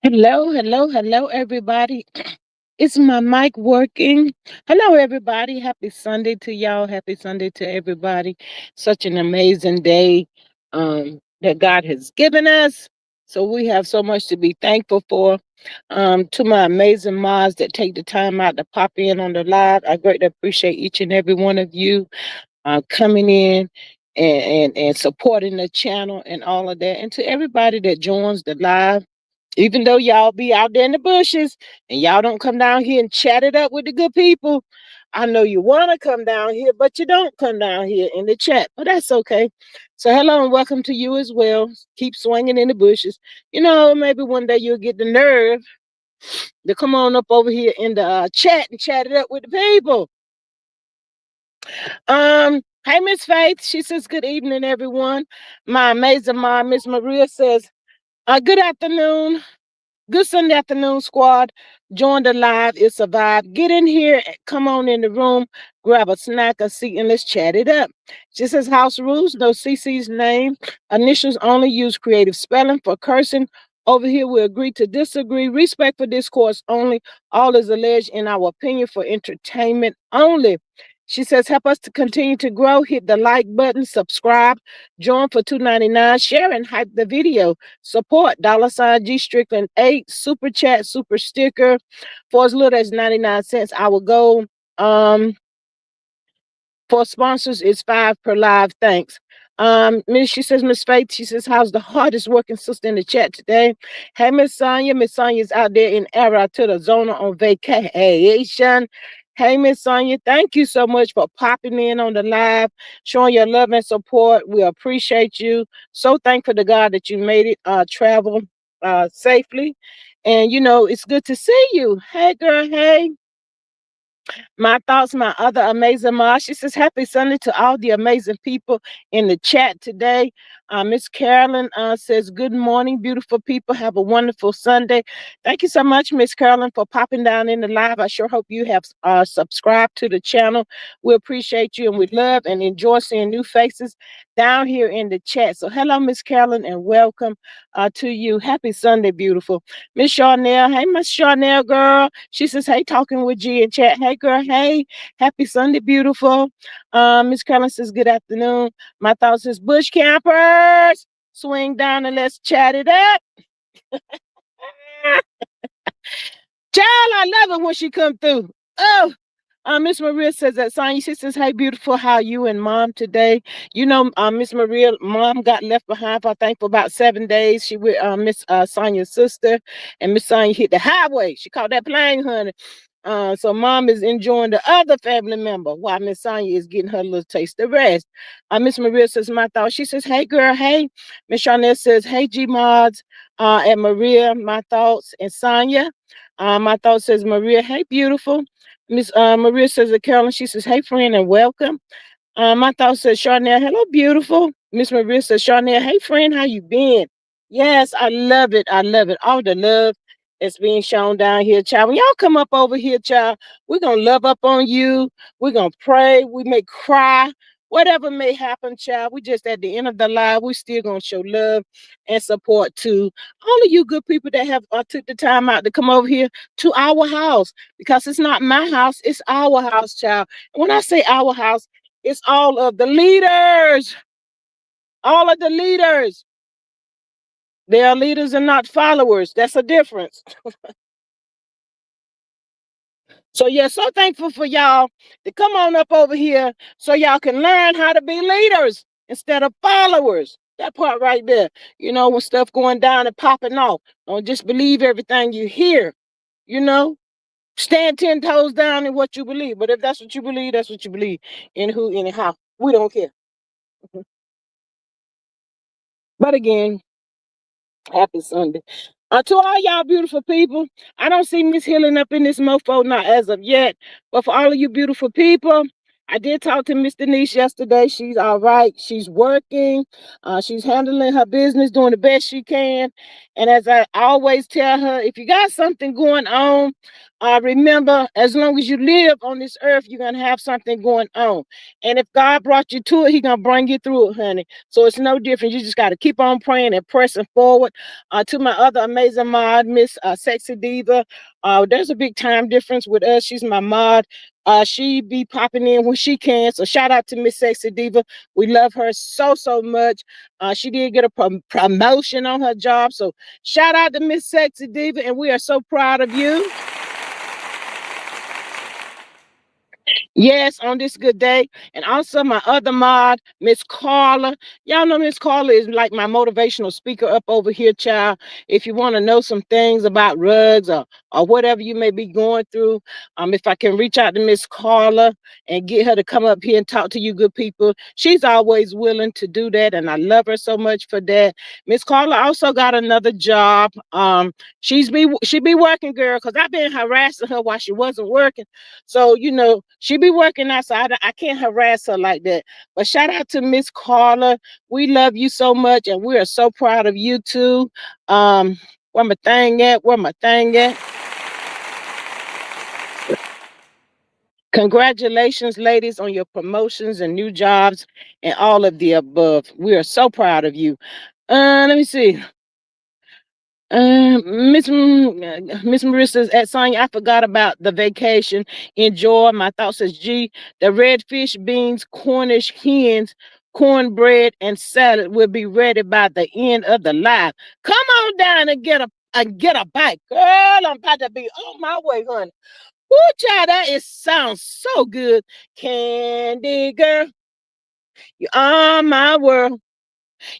Hello, hello, hello, everybody. Is my mic working? Hello, everybody. Happy Sunday to y'all. Happy Sunday to everybody. Such an amazing day that God has given us. So we have so much to be thankful for. To my amazing mods that take the time out to pop in on the live, I greatly appreciate each and every one of you coming in and supporting the channel and all of that. And to everybody that joins the live, even though y'all be out there in the bushes and y'all don't come down here and chat it up with the good people, I know you want to come down here, but you don't come down here in the chat. But that's okay. So hello and welcome to you as well. Keep swinging in the bushes. Maybe one day you'll get the nerve to come on up over here in the chat and chat it up with the people. Hey, Miss Faith. She says, good evening, everyone. My amazing mom, Miss Maria, says, good afternoon. Good Sunday afternoon, squad. Join the live. It's a vibe. Get in here. Come on in the room. Grab a snack, a seat, and let's chat it up. Just as house rules, no CC's name. Initials only. Use creative spelling for cursing. Over here, we agree to disagree. Respect for discourse only. All is alleged in our opinion for entertainment only. She says, help us to continue to grow. Hit the like button, subscribe, join for $2.99, share and hype the video. Support $ G Strickland 8, super chat, super sticker for as little as 99 cents. Our goal for sponsors is 5 per live. Thanks. She says, Miss Faith, she says, how's the hardest working sister in the chat today? Hey, Miss Sonia. Miss Sonia's out there in Arizona on vacation. Hey, Miss Sonia, thank you so much for popping in on the live, showing your love and support. We appreciate you. So thankful to God that you made it travel safely. And, it's good to see you. Hey, girl, hey. My thoughts, my other amazing mom. She says, happy Sunday to all the amazing people in the chat today. Miss Carolyn says, good morning, beautiful people. Have a wonderful Sunday. Thank you so much, Miss Carolyn, for popping down in the live. I sure hope you have subscribed to the channel. We appreciate you and we love and enjoy seeing new faces down here in the chat. So hello, Miss Carolyn, and welcome to you. Happy Sunday, beautiful. Miss Charnel. Hey, Miss Charnel, girl. She says, hey, talking with G in chat. Hey, girl. Hey, happy Sunday, beautiful. Miss Carolyn says, good afternoon. My thoughts is bush campers. Swing down and let's chat it up. Child, I love it when she come through. Oh, Miss Maria says that Sonya. She says, hey, beautiful, how you and mom today? Miss Maria, mom got left behind for, I think, for about 7 days. She with Miss Sonia's sister, and Miss Sonya hit the highway. She caught that plane, honey. So mom is enjoying the other family member while Miss Sonya is getting her little taste of rest. Miss Maria says, my thoughts. She says, hey, girl, hey. Miss Charnette says, hey, G Mods, and Maria, my thoughts, and Sonya. My thoughts says, Maria, hey, beautiful. Miss Maria says to Carolyn, she says, hey, friend, and welcome. My thought says, Charnel, hello, beautiful. Miss Maria says, Charnel, hey, friend, how you been? Yes, I love it. I love it. All the love that's being shown down here, child. When y'all come up over here, child, we're going to love up on you. We're going to pray. We may cry. Whatever may happen, child, we just at the end of the live, we still going to show love and support to all of you good people that have took the time out to come over here to our house, because it's not my house, it's our house, child. And when I say our house, it's all of the leaders. All of the leaders. They are leaders and not followers. That's a difference. So, yeah, so thankful for y'all to come on up over here so y'all can learn how to be leaders instead of followers. That part right there. When stuff going down and popping off, don't just believe everything you hear. Stand 10 toes down in what you believe. But if that's what you believe, that's what you believe. In who, anyhow. We don't care. But again, happy Sunday. To all y'all beautiful people, I don't see Miss Healing up in this mofo, not as of yet. But for all of you beautiful people, I did talk to Miss Denise yesterday. She's all right. She's working. She's handling her business, doing the best she can. And as I always tell her, if you got something going on, Remember, as long as you live on this earth, you're gonna have something going on. And if God brought you to it, He gonna bring you through it, honey. So it's no different. You just gotta keep on praying and pressing forward. To my other amazing mod, Miss Sexy Diva. There's a big time difference with us. She's my mod. She be popping in when she can. So shout out to Miss Sexy Diva. We love her so much. She did get a promotion on her job. So shout out to Miss Sexy Diva, and we are so proud of you. Yes, on this good day. And also my other mod, Miss Carla. Y'all know Miss Carla is like my motivational speaker up over here, child. If you want to know some things about rugs or whatever you may be going through, if I can reach out to Miss Carla and get her to come up here and talk to you good people, she's always willing to do that, and I love her so much for that. Miss Carla also got another job. She be working, girl, because I've been harassing her while she wasn't working. So, she be working outside. I can't harass her like that. But shout out to Miss Carla. We love you so much, and we are so proud of you too. Where my thing at? Where my thing at? Congratulations, ladies, on your promotions and new jobs and all of the above. We are so proud of you. Let me see. Miss Marissa's at Sonya, I forgot about the vacation. Enjoy. My thoughts says G. The red fish, beans, Cornish hens, cornbread, and salad will be ready by the end of the live. Come on down and get a bite, girl. I'm about to be on my way, honey. Woo, child, sounds so good. Candy girl, you are my world.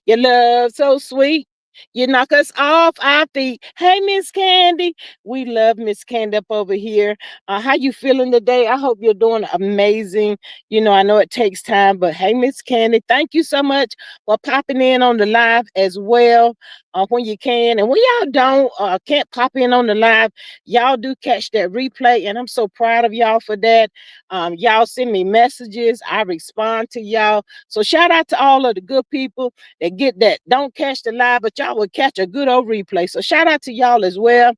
Your love so sweet. You knock us off our feet. Hey, Miss Candy. We love Miss Candy up over here. How you feeling today? I hope you're doing amazing. I know it takes time, but hey, Miss Candy, thank you so much for popping in on the live as well when you can. And when y'all can't pop in on the live, y'all do catch that replay. And I'm so proud of y'all for that. Y'all send me messages. I respond to y'all. So shout out to all of the good people that get that. Don't catch the live, but y'all will catch a good old replay. So shout out to y'all as well.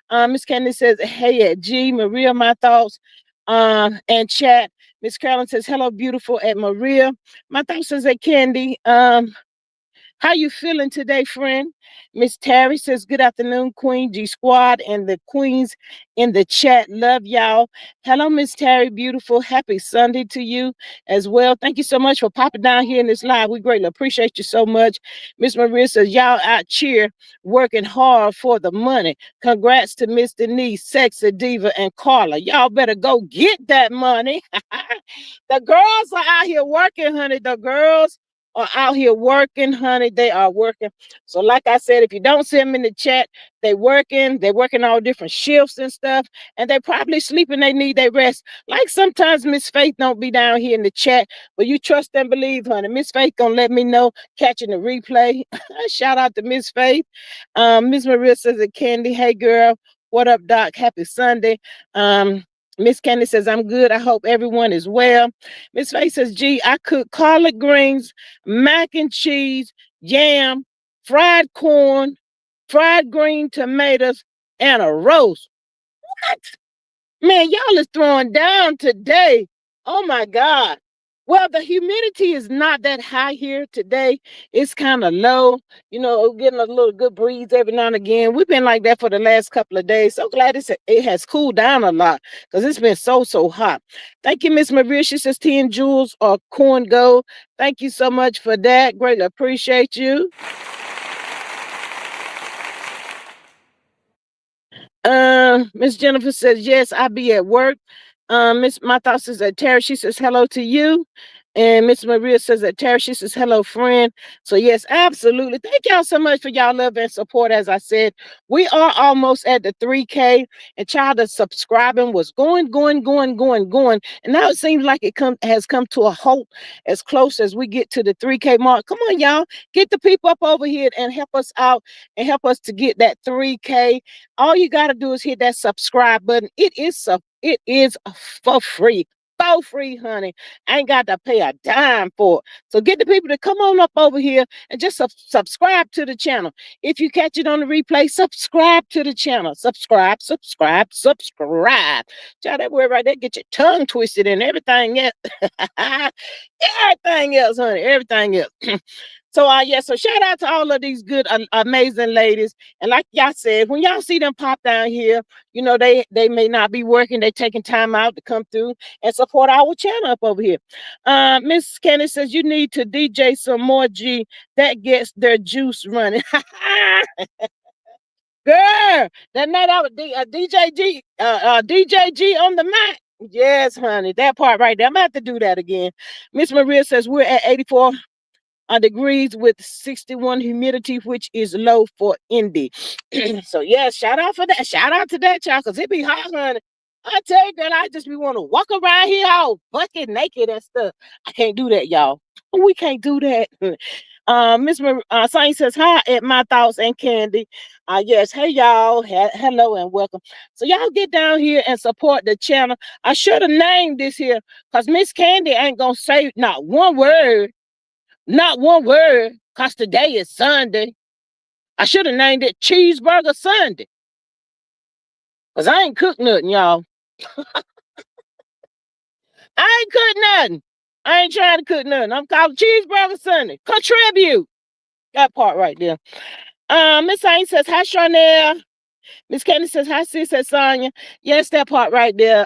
Miss Candy says, hey at G, Maria, my thoughts. And chat. Miss Carolyn says, hello, beautiful at Maria. My thoughts is at Candy. How you feeling today, friend? Miss Terry says, good afternoon, Queen G Squad and the queens in the chat. Love y'all. Hello, Miss Terry, beautiful. Happy Sunday to you as well. Thank you so much for popping down here in this live. We greatly appreciate you so much. Miss Maria says, y'all out cheer, working hard for the money. Congrats to Miss Denise, Sexy Diva, and Carla. Y'all better go get that money. The girls are out here working, honey. The girls are out here working, honey. They are working. So like I said, if you don't see them in the chat, they're working all different shifts and stuff, and they probably sleeping. They need their rest. Like sometimes Miss Faith don't be down here in the chat, but you trust and believe, honey. Miss Faith gonna let me know catching the replay. Shout out to Miss Faith. Miss Maria says, Candy, hey girl, what up, Doc? Happy Sunday. Miss Candy says, I'm good. I hope everyone is well. Miss Faith says, gee, I cook collard greens, mac and cheese, yam, fried corn, fried green tomatoes, and a roast. What? Man, y'all is throwing down today. Oh my God. Well, the humidity is not that high here today. It's kind of low, getting a little good breeze every now and again. We've been like that for the last couple of days. So glad it has cooled down a lot because it's been so hot. Thank you, Miss Maria. She says 10 jewels or corn gold. Thank you so much for that. Greatly appreciate you. Miss Jennifer says, yes, I be at work. Miss My Thoughts is at Terry. She says hello to you. And Miss Maria says that Terry, she says, hello, friend. So yes, absolutely. Thank y'all so much for y'all love and support. As I said, we are almost at the 3K, and child, the subscribing was going. And now it seems like has come to a halt as close as we get to the 3K mark. Come on, y'all, get the people up over here and help us out and help us to get that 3K. All you got to do is hit that subscribe button. It is for free. for free, honey. I ain't got to pay a dime for it. So get the people to come on up over here and just subscribe to the channel. If you catch it on the replay, subscribe to the channel. Subscribe, subscribe, subscribe. Child, that word right there get your tongue twisted and everything else. Everything else, honey. Everything else. So yeah, so shout out to all of these good, amazing ladies. And like y'all said, when y'all see them pop down here, you know, they may not be working, they taking time out to come through and support our channel up over here. Miss Kenny says you need to DJ some more G that gets their juice running. Girl, that night I was DJ G on the mic. Yes, honey, that part right there. I'm gonna have to do that again. Miss Maria says we're at 84 degrees with 61 humidity, which is low for Indy. So yeah, shout out for that. Shout out to that, y'all, because it be hot, honey. I tell you, girl, I just be want to walk around here all bucket naked and stuff. I can't do that, y'all. We can't do that. Miss Saint says, hi at my thoughts and candy. Yes, hey y'all, hello and welcome. So y'all get down here and support the channel. I should have named this here because Miss Candy ain't gonna say not one word. Not one word, because today is Sunday. I should have named it Cheeseburger Sunday. Because I ain't cooked nothing, y'all. I ain't cooked nothing. I ain't trying to cook nothing. I'm called Cheeseburger Sunday. Contribute. That part right there. Miss Saint says, hi, Chanel. Miss Candy says, hi, sis, says Sonia. Yes, that part right there.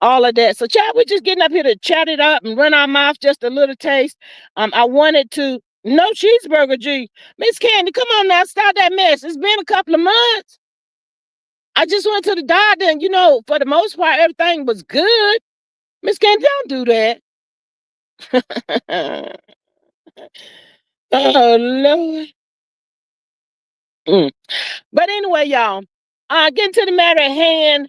All of that. So, chat, we're just getting up here to chat it up and run our mouth just a little taste. I wanted to no cheeseburger, G. Miss Candy, come on now, stop that mess. It's been a couple of months. I just went to the doctor, and you know, for the most part, everything was good. Miss Candy, don't do that. Oh Lord. But anyway, y'all. Getting to the matter at hand,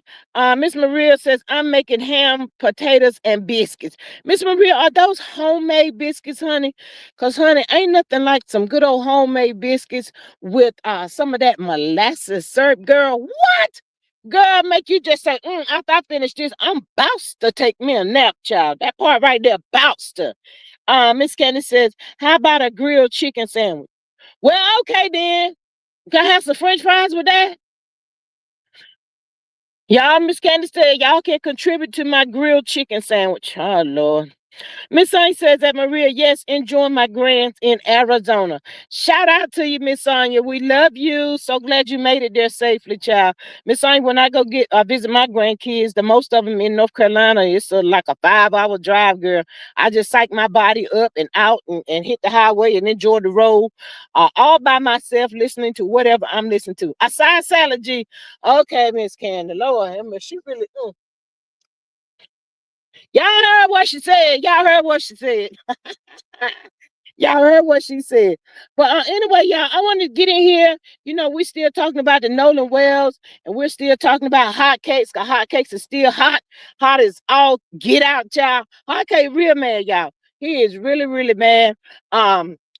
Miss Maria says, I'm making ham, potatoes, and biscuits. Miss Maria, are those homemade biscuits, honey? Because, honey, ain't nothing like some good old homemade biscuits with some of that molasses syrup. Girl, what? Girl, make you just say, after I finish this, I'm about to take me a nap, child. That part right there, about to. Miss Candy says, how about a grilled chicken sandwich? Well, okay, then. Can I have some french fries with that? Y'all, Miss Candy said, y'all can contribute to my grilled chicken sandwich. Oh, Lord. Miss Sonia says that Maria, yes, enjoying my grands in Arizona. Shout out to you, Miss Sonia. We love you. So glad you made it there safely, child. Miss Sonia, when I go visit my grandkids, the most of them in North Carolina, it's like a 5-hour drive, girl. I just psych my body up and out and hit the highway and enjoy the road all by myself, listening to whatever I'm listening to. Aside salad, G. Okay, Miss Candy. Lord, she really. Y'all heard what she said. Y'all heard what she said. Y'all heard what she said. But anyway, y'all, I want to get in here. You know, we're still talking about the Nolan Wells, and we're still talking about hot cakes, because hot cakes is still hot. Hot as all get out, y'all. Hot cake real mad, y'all. He is really, really mad.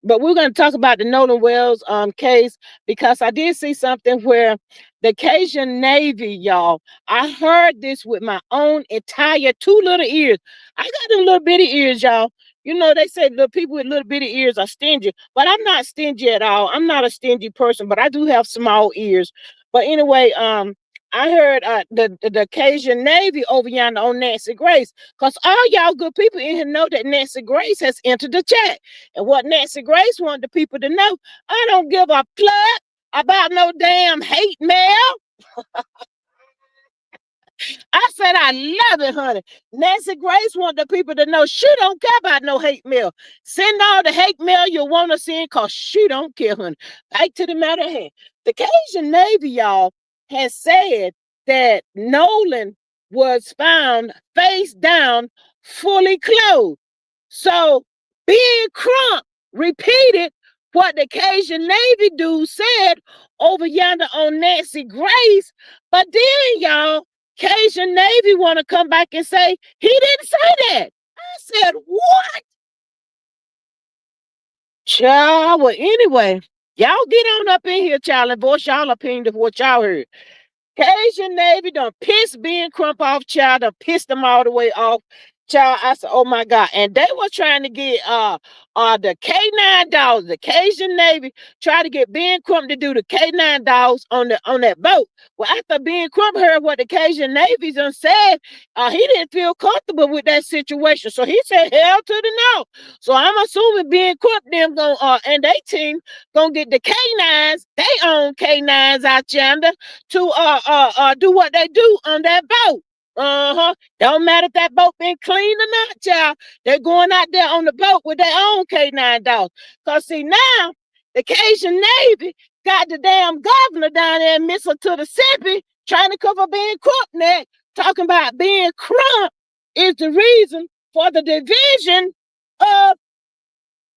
But we're going to talk about the Nolan Wells case, because I did see something where the Cajun Navy, y'all, I heard this with my own entire 2 little ears. I got them little bitty ears, y'all. You know, they say the people with little bitty ears are stingy, but I'm not stingy at all. I'm not a stingy person, but I do have small ears. But anyway, I heard the Cajun Navy over yonder on Nancy Grace, because all y'all good people in here know that Nancy Grace has entered the chat. And what Nancy Grace wanted the people to know, I don't give a pluck about no damn hate mail. I said I love it, honey. Nancy Grace wanted the people to know she don't care about no hate mail. Send all the hate mail you want to send, because she don't care, honey. Back to the matter at hand. The Cajun Navy, y'all, has said that Nolan was found face down, fully clothed. So Big Crump repeated what the Cajun Navy dude said over yonder on Nancy Grace. But then, y'all, Cajun Navy want to come back and say he didn't say that. I said, what? Child, well, anyway, y'all get on up in here, child, and voice y'all opinion of what y'all heard. Cajun Navy done pissed Ben Crump off, child. Done pissed them all the way off, child. I said, oh my God. And they were trying to get the K9 dogs. The Cajun Navy tried to get Ben Crump to do the K9 dogs on that boat. Well, after Ben Crump heard what the Cajun Navy done said, he didn't feel comfortable with that situation. So he said, hell to the no. So I'm assuming Ben Crump them gonna and they team gonna get the K9s, they own K9s out yonder to do what they do on that boat. Don't matter if that boat been clean or not, child. They're going out there on the boat with their own K9 dogs. Cause see now, the Cajun Navy got the damn governor down there in Mississippi trying to cover Ben Crump neck, talking about Ben Crump is the reason for the division of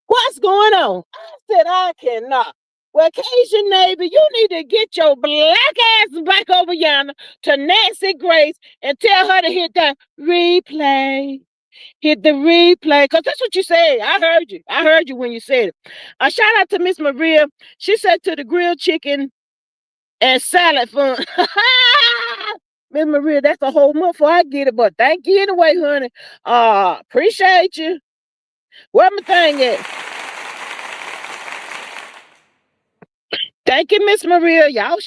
what's going on. I said I cannot. Well, Cajun Navy, you need to get your black ass back over yonder to Nancy Grace and tell her to hit that replay. Hit the replay. Because that's what you said. I heard you. I heard you when you said it. A shout out to Miss Maria. She said to the grilled chicken and salad fun. Miss Maria, that's a whole month before I get it. But thank you anyway, honey. Appreciate you. Where my thing at? Thank you, Miss Maria. Y'all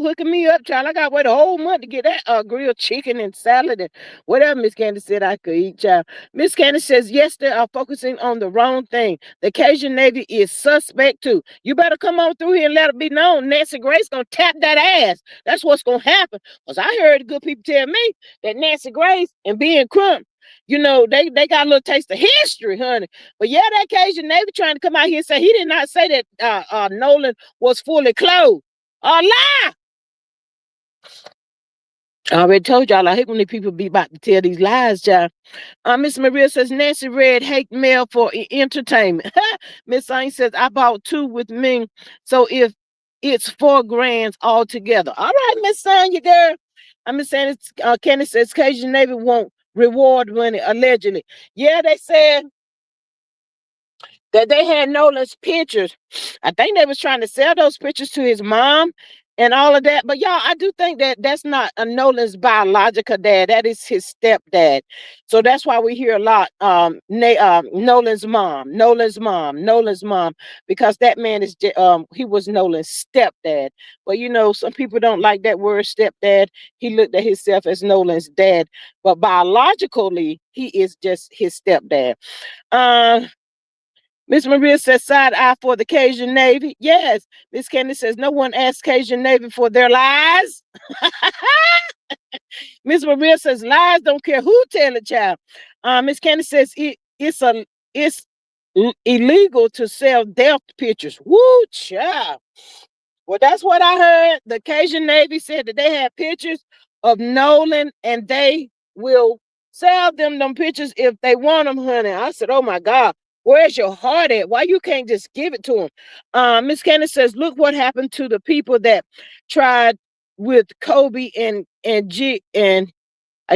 hooking me up, child. I got to wait a whole month to get that grilled chicken and salad and whatever Miss Candace said I could eat, child. Miss Candace says, yes, they are focusing on the wrong thing. The Cajun Navy is suspect too. You better come on through here and let it be known. Nancy Grace gonna tap that ass. That's what's gonna happen. Because I heard good people tell me that Nancy Grace and Ben Crump, you know, they got a little taste of history, honey. But yeah, that Cajun Navy trying to come out here and say he did not say that Nolan was fully clothed. A lie. I already told y'all I hate when the people be about to tell these lies, child. Miss Maria says Nancy read hate mail for entertainment. Miss Saint says I bought 2 with me. So if it's 4 grands altogether. All right, Miss Sonya, girl. I'm just saying Kenny says Cajun Navy won't reward money, allegedly. Yeah, they said that they had Nolan's pictures. I think they was trying to sell those pictures to his mom and all of that. But y'all, I do think that that's not a Nolan's biological dad. That is his stepdad. So that's why we hear a lot, Nolan's mom, because that man is, he was Nolan's stepdad. But you know, some people don't like that word stepdad. He looked at himself as Nolan's dad, but biologically, he is just his stepdad. Miss Maria says side eye for the Cajun Navy. Yes. Miss Candy says no one asked Cajun Navy for their lies. Miss Maria says lies don't care who tell it, child. Miss Candy says it's illegal to sell death pictures. Woo, child. Well, that's what I heard. The Cajun Navy said that they had pictures of Nolan and they will sell them pictures if they want them, honey. I said, oh my God. Where's your heart at? Why you can't just give it to him? Miss Candace says, look what happened to the people that tried with Kobe and I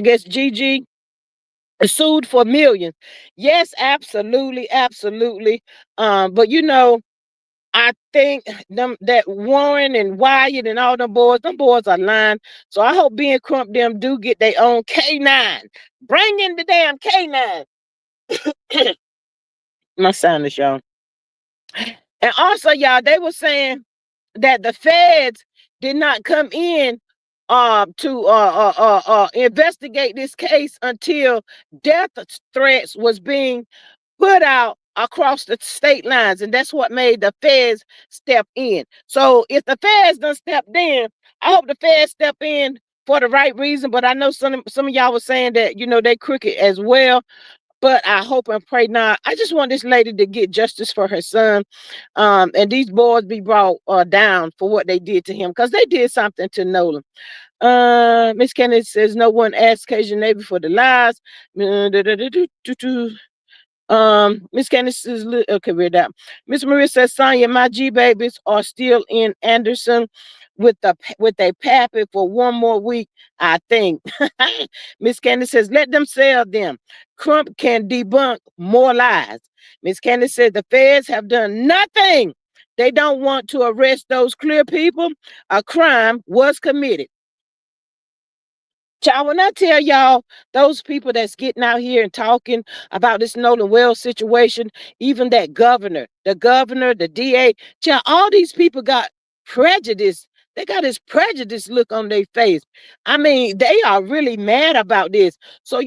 guess Gigi sued for millions. Yes, absolutely, absolutely. But you know, I think that Warren and Wyatt and all them boys are lying. So I hope Ben Crump them do get their own K9. Bring in the damn K9. My sinus, y'all. And also, y'all, they were saying that the feds did not come in to investigate this case until death threats was being put out across the state lines, and that's what made the feds step in. So if the feds done stepped in, I hope the feds step in for the right reason. But I know some of y'all were saying that, you know, they crooked as well. But I hope and pray not. I just want this lady to get justice for her son. And these boys be brought down for what they did to him, because they did something to Nolan. Miss Kennedy says no one asked Cajun Navy for the lies. Miss Candace says, okay, read that. Miss Maria says, Sonya, my G babies are still in Anderson with a pappy for 1 more week, I think. Miss Candace says, let them sell them. Crump can debunk more lies. Miss Candace says the feds have done nothing. They don't want to arrest those clear people. A crime was committed. Child, when I tell y'all, those people that's getting out here and talking about this Nolan Wells situation, even that governor, the DA, child, all these people got prejudice. They got this prejudice look on their face. I mean, they are really mad about this. So,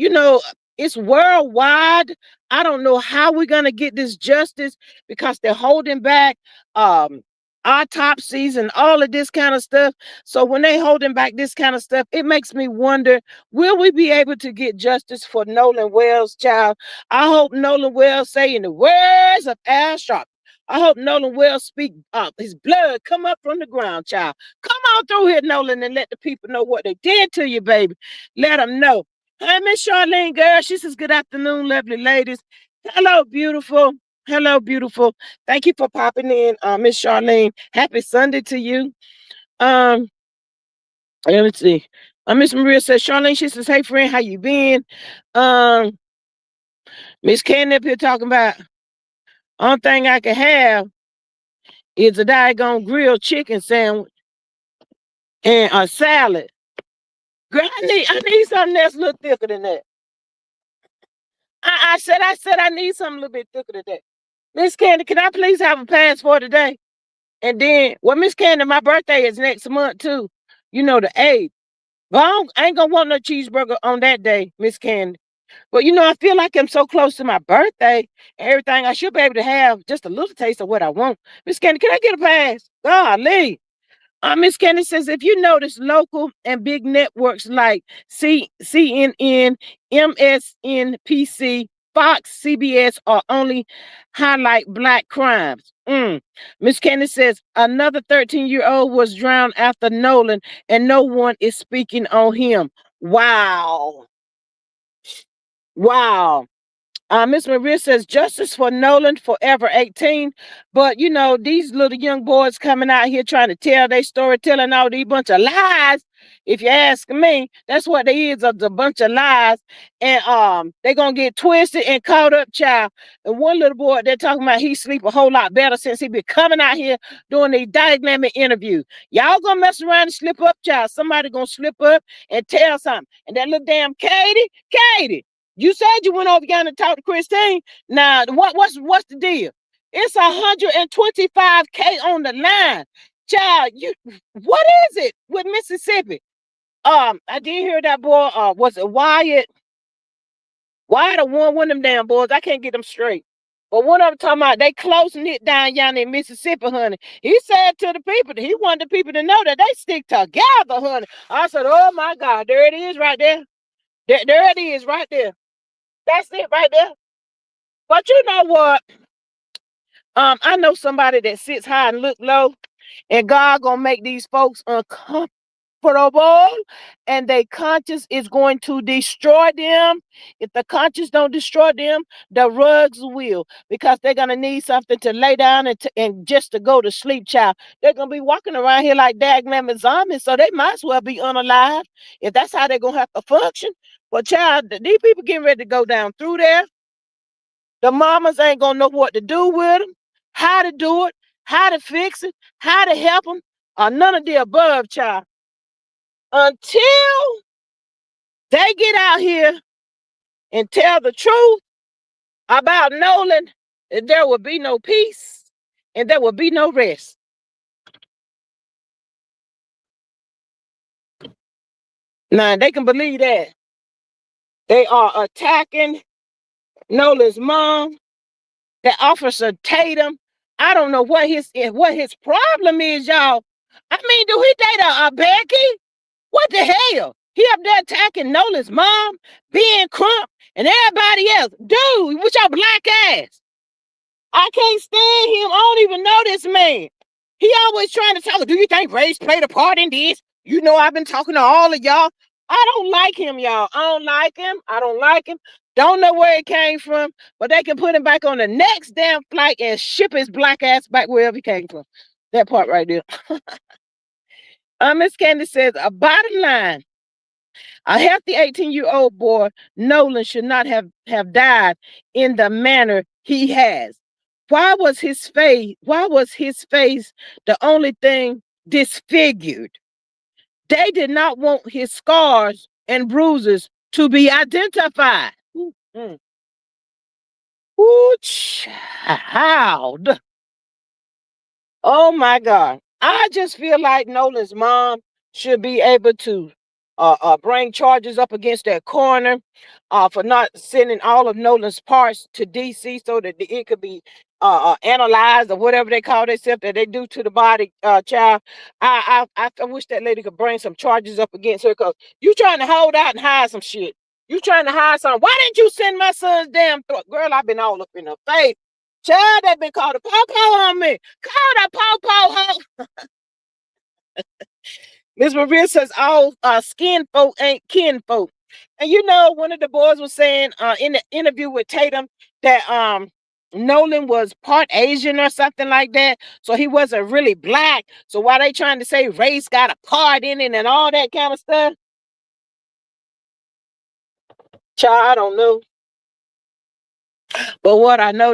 it's worldwide. I don't know how we're going to get this justice because they're holding back um, autopsies and all of this kind of stuff. So when they holding back this kind of stuff, it makes me wonder, will we be able to get justice for Nolan Wells, child? I hope Nolan Wells say in the words of Al Sharpton, I hope Nolan Wells speak up. His blood come up from the ground, child. Come on through here, Nolan, and let the people know what they did to you, baby. Let them know. Hey, Miss Charlene, girl, she says, good afternoon, lovely ladies. Hello, beautiful. Hello, beautiful. Thank you for popping in, Miss Charlene. Happy Sunday to you. Let's see. Miss Maria says, Charlene, she says, hey friend, how you been? Miss Candy up here talking about only thing I can have is a daggone grilled chicken sandwich and a salad. Girl, I need something that's a little thicker than that. I said I need something a little bit thicker than that. Miss Candy, can I please have a pass for today? And then, well, Miss Candy, my birthday is next month too. The 8th. But I ain't gonna want no cheeseburger on that day, Miss Candy. But I feel like I'm so close to my birthday and everything. I should be able to have just a little taste of what I want. Miss Candy, can I get a pass? Golly. Miss Candy says, if you notice, local and big networks like CNN, MSNBC, Fox, CBS are only highlight black crimes. Miss Candy says, another 13-year-old was drowned after Nolan, and no one is speaking on him. Wow. Wow. Miss Maria says, justice for Nolan, forever 18. But, these little young boys coming out here trying to tell their story, telling all these bunch of lies. If you ask me, that's what they is, a bunch of lies. And they're going to get twisted and caught up, child. And one little boy, they're talking about he sleep a whole lot better since he been coming out here doing these dynamic interviews. Y'all going to mess around and slip up, child. Somebody going to slip up and tell something. And that little damn Katie, you said you went over yonder and talked to Christine. Now, what's the deal? It's 125K on the line. Child, what is it with Mississippi? I did hear that boy, was it Wyatt? Wyatt or one of them damn boys. I can't get them straight. But one of them talking about they closing it down yonder in Mississippi, honey. He said to the people, he wanted the people to know that they stick together, honey. I said, oh my God, there it is right there. There it is right there. That's it right there. But you know what? I know somebody that sits high and look low, and God gonna make these folks uncomfortable, and their conscience is going to destroy them. If the conscience don't destroy them, the rugs will, because they're gonna need something to lay down and just to go to sleep, child. They're gonna be walking around here like daggone zombies, so they might as well be unalive if that's how they're gonna have to function. But child, these people getting ready to go down through there. The mamas ain't gonna know what to do with them, how to do it, how to fix it, how to help them, or none of the above, child. Until they get out here and tell the truth about Nolan, there will be no peace and there will be no rest. Now, they can believe that. They are attacking Nolan's mom, that Officer Tatum. I don't know what his problem is, y'all. I mean, do he date a Becky? What the hell? He up there attacking Nolan's mom, being Crump, and everybody else. Dude, with your black ass. I can't stand him. I don't even know this man. He always trying to talk. Do you think race played a part in this? I've been talking to all of y'all. I don't like him, y'all. I don't like him. I don't like him. Don't know where it came from, but they can put him back on the next damn flight and ship his black ass back wherever he came from. That part right there. Miss Candy says, a bottom line, a healthy 18-year-old boy, Nolan, should not have died in the manner he has. Why was his face the only thing disfigured? They did not want his scars and bruises to be identified. Mm. Ooh, child. Oh my God. I just feel like Nolan's mom should be able to bring charges up against that coroner for not sending all of Nolan's parts to DC so that it could be analyzed or whatever they call themselves that they do to the body, child. I wish that lady could bring some charges up against her because you trying to hold out and hide some shit. You trying to hide something. Why didn't you send my son's damn throat? Girl, I've been all up in her face. Child, that been called a pawpaw on me. Called a pawpaw hoe. Miss Maria says all skin folk ain't kin folk. And you know, one of the boys was saying in the interview with Tatum that Nolan was part Asian or something like that. So he wasn't really black. So why they trying to say race got a part in it and all that kind of stuff? Child, I don't know. But what I know,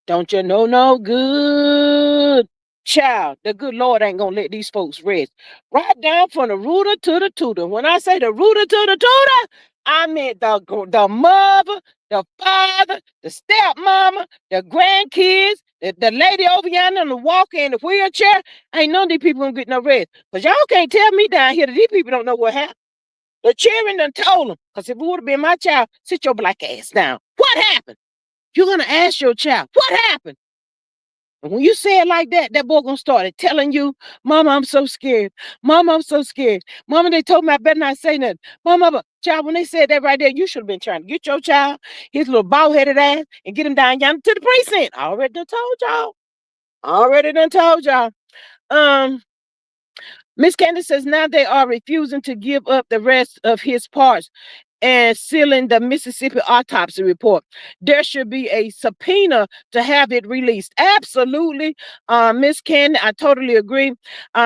don't you know no good? Child, the good Lord ain't gonna let these folks rest. Right down from the rooter to the tutor. When I say the rooter to the tutor, I meant the mother, the father, the stepmama, the grandkids, the lady over yonder in the walker in the wheelchair. Ain't none of these people gonna get no rest. Because y'all can't tell me down here that these people don't know what happened. The children done told them. Because if it would have been my child, sit your black ass down. What happened? You're gonna ask your child, what happened? And when you say it like that, that boy gonna start telling you, Mama, I'm so scared. Mama, I'm so scared. Mama, they told me I better not say nothing. Mama, child, when they said that right there, you should have been trying to get your child, his little bald-headed ass, and get him down yonder to the precinct. I already done told y'all. Already done told y'all. Miss Candace says now they are refusing to give up the rest of his parts and sealing the Mississippi autopsy report. There should be a subpoena to have it released. Absolutely. Miss Candy, I totally agree.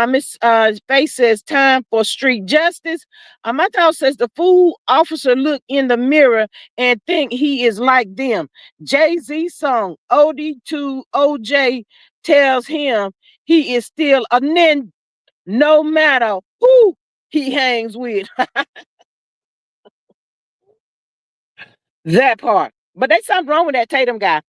Miss Faye says time for street justice. My thought says the fool officer look in the mirror and think he is like them. Jay-Z song OD2 OJ tells him he is still a ninja no matter who he hangs with. That part. But there's something wrong with that Tatum guy.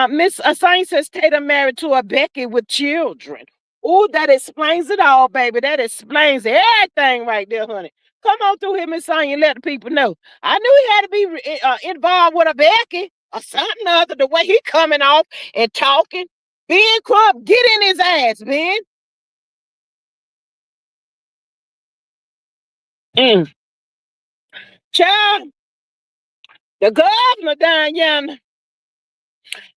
Miss Assange says Tatum married to a Becky with children. Oh, that explains it all, baby. That explains everything right there, honey. Come on through here, Miss Sonya, and let the people know. I knew he had to be involved with a Becky or something other, the way he coming off and talking. Ben Crump, get in his ass, Ben. Child, the governor down yonder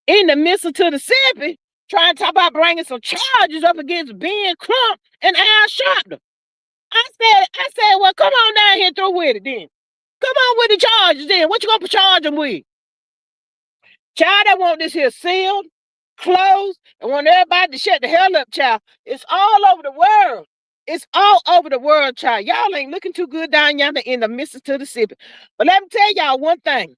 in the Mississippi trying to talk about bringing some charges up against Ben Crump and Al Sharpton. I said, well, come on down here and through with it then. Come on with the charges then. What you gonna charge them with? Child, I want this here sealed, closed, and want everybody to shut the hell up, child. It's all over the world. It's all over the world, child. Y'all ain't looking too good down yonder in the Mississippi. But let me tell y'all one thing.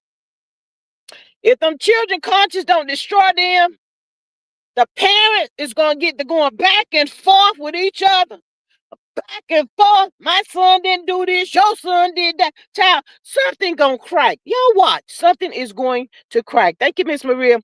If them children conscience don't destroy them, the parent is going to get to going back and forth with each other. Back and forth. My son didn't do this. Your son did that. Child, something going to crack. Y'all watch. Something is going to crack. Thank you, Miss Maria.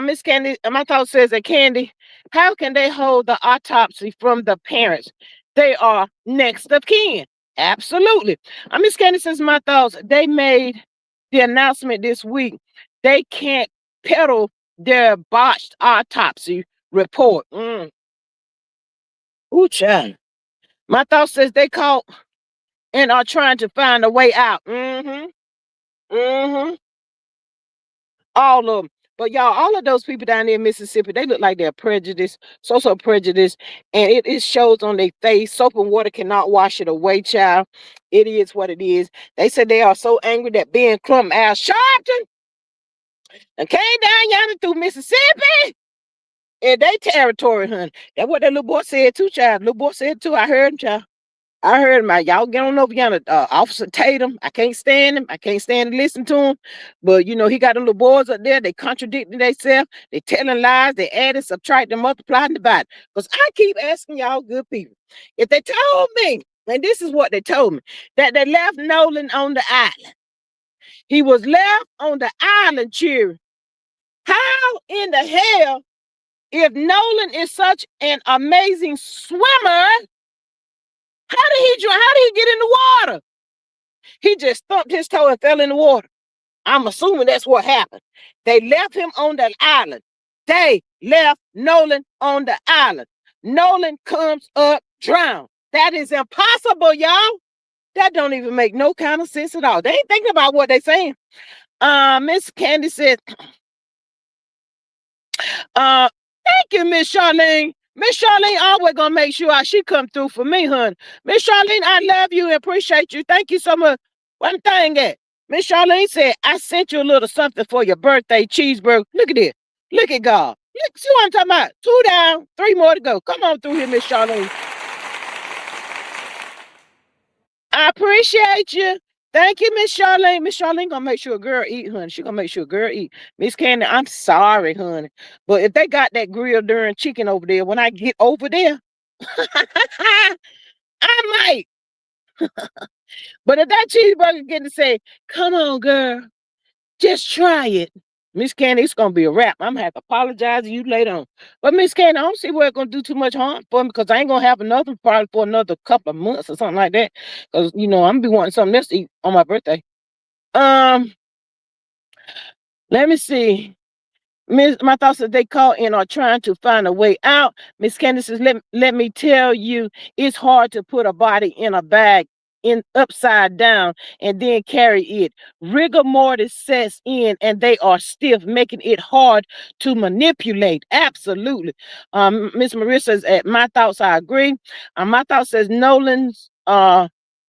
Miss Candy, my thought says that Candy, how can they hold the autopsy from the parents? They are next of kin. Absolutely. Miss Candy says my thoughts. They made the announcement this week. They can't peddle their botched autopsy report. Ooh, child. My thought says they caught and are trying to find a way out. All of them. But y'all, all of those people down there in Mississippi, they look like they're prejudiced, so prejudiced, and it shows on their face. Soap and water cannot wash it away, child. It is what it is. They said they are so angry that Ben Crump, Al Sharpton, and came down yonder through Mississippi in their territory, honey. That's what that little boy said too, child. Little boy said too. I heard him, child. I heard him. Y'all get on over yonder. Officer Tatum. I can't stand him. I can't stand to listen to him. But you know, he got them little boys up there. They contradicting themselves. They telling lies. They adding, subtracting, multiplying, dividing. Because I keep asking y'all good people. If they told me And this is what they told me, that they left Nolan on the island. He was left on the island cheering. How in the hell, if Nolan is such an amazing swimmer, how did he get in the water? He just thumped his toe and fell in the water. I'm assuming that's what happened. They left him on that island. They left Nolan on the island. Nolan comes up drowned. That is impossible, y'all. That don't even make no kind of sense at all. They ain't thinking about what they saying. Miss Candy said, thank you, Miss Charlene. Miss Charlene always gonna make sure she come through for me, honey. Miss Charlene, I love you and appreciate you. Thank you so much. One thing at Miss Charlene said, I sent you a little something for your birthday cheeseburger. Look at this. Look at God. Look, see what I'm talking about? 2 down, 3 more to go. Come on through here, Miss Charlene. I appreciate you. Thank you, Miss Charlene. Miss Charlene gonna make sure a girl eat, honey. She gonna make sure a girl eat. Miss Candy, I'm sorry, honey. But if they got that grilled during chicken over there, when I get over there, I might. But if that cheeseburger get to say, come on, girl, just try it. Miss Candy, it's gonna be a wrap. I'm gonna have to apologize to you later on. But Miss Candy, I don't see where it's gonna do too much harm for me because I ain't gonna have another probably for another couple of months or something like that. Because I'm gonna be wanting something else to eat on my birthday. Let me see. My thoughts that they call in are trying to find a way out. Miss Candace says, let me tell you, it's hard to put a body in a bag in upside down and then carry it. Rigor mortis sets in and they are stiff, making it hard to manipulate. Absolutely. Miss Maria says, at my thoughts, I agree. My thought says Nolan's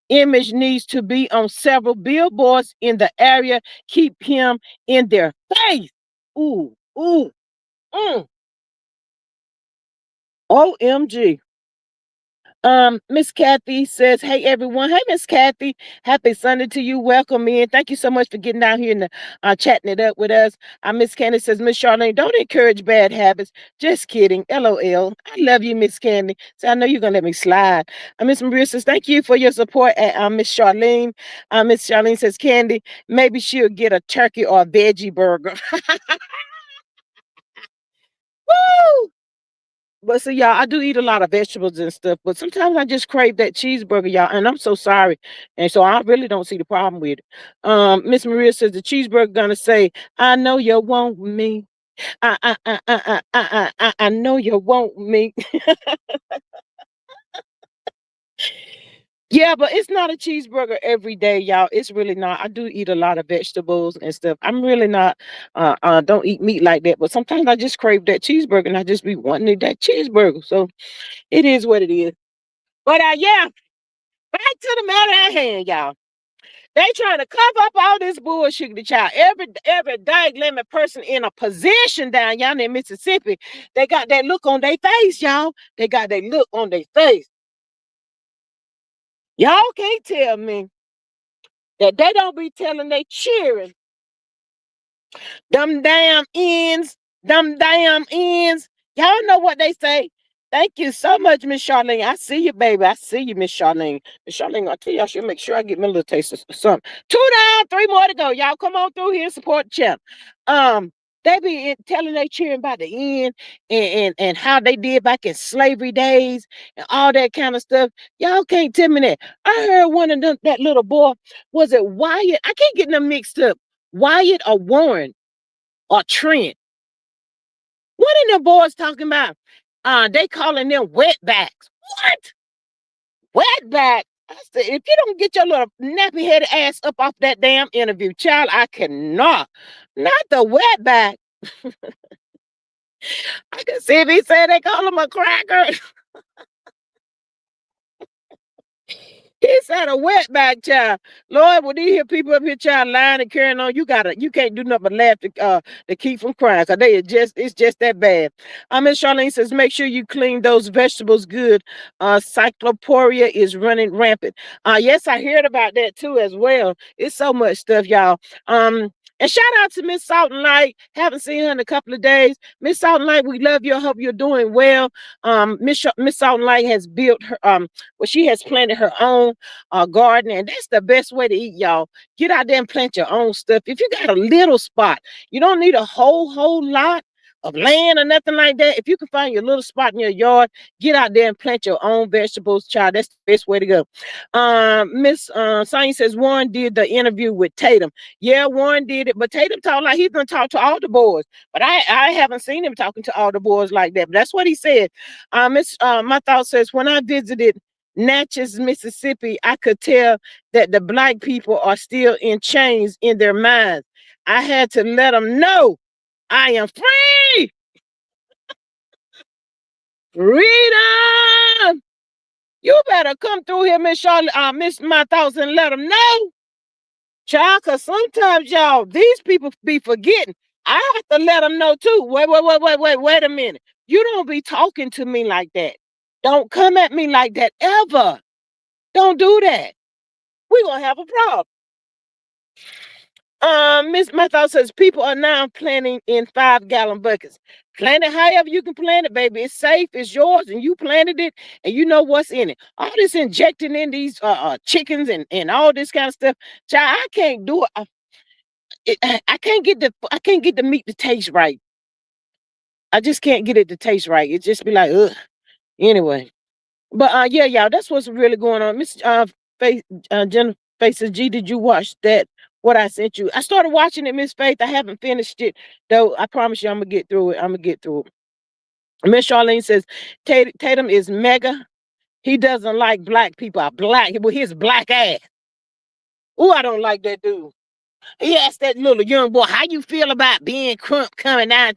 image needs to be on several billboards in the area. Keep him in their face. Ooh. Ooh, OMG. Miss Kathy says, hey everyone. Hey, Miss Kathy. Happy Sunday to you. Welcome in. Thank you so much for getting down here and chatting it up with us. Miss Candy says, Miss Charlene, don't encourage bad habits. Just kidding. LOL. I love you, Miss Candy. So I know you're gonna let me slide. Miss Maria says, thank you for your support at Miss Charlene. Miss Charlene says, Candy, maybe she'll get a turkey or a veggie burger. Woo! But see, y'all, I do eat a lot of vegetables and stuff, but sometimes I just crave that cheeseburger, y'all, and I'm so sorry. And so I really don't see the problem with it. Miss Maria says the cheeseburger gonna say, I know you want me. I know you want me. Yeah, but it's not a cheeseburger every day, y'all. It's really not. I do eat a lot of vegetables and stuff. I'm really not don't eat meat like that, but sometimes I just crave that cheeseburger and I just be wanting that cheeseburger. So it is what it is. But yeah, back to the matter at hand, y'all. They trying to cover up all this bullshit, the child. Every lemon person in a position down y'all in Mississippi, they got that look on their face, y'all. They got that look on their face. Y'all can't tell me that they don't be telling they cheering. Them damn ends, them damn ends. Y'all know what they say. Thank you so much, Miss Charlene. I see you, baby. I see you, Miss Charlene. Miss Charlene, I tell you, I should make sure I get me a little taste of something. 2 down, 3 more to go. Y'all come on through here and support the champ. They be telling they cheering about the end and how they did back in slavery days and all that kind of stuff. Y'all can't tell me that. I heard one of them, that little boy, was it Wyatt? I can't get them mixed up. Wyatt or Warren or Trent. What are the boys talking about? They calling them wetbacks. What? Wetback? I said, if you don't get your little nappy headed ass up off that damn interview, child, I cannot. Not the wetback. I can see if he said they call him a cracker. He said a wetback, child. Lord, when you hear people up here, child, lying and carrying on, you can't do nothing but laugh to keep from crying, because it's just that bad. Miss Charlene says, make sure you clean those vegetables good. Cycloporia is running rampant. Yes, I heard about that too as well. It's so much stuff, y'all. And shout out to Miss Salt and Light. Haven't seen her in a couple of days. Miss Salt and Light, we love you. I hope you're doing well. Miss Salt and Light has built her well, she has planted her own garden, and that's the best way to eat, y'all. Get out there and plant your own stuff. If you got a little spot, you don't need a whole lot of land or nothing like that. If you can find your little spot in your yard, get out there and plant your own vegetables, child. That's the best way to go. Miss Sonya says Warren did the interview with Tatum. Yeah, Warren did it, but Tatum talked like he's gonna talk to all the boys. But I haven't seen him talking to all the boys like that. But that's what he said. My thought says when I visited Natchez, Mississippi, I could tell that the black people are still in chains in their minds. I had to let them know I am free. Freedom. You better come through here, Miss Charlotte, Miss My Thoughts, and let them know. Child, because sometimes, y'all, these people be forgetting. I have to let them know, too. Wait a minute. You don't be talking to me like that. Don't come at me like that ever. Don't do that. We're going to have a problem. Miss Mathau says people are now planting in 5-gallon buckets. Plant it however you can plant it, baby. It's safe, it's yours, and you planted it, and you know what's in it. All this injecting in these chickens and all this kind of stuff, child, I can't do it. I can't get the meat to taste right. I just can't get it to taste right. It just be like, ugh. Anyway. But yeah, y'all, that's what's really going on. Miss Faith, Jennifer Faces G, did you watch that? What I sent you? I started watching it, Miss Faith. I haven't finished it though. I promise you, I'm gonna get through it. I'm gonna get through it. Miss Charlene says Tatum is mega. He doesn't like black people. Black with his black ass. Oh, I don't like that dude. He asked that little young boy, "How you feel about being Crump coming out?"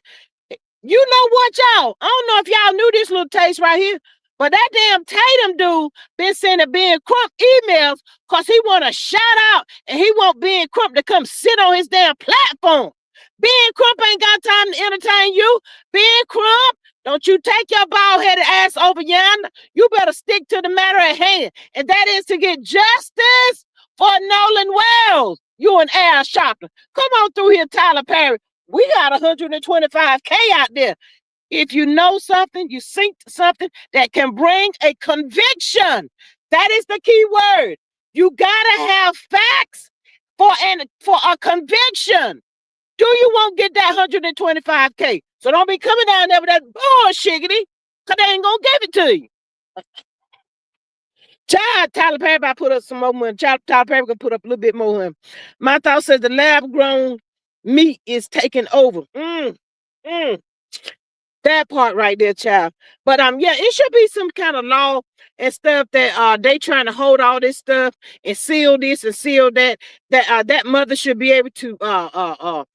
You know what, y'all? I don't know if y'all knew this little taste right here, but that damn Tatum dude been sending Ben Crump emails because he want a shout out and he want Ben Crump to come sit on his damn platform. Ben Crump ain't got time to entertain you. Ben Crump, don't you take your bald-headed ass over yonder. You better stick to the matter at hand, and that is to get justice for Nolan Wells. You an ass shopper. Come on through here, Tyler Perry. We got 125K out there. If you know something, you think something that can bring a conviction. That is the key word. You gotta have facts for a conviction. Do you won't get that 125K? So don't be coming down there with that bullshiggity, because they ain't gonna give it to you. Child, Tyler Perry about put up some more money. Tyler Perry gonna put up a little bit more money. My thought says the lab grown meat is taking over. That part right there, child. But yeah, it should be some kind of law and stuff that they trying to hold all this stuff and seal this and seal that. That mother should be able to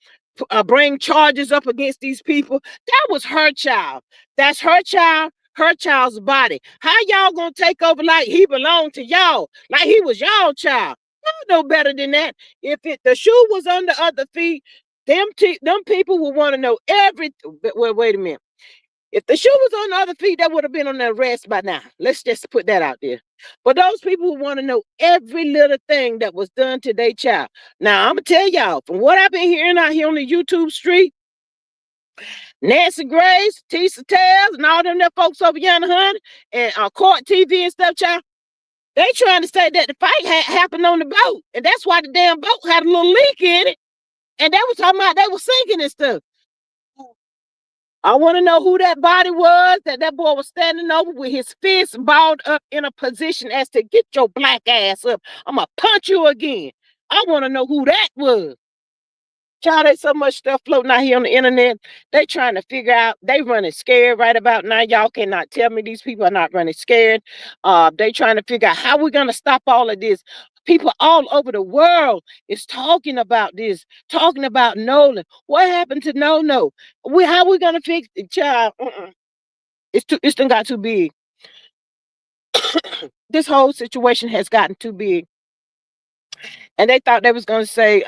bring charges up against these people. That was her child. That's her child. Her child's body. How y'all gonna take over like he belonged to y'all? Like he was y'all child? Y'all know better than that. If the shoe was on the other feet, them people will want to know everything. Wait a minute. If the shoe was on the other feet, that would have been on the arrest by now. Let's just put that out there. But those people who want to know every little thing that was done to their child. Now, I'm going to tell y'all, from what I've been hearing out here on the YouTube street, Nancy Grace, Tisa Tales, and all them there folks over yonder, honey, and Court TV and stuff, child, they trying to say that the fight happened on the boat. And that's why the damn boat had a little leak in it. And they were talking about they were sinking and stuff. I want to know who that body was that boy was standing over with his fist balled up in a position as to get your black ass up. I'm going to punch you again. I want to know who that was. Child, there's so much stuff floating out here on the internet. They trying to figure out. They running scared right about now. Y'all cannot tell me these people are not running scared. They trying to figure out how we're going to stop all of this. People all over the world is talking about this, talking about Nolan. What happened to No? How we gonna fix it, child? It's done got too big. This whole situation has gotten too big, and they thought they was gonna say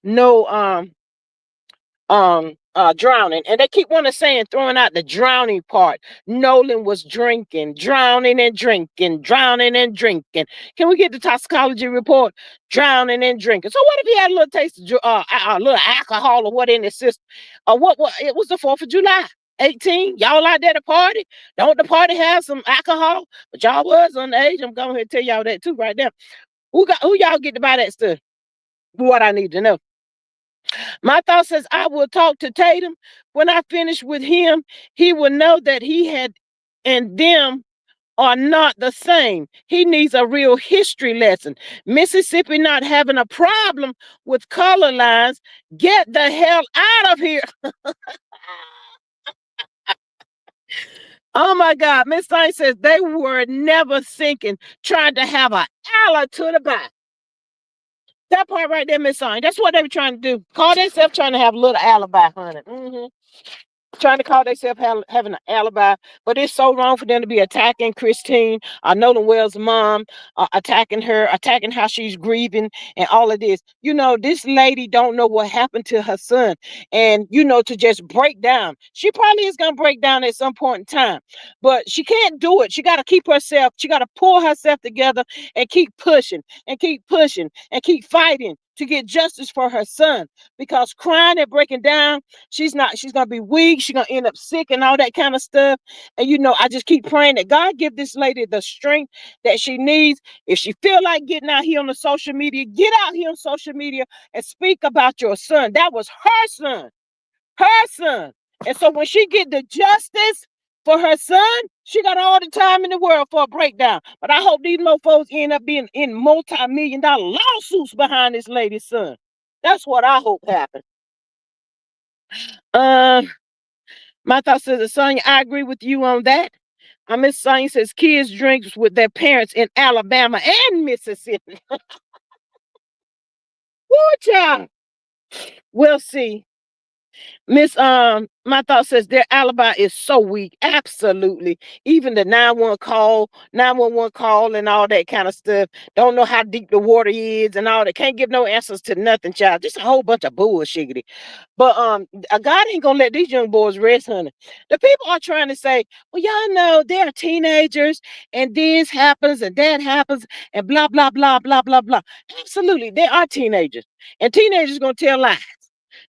no drowning. And they keep wanting to saying, throwing out the drowning part. Nolan was drinking, drowning and drinking, drowning and drinking. Can we get the toxicology report? Drowning and drinking. So what if he had a little taste of a little alcohol or what in his system? What it was the 4th of July. 18, y'all out there to party? Don't the party have some alcohol? But y'all was underage. I'm going to tell y'all that too right now. Who y'all get to buy that stuff? What I need to know. My thought says, I will talk to Tatum. When I finish with him, he will know that he had and them are not the same. He needs a real history lesson. Mississippi not having a problem with color lines. Get the hell out of here. Oh my God. Miss Stein says they were never thinking, trying to have an ally to the back. That part right there, Miss Stein. That's what they were trying to do. Call themselves trying to have a little alibi, honey. Trying to call themselves having an alibi, but it's so wrong for them to be attacking Christine, Nolan Wells' mom, attacking her, attacking how she's grieving, and all of this. You know, this lady don't know what happened to her son, and you know, to just break down. She probably is gonna break down at some point in time, but she can't do it. She got to keep herself. She got to pull herself together and keep pushing and keep pushing and keep fighting to get justice for her son. Because crying and breaking down, she's gonna be weak, she's gonna end up sick and all that kind of stuff. And you know, I just keep praying that God give this lady the strength that she needs. If she feel like getting out here on the social media, get out here on social media and speak about your son. That was her son, her son. And so when she get the justice for her son, she got all the time in the world for a breakdown. But I hope these mofos end up being in multi-million-dollar lawsuits behind this lady's son. That's what I hope happens. My thought says, Sonia, I agree with you on that. Miss Sonia says kids drinks with their parents in Alabama and Mississippi. Woo, child. We'll see. Miss my thought says their alibi is so weak. Absolutely. Even the 911 call and all that kind of stuff. Don't know how deep the water is and all that. Can't give no answers to nothing, child. Just a whole bunch of bullshit. But God ain't gonna let these young boys rest, honey. The people are trying to say, well, y'all know they're teenagers and this happens and that happens and blah blah blah blah blah blah. Absolutely, they are teenagers. And teenagers gonna tell lies.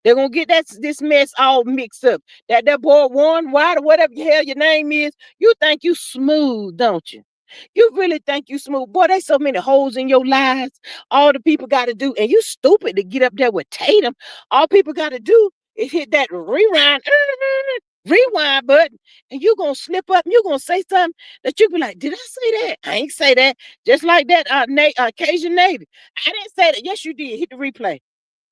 They're gonna get this mess all mixed up. That boy Warren White or whatever the hell your name is, you think you smooth, don't you? You really think you smooth. Boy, there's so many holes in your lives. All the people got to do, and you stupid to get up there with Tatum. All people got to do is hit that rewind button, and you're gonna slip up and you're gonna say something that you be like, did I say that? I ain't say that. Just like that Cajun Navy. I didn't say that. Yes, you did. Hit the replay.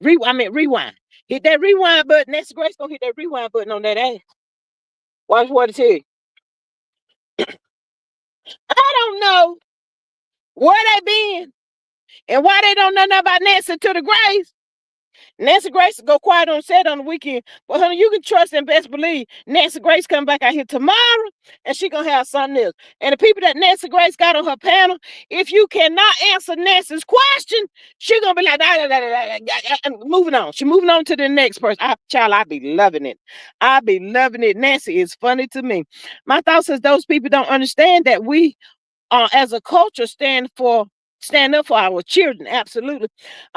Rewind. Hit that rewind button. Nancy Grace gonna hit that rewind button on that ass. Watch what it tell you. I don't know where they been and why they don't know nothing about Nancy to the Grace. Nancy Grace go quiet on set on the weekend. But honey, you can trust and best believe Nancy Grace come back out here tomorrow and she gonna have something else. And the people that Nancy Grace got on her panel, if you cannot answer Nancy's question, she gonna be like, moving on. She moving on to the next person. I be loving it. I be loving it. Nancy is funny to me. My thoughts is those people don't understand that we as a culture stand up for our children. Absolutely.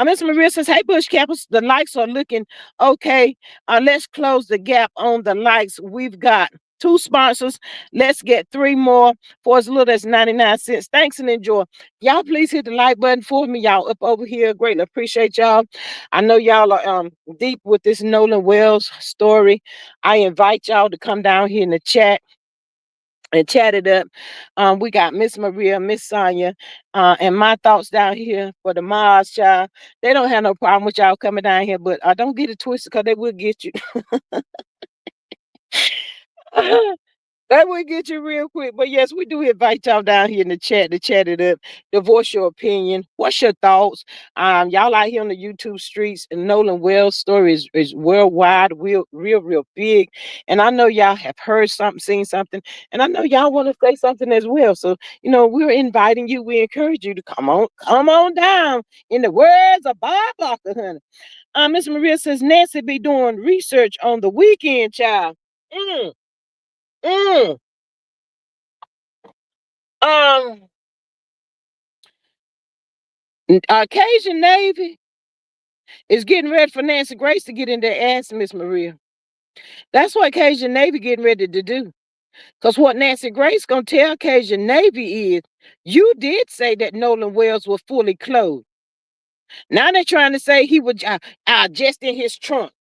Miss Maria says, hey, Bush Campus, the likes are looking okay. Let's close the gap on the likes. We've got 2 sponsors. Let's get 3 more for as little as 99 cents. Thanks and enjoy. Y'all please hit the like button for me. Y'all up over here. Greatly appreciate y'all. I know y'all are deep with this Nolan Wells story. I invite y'all to come down here in the chat and chat it up. We got Miss Maria, Miss Sonia, and my thoughts down here for the Mars child. They don't have no problem with y'all coming down here, but don't get it twisted because they will get you. That would get you real quick. But yes, we do invite y'all down here in the chat to chat it up, to voice your opinion. What's your thoughts? Y'all out here on the YouTube streets, and Nolan Wells' story is worldwide, real big. And I know y'all have heard something, seen something, and I know y'all want to say something as well. So, we're inviting you, we encourage you to come on down. In the words of Bob Barker, honey. Miss Maria says Nancy be doing research on the weekend, child. Mm, mm. Um, Cajun Navy is getting ready for Nancy Grace to get in there. Ask Miss Maria. That's what Cajun Navy getting ready to do. Because what Nancy Grace gonna tell Cajun Navy is, you did say that Nolan Wells was fully clothed. Now they're trying to say he was just in his trunk.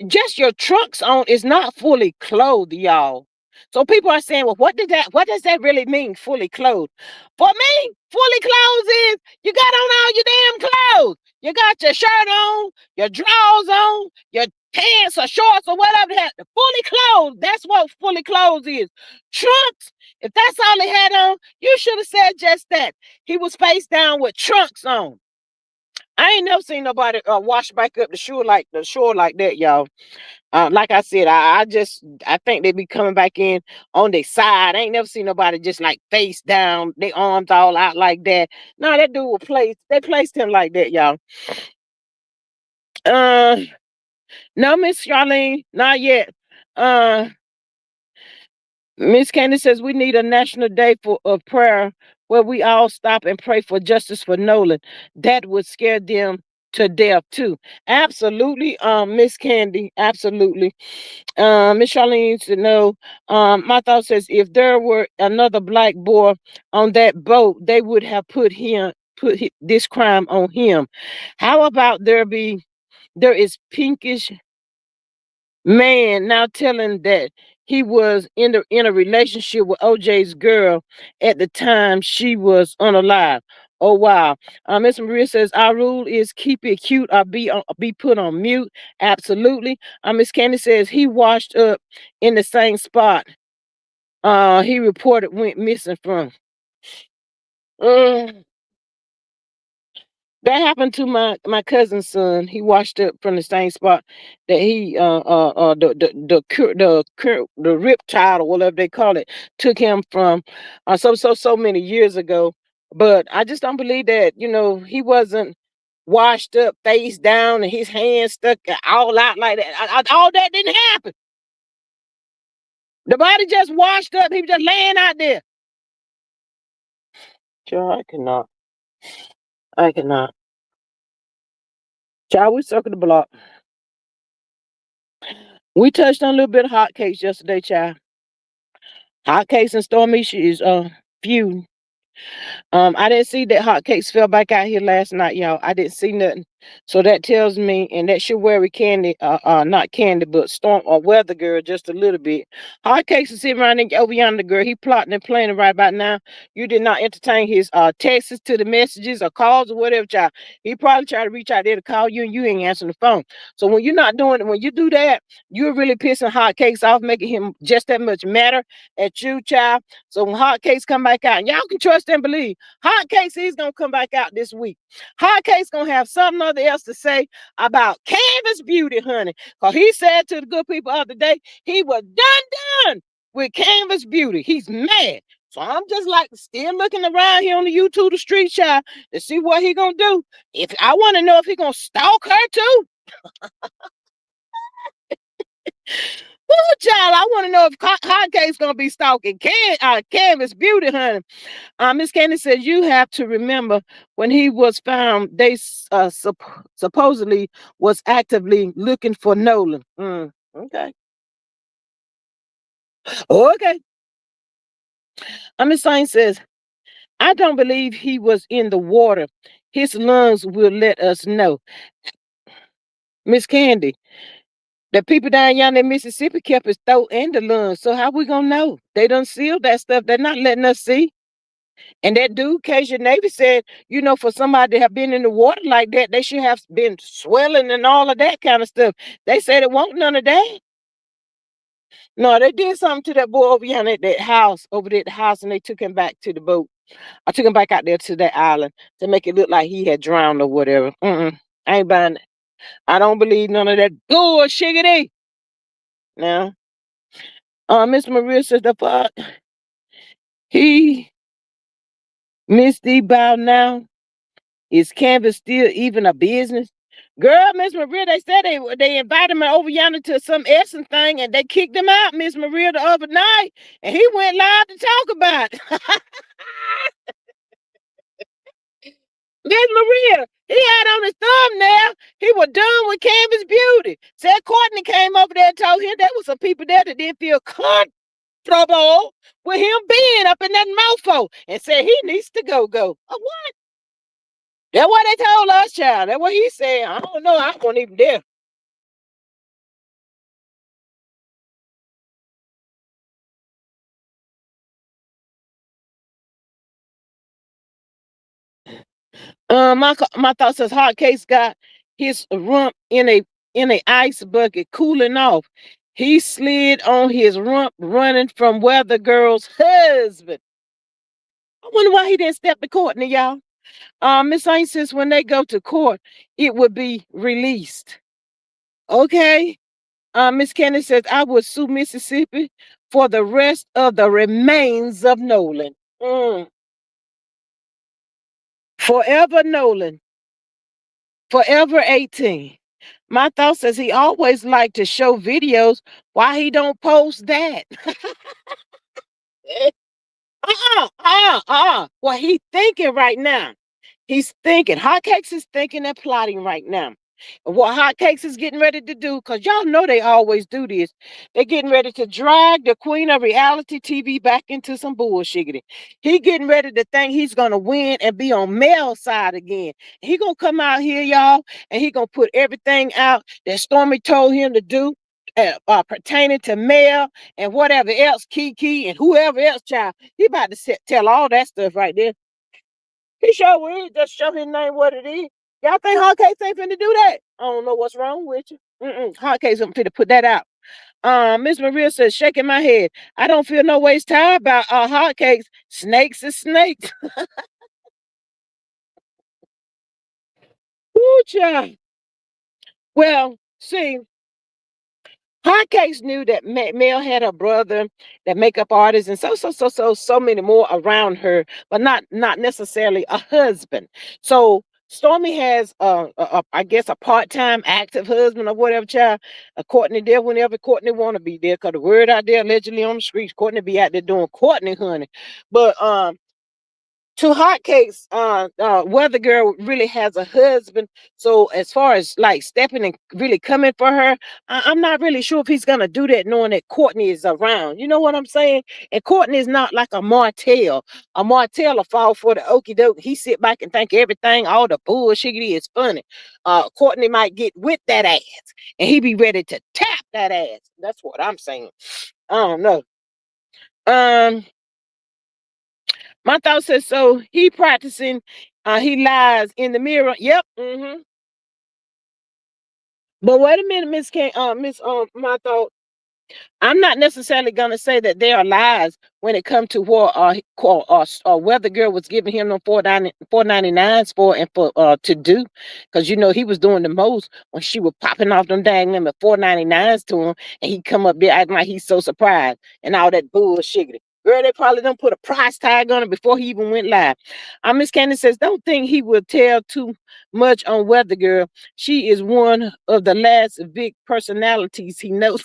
Just your trunks on is not fully clothed, y'all. So people are saying, well, what does that really mean, fully clothed? For me, fully clothed is you got on all your damn clothes. You got your shirt on, your drawers on, your pants or shorts or whatever the heck. Fully clothed. That's what fully clothed is. Trunks, if that's all he had on, you should have said just that. He was face down with trunks on. I ain't never seen nobody wash back up the shore like that, y'all. Like I said, I think they be coming back in on their side. I ain't never seen nobody just like face down, their arms all out like that. No, that dude was placed. They placed him like that, y'all. No, Miss Charlene, not yet. Miss Candy says we need a national day of prayer where we all stop and pray for justice for Nolan. That would scare them to death too. Absolutely, Miss Candy, absolutely. Miss Charlene needs to know. My thought says if there were another black boy on that boat, they would have this crime on him. How about there is pinkish man now telling that he was in a relationship with OJ's girl at the time she was unalive. Oh wow. Miss Maria says our rule is keep it cute or be put on mute. Absolutely. Miss Candy says he washed up in the same spot. He reported went missing from. Mm, That happened to my cousin's son. He washed up from the same spot that he the riptide or whatever they call it took him from so many years ago. But I just don't believe that he wasn't washed up face down and his hands stuck all out like that. All that didn't happen. The body just washed up. He was just laying out there. Sure, I cannot. I cannot. Child, we circle the block. We touched on a little bit of hotcakes yesterday, child. Hotcakes and Stormisha is feud. I didn't see that hotcakes fell back out here last night, y'all. I didn't see nothing. So that tells me, and that should worry Candy, not Candy, but Storm or Weather Girl just a little bit. Hotcakes is sitting around over yonder, girl. He plotting and planning right about now. You did not entertain his texts to the messages or calls or whatever, child. He probably tried to reach out there to call you and you ain't answering the phone. So when you're not doing it, when you do that, you're really pissing Hotcakes off, making him just that much madder at you, child. So when Hotcakes come back out, and y'all can trust and believe, Hotcakes is gonna come back out this week. Hotcakes gonna have something other else to say about Canvas Beauty, honey. Cause he said to the good people of the day, he was done with Canvas Beauty. He's mad. So I'm just like still looking around here on the YouTube, the street child, to see what he gonna do. If I want to know if he gonna stalk her too. Ooh, child, I want to know if Hotcakes gonna be stalking Canvas Beauty, honey. Miss Candy says you have to remember when he was found, they supposedly was actively looking for Nolan. Okay. Okay. Miss Saint says, I don't believe he was in the water. His lungs will let us know. Miss Candy, the people down yonder in Mississippi kept his throat and the lungs. So how we gonna know? They done sealed that stuff. They're not letting us see. And that dude, Cajun Navy, said, for somebody to have been in the water like that, they should have been swelling and all of that kind of stuff. They said it won't none of that. No, they did something to that boy over yonder at that house, over there at the house, and they took him back to the boat. I took him back out there to that island to make it look like he had drowned or whatever. I ain't buying it. I don't believe none of that bullshit. Now, Miss Maria says the fuck he missed the bow now. Is canvas still even a business? Girl, Miss Maria, they said they invited him over yonder to some Essence thing and they kicked him out, Miss Maria, the other night. And he went live to talk about it. Miss Maria, he had on his thumbnail, he was done with Canvas Beauty. Said Courtney came over there and told him there was some people there that didn't feel comfortable with him being up in that mofo and said he needs to go. What? That's what they told us, child. That's what he said. I don't know. I wasn't even there. My thought says Hot Case got his rump in a ice bucket cooling off. He slid on his rump running from Weather Girl's husband. I wonder why he didn't step to Courtney, y'all. Miss Ain't says when they go to court, it would be released. Okay. Miss Candy says I would sue Mississippi for the rest of the remains of Nolan. Forever Nolan. Forever 18. My thought says he always liked to show videos. Why he don't post that? What he thinking right now? He's thinking. Hotcakes is thinking and plotting right now. And what Hotcakes is getting ready to do, because y'all know they always do this, they're getting ready to drag the queen of reality TV back into some bullshit. He getting ready to think he's going to win and be on Mel's side again. He going to come out here, y'all, and he going to put everything out that Stormy told him to do pertaining to Mel and whatever else, Kiki and whoever else, child. He about to tell all that stuff right there. He sure will just show his name what it is. Y'all think Hotcakes ain't finna do that? I don't know what's wrong with you. Hotcakes ain't finna put that out. Miss Maria says, shaking my head. I don't feel no waste time about Hotcakes. Snakes is snakes. Ooh, child. Well, see, Hotcakes knew that Mel had a brother, that makeup artist, and so many more around her, but not necessarily a husband. So Stormy has I guess a part-time active husband or whatever, child. Courtney there whenever Courtney want to be there, because the word out there allegedly on the streets, Courtney be out there doing Courtney honey. But to Hotcakes, Weather Girl really has a husband. So as far as like stepping and really coming for her, I'm not really sure if he's gonna do that, knowing that Courtney is around. You know what I'm saying? And Courtney is not like a Martell. A Martell will fall for the okie doke. He sit back and think everything, all the bullshit is funny. Courtney might get with that ass, and he be ready to tap that ass. That's what I'm saying. I don't know. My thought says so. He practicing. He lies in the mirror. Yep. But wait a minute, Miss K. Miss my thought. I'm not necessarily gonna say that they are lies when it comes to what Weather Girl was giving him them 499s for and for to do, because you know he was doing the most when she was popping off them dang them at 499s to him, and he come up there acting like he's so surprised and all that bullshit. Girl, they probably done put a price tag on it before he even went live. Miss Candy says, don't think he will tell too much on Weather Girl. She is one of the last big personalities he knows.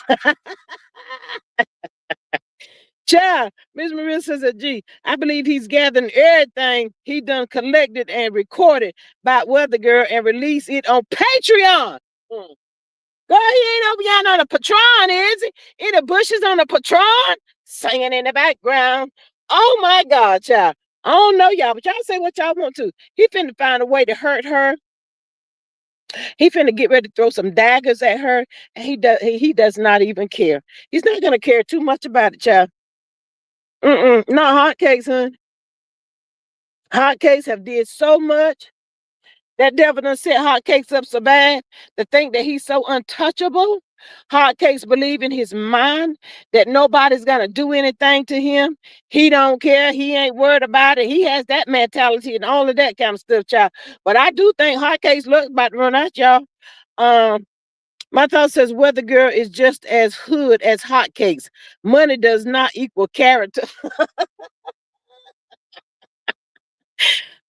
Child, Miss Maria says, G, I believe he's gathering everything he done collected and recorded by Weather Girl and release it on Patreon. Girl, he ain't over yonder on a Patron, is he? In the bushes on a Patron, singing in the background. Oh my God, child. I don't know y'all, but y'all say what y'all want to. He finna find a way to hurt her. He finna get ready to throw some daggers at her, and he does not even care. He's not gonna care too much about it, child. Not Hotcakes, hun. Hotcakes have did so much. That devil done set Hotcakes up so bad to think that he's so untouchable. Hotcakes believe in his mind that nobody's gonna do anything to him. He don't care. He ain't worried about it. He has that mentality and all of that kind of stuff, child. But I do think Hotcakes look about to run out, y'all. Um, my thought says Weather Girl is just as hood as Hotcakes. Money does not equal character.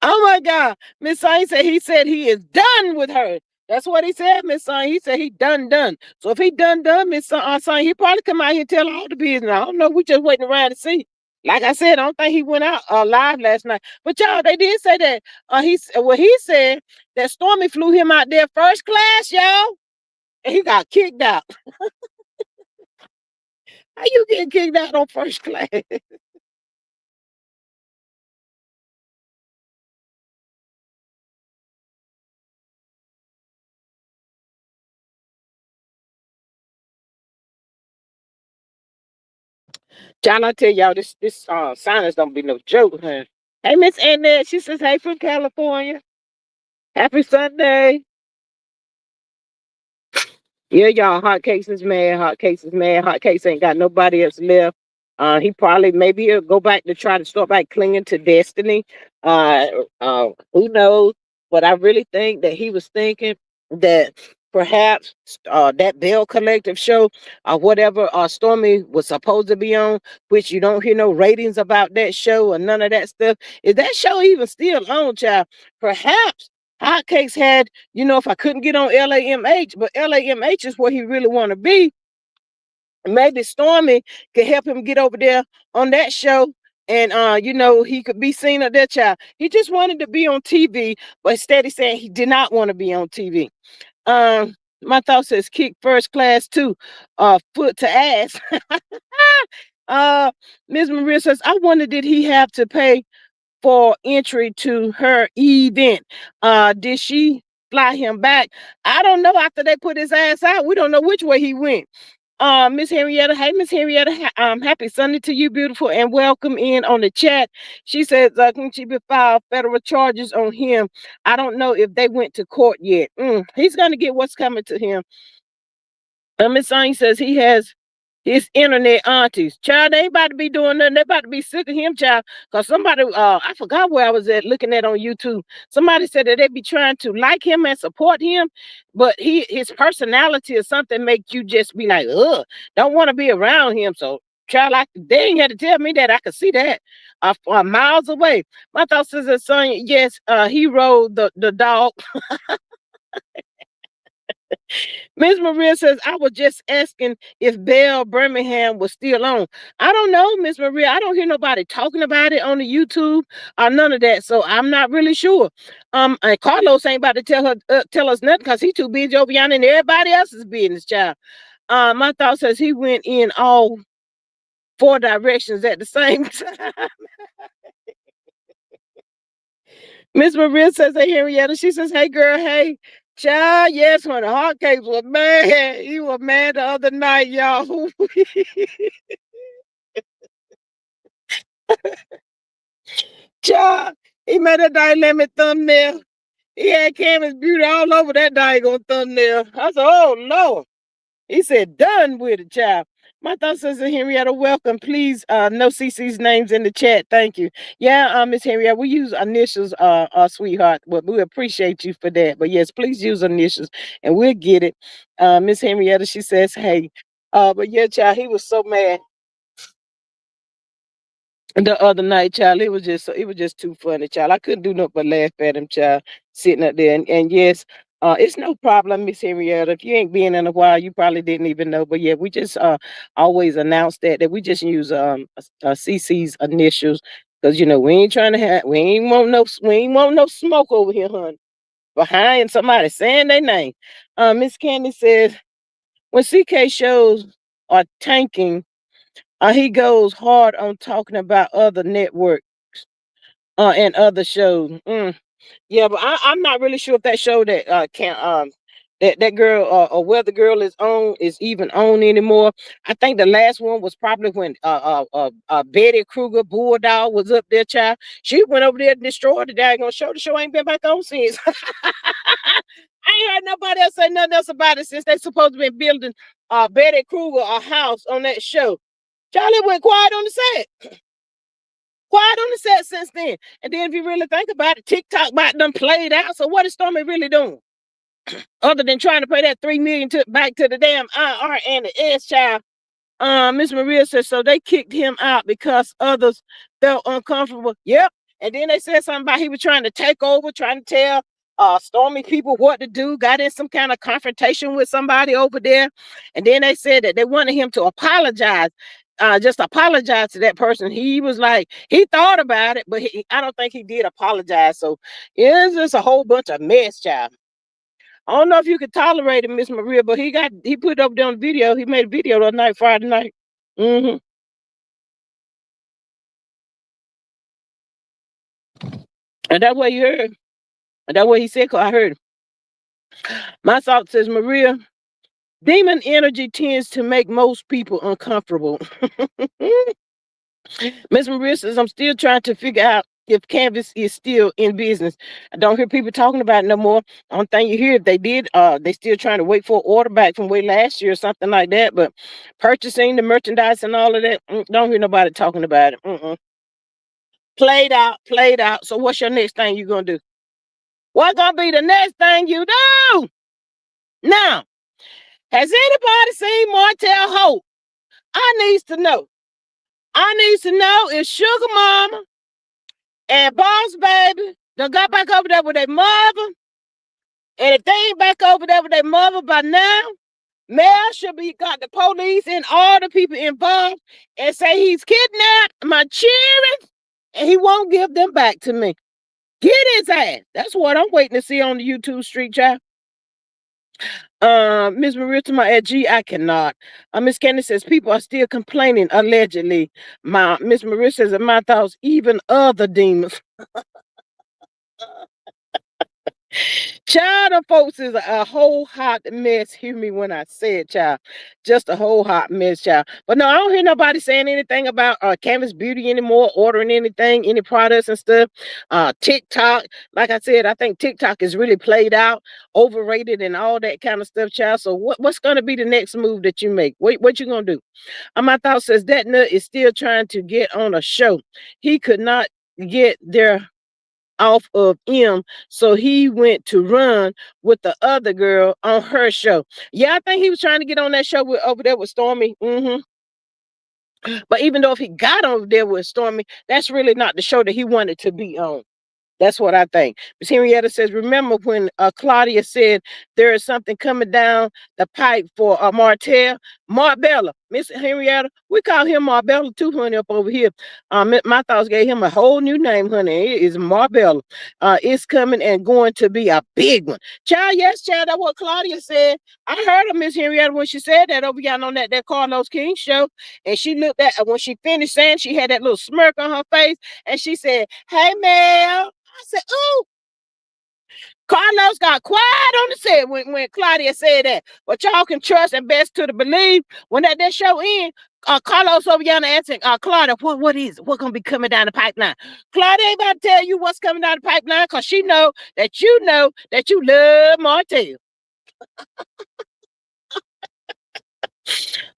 Oh my God. Miss Sain said he is done with her. That's what he said, Miss Sain. He said he done. So if he done, Miss Sain, he probably come out here and tell all the business. I don't know. We just waiting around to see. Like I said, I don't think he went out live last night. But y'all, they did say that he said that Stormy flew him out there first class, y'all, and he got kicked out. How you getting kicked out on first class? John, I tell y'all, this sinus don't be no joke, huh? Hey, Miss Annette, she says, hey from California. Happy Sunday. Yeah, y'all, Hotcakes is mad. Hotcakes is mad. Hotcakes ain't got nobody else left. He probably maybe he'll go back to try to start back clinging to Destiny. Uh, who knows? But I really think that he was thinking that perhaps that Bell Collective show or whatever Stormy was supposed to be on, which you don't hear no ratings about that show or none of that stuff. Is that show even still on, child? Perhaps Hotcakes had, if I couldn't get on LAMH, but LAMH is where he really want to be. Maybe Stormy could help him get over there on that show. And he could be seen at that child. He just wanted to be on TV, but instead he saying he did not want to be on TV. My thought says kick first class too, foot to ass. Ms. Maria says, I wonder did he have to pay for entry to her event? Did she fly him back? I don't know. After they put his ass out, we don't know which way he went. Miss Henrietta, hey Miss Henrietta, happy Sunday to you, beautiful, and welcome in on the chat. She says, can she be filed federal charges on him? I don't know if they went to court yet. He's gonna get what's coming to him. Miss Sain says he has his internet aunties. Child, they ain't about to be doing nothing. They about to be sick of him, child. Because somebody, I forgot where I was at looking at on YouTube. Somebody said that they be trying to like him and support him, but his personality or something make you just be like, ugh, don't want to be around him. So, child, they ain't had to tell me that. I could see that miles away. My thoughts is that son, yes, he rode the dog. Ms. Maria says, I was just asking if Belle Birmingham was still on. I don't know, Miss Maria. I don't hear nobody talking about it on the YouTube or none of that. So I'm not really sure. And Carlos ain't about to tell us nothing because he's too busy over yonder in everybody else's business, child. My thought says he went in all four directions at the same time. Miss Maria says, hey, Henrietta. She says, hey, girl, hey. Child, yes, when the Hotcakes was mad. He was mad the other night, y'all. Child, he made a dynamic thumbnail. He had Canvas Beauty all over that daggone thumbnail. I said, oh, Lord. He said, done with it, child. My thoughts says, Henrietta, welcome. Please, no CC's names in the chat. Thank you. Yeah, Miss Henrietta, we use initials, sweetheart. But we appreciate you for that. But yes, please use initials and we'll get it. Miss Henrietta, she says, hey. But yeah, child, he was so mad the other night, child. It was just too funny, child. I couldn't do nothing but laugh at him, child, sitting up there. And yes, it's no problem, Miss Henrietta. If you ain't been in a while, you probably didn't even know. But yeah, we just always announce that we just use CC's initials because we ain't trying to have we ain't want no smoke over here, honey. Behind somebody saying their name. Miss Candy says when CK shows are tanking, he goes hard on talking about other networks and other shows. Yeah, but I'm not really sure if that show that can that girl or where the girl is even on anymore. I think the last one was probably when Betty Kruger Bulldog was up there, child. She went over there and destroyed the daggone show. The show ain't been back on since. I ain't heard nobody else say nothing else about it since they supposed to be building Betty Kruger a house on that show. Charlie went quiet on the set. Quiet on the set since then. And then if you really think about it, TikTok about done played out. So what is Stormy really doing? Other than trying to pay that $3 million back to the damn IR and the S child. Miss Maria said, so they kicked him out because others felt uncomfortable. Yep. And then they said something about he was trying to take over, trying to tell Stormy people what to do, got in some kind of confrontation with somebody over there. And then they said that they wanted him to apologize. Just apologize to that person. He was like, he thought about it, but I don't think he did apologize. So it's just a whole bunch of mess, child. I don't know if you could tolerate it, Miss Maria, but he put it up there on video. He made a video the other night, Friday night. And that's what you heard. And that's what he said, 'cause I heard. My thought says, Maria, demon energy tends to make most people uncomfortable. Miss Maria says, I'm still trying to figure out if Canvas is still in business. I don't hear people talking about it no more. Only thing you hear, if they did, they still trying to wait for an order back from way last year or something like that. But purchasing the merchandise and all of that, don't hear nobody talking about it. Played out. So what's your next thing you gonna do? What's gonna be the next thing you do? Now, has anybody seen Martell HOLT? I needs to know. I needs to know if Sugar Mama and Boss Baby done got back over there with their mother. And if they ain't back over there with their mother by now, Mel should be got the police and all the people involved and say he's kidnapped my children and he won't give them back to me. Get his ass. That's what I'm waiting to see on the YouTube street, child. Miss Maria to my G, I cannot. Miss Candy says people are still complaining allegedly. My Miss Maria says in my thoughts, even other demons. Child, of folks is a whole hot mess. Hear me when I say it, child. Just a whole hot mess, child. But no, I don't hear nobody saying anything about Canvas Beauty anymore, ordering anything, any products and stuff. TikTok, like I said, I think TikTok is really played out, overrated, and all that kind of stuff, child. So what's going to be the next move that you make? What you going to do? My thought says that nut is still trying to get on a show. He could not get there off of him, so he went to run with the other girl on her show. Yeah, I think he was trying to get on that show over there with Stormy. But even though if he got over there with Stormy, that's really not the show that he wanted to be on. That's what I think. Miss Henrietta says, remember when Claudia said there is something coming down the pipe for Martell? Marbella. Miss Henrietta, we call him Marbella too, honey, up over here. My thoughts gave him a whole new name, honey. It is Marbella. It's coming and going to be a big one. Child, yes, child, that's what Claudia said. I heard of Miss Henrietta when she said that over here on that Carlos King show. And she looked at, when she finished saying, she had that little smirk on her face. And she said, hey, Mel. I said, ooh. Carlos got quiet on the set when Claudia said that. But y'all can trust and best to the believe when that show in, Carlos over yonder asking Claudia, what is it? What's gonna be coming down the pipeline? Claudia ain't about to tell you what's coming down the pipeline because she know that you love Martell.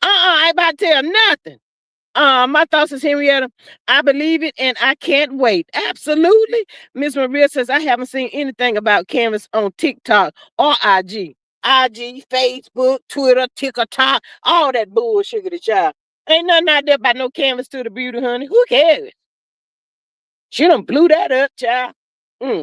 I ain't about to tell nothing. My thoughts is Henrietta. I believe it and I can't wait. Absolutely. Miss Maria says I haven't seen anything about Canvas on TikTok or IG. IG, Facebook, Twitter, TikTok, all that bullshit, the child. Ain't nothing out there about no Canvas to the beauty, honey. Who cares? She done blew that up, child.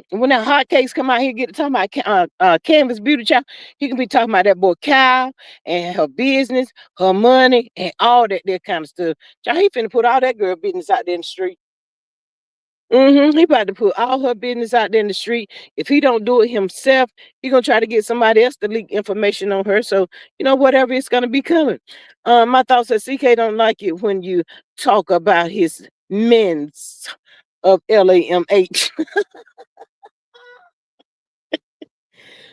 When that hot cakes come out here, get to talking about Canvas Beauty, child, he can be talking about that boy Kyle and her business, her money, and all that kind of stuff. Child, he finna put all that girl business out there in the street. He about to put all her business out there in the street. If he don't do it himself, he gonna try to get somebody else to leak information on her. So, whatever it's gonna be coming. My thoughts are CK don't like it when you talk about his men's of LAMH.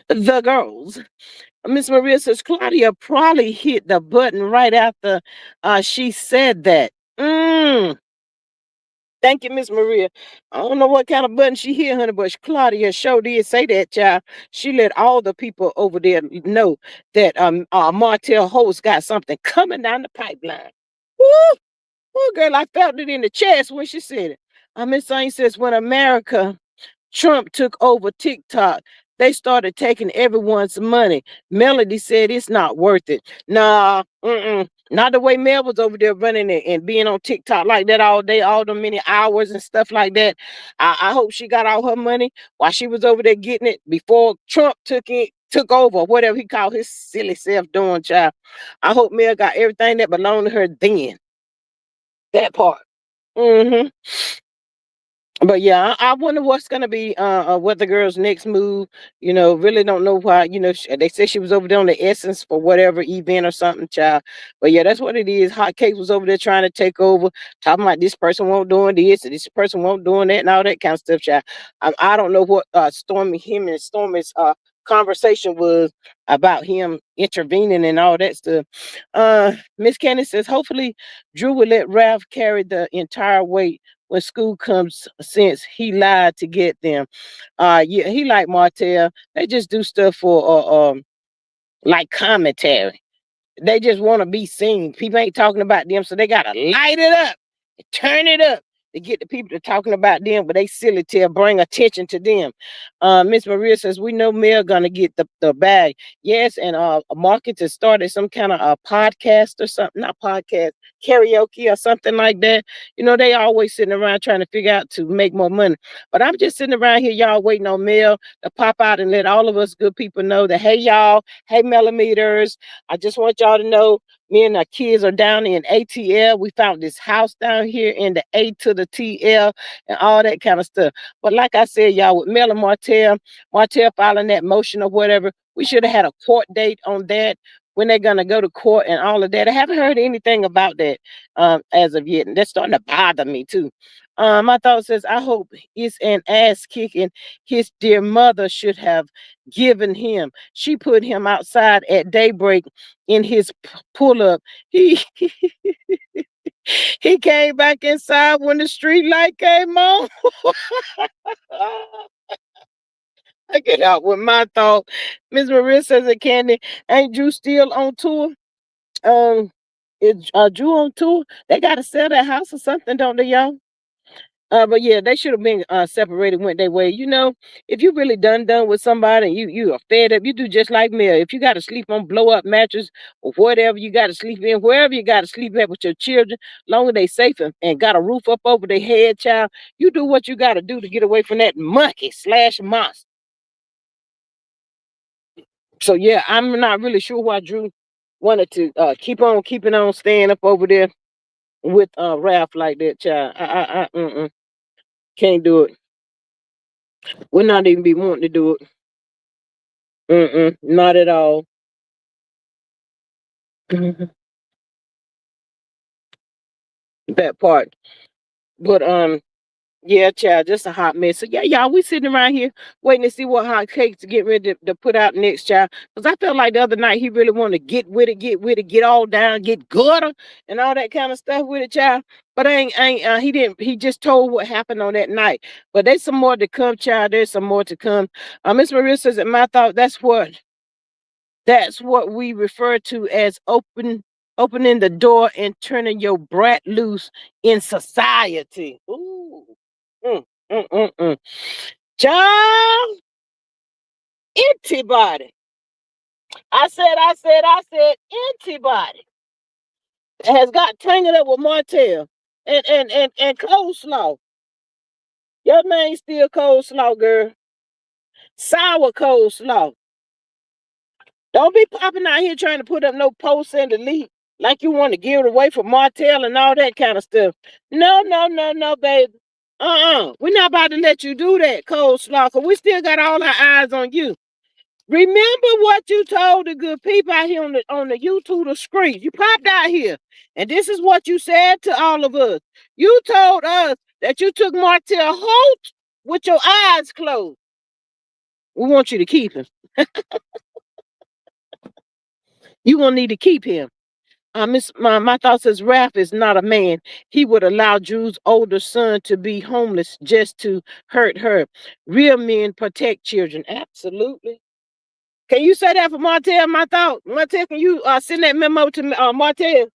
The girls. Miss Maria says Claudia probably hit the button right after she said that. That Thank you, Miss Maria. I don't know what kind of button she hit, honey, but Claudia sure did say that, child. She let all the people over there know that Martell Holt's got something coming down the pipeline. Woo! Woo, girl, I felt it in the chest when she said it. Miss Saint says, when America Trump took over TikTok, they started taking everyone's money. Melody said it's not worth it. Nah, not the way Mel was over there running it and being on TikTok like that all day, all the many hours and stuff like that. I hope she got all her money while she was over there getting it before Trump took over, whatever he called his silly self doing, child. I hope Mel got everything that belonged to her then. That part. Mm-hmm. But yeah, I wonder what's gonna be what the girl's next move. Really don't know why. They said she was over there on the Essence for whatever event or something, child. But yeah, that's what it is. Hot Cake was over there trying to take over, talking about this person won't doing this, and this person won't doing that, and all that kind of stuff, child. I don't know what him and Stormy's conversation was about him intervening and all that stuff. Miss Candace says hopefully Drew will let Ralph carry the entire weight when school comes since he lied to get them. Yeah, he like Martell. They just do stuff for like commentary. They just want to be seen. People ain't talking about them, so they gotta light it up, turn it up to get the people to talking about them, but they silly to bring attention to them. Miss Maria says we know Mel gonna get the bag. Yes, and Market has started some kind of a podcast or something, not podcast, karaoke or something like that. They always sitting around trying to figure out to make more money. But I'm just sitting around here, y'all, waiting on Mel to pop out and let all of us good people know that, hey y'all, hey millimeters, I just want y'all to know me and our kids are down in ATL. We found this house down here in the A to the TL and all that kind of stuff. But like I said, y'all, with Mel and Martell filing that motion or whatever, we should have had a court date on that, when they're going to go to court and all of that. I haven't heard anything about that as of yet. And that's starting to bother me too. My thought says, I hope it's an ass kicking his dear mother should have given him. She put him outside at daybreak in his pull up. He he came back inside when the street light came on. I get out with my thought. Miss Maria says that Candy, ain't Drew still on tour? Is Drew on tour? They gotta sell that house or something, don't they, y'all? But yeah, they should have been separated, went their way. If you really done with somebody and you are fed up, you do just like me. If you got to sleep on blow up mattress or whatever you got to sleep in, wherever you got to sleep at with your children, long as they safe and got a roof up over their head, child, you do what you got to do to get away from that monkey slash monster. So yeah, I'm not really sure why Drew wanted to keep on keeping on staying up over there with Ralph like that, child. Can't do it. Would not even be wanting to do it. Not at all. That part. But yeah, child, just a hot mess. So yeah, y'all, we sitting around here waiting to see what Hot Cakes to get ready to put out next, child. Because I felt like the other night he really wanted to get with it, get all down, get gutter and all that kind of stuff with it, child. But he didn't. He just told what happened on that night. But there's some more to come, child. There's some more to come. Miss Maria says that my thought. That's what we refer to as opening the door and turning your brat loose in society. Ooh. Mm, mm, mm, mm. Child, antibody. I said antibody has got tangled up with Martell and coleslaw. Your name's still coleslaw, girl. Sour coleslaw. Don't be popping out here trying to put up no posts and delete like you want to give it away from Martell and all that kind of stuff. No, no, no, no, baby. We're not about to let you do that, coleslaw, because we still got all our eyes on you. Remember what you told the good people out here on the YouTube screen. You popped out here, and this is what you said to all of us. You told us that you took Martell Holt with your eyes closed. We want you to keep him. You gonna need to keep him. My thought says Ralph is not a man. He would allow Drew's older son to be homeless just to hurt her. Real men protect children. Absolutely. Can you say that for Martell? My thought. Martell, can you send that memo to Martell?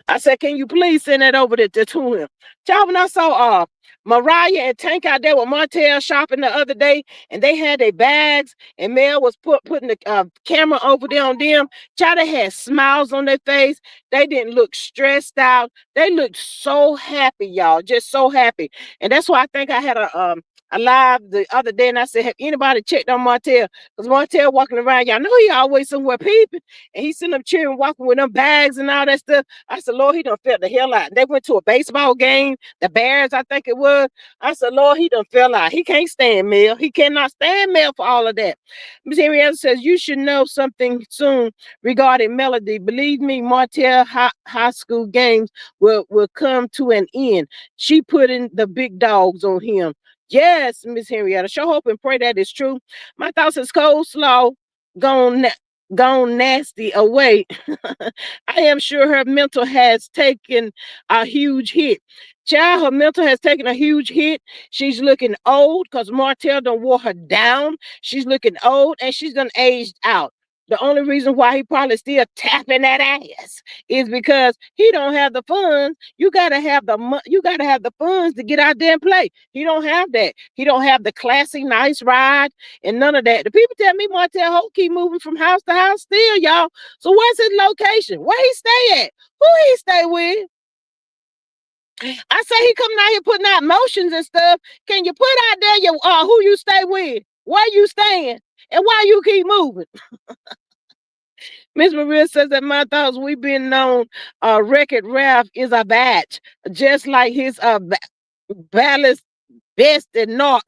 I said, can you please send that over to him? Child, when I saw Mariah and Tank out there with Martell shopping the other day, and they had their bags, and Mel was putting the camera over there on them. Child, they had smiles on their face. They didn't look stressed out. They looked so happy, y'all, just so happy. And that's why I think I had a live the other day, and I said, have anybody checked on Martell? Because Martell walking around, y'all know he always somewhere peeping, and he's sitting up cheering, walking with them bags and all that stuff. I said, Lord, he done felt the hell out. They went to a baseball game, the Bears, I think it was. I said, Lord, he done fell out. He can't stand Mel. He cannot stand Mel for all of that. Miss Henrietta says, you should know something soon regarding Melody. Believe me, Martell high school games will come to an end. She put in the big dogs on him. Yes, Miss Henrietta. Show hope and pray that is true. My thoughts is coleslaw gone nasty away. I am sure her mental has taken a huge hit. Child, her mental has taken a huge hit. She's looking old because Martell done wore her down. She's looking old and she's done aged out. The only reason why he probably still tapping that ass is because he don't have the funds. You gotta have the funds to get out there and play. He don't have that. He don't have the classy, nice ride and none of that. The people tell me Martell Holt keep moving from house to house still, y'all. So where's his location? Where he stay at? Who he stay with? I say he coming out here putting out motions and stuff. Can you put out there your who you stay with, where you staying, and why you keep moving? Miss Maria says that my thoughts we've been known Record Ralph is a batch, just like his ballast best and not.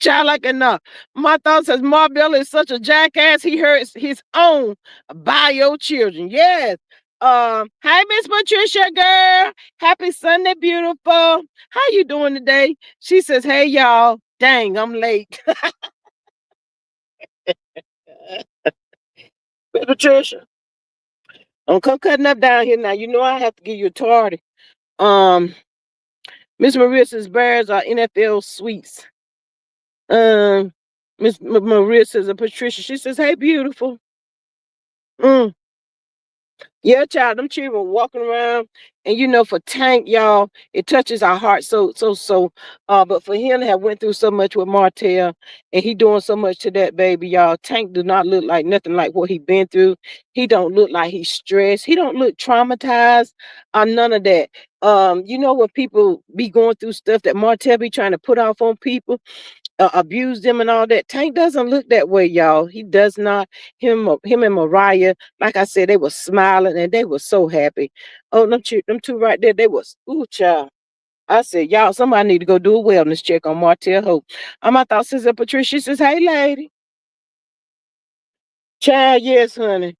Child like enough. My thought says Marbell is such a jackass. He hurts his own bio children. Yes. Hi, Miss Patricia, girl. Happy Sunday, beautiful. How you doing today? She says, hey, y'all. Dang, I'm late. Miss Patricia, don't come cutting up down here now. You know I have to give you a tardy. Miss Maria says bears are NFL sweets. Miss Maria says, Patricia, she says, hey, beautiful. Yeah, child, them children walking around, and for Tank, y'all, it touches our heart so. But for him to have went through so much with Martell, and he doing so much to that baby, y'all. Tank do not look like nothing like what he been through. He don't look like he's stressed. He don't look traumatized, or none of that. When people be going through stuff that Martell be trying to put off on people, abuse them and all that. Tank doesn't look that way, y'all. He does not. Him and Mariah, like I said, they were smiling and they were so happy. Oh, them two right there, they was, ooh, child. I said, y'all, somebody need to go do a wellness check on Martell Hope. My thought says, Patricia says, hey, lady. Child, yes, honey.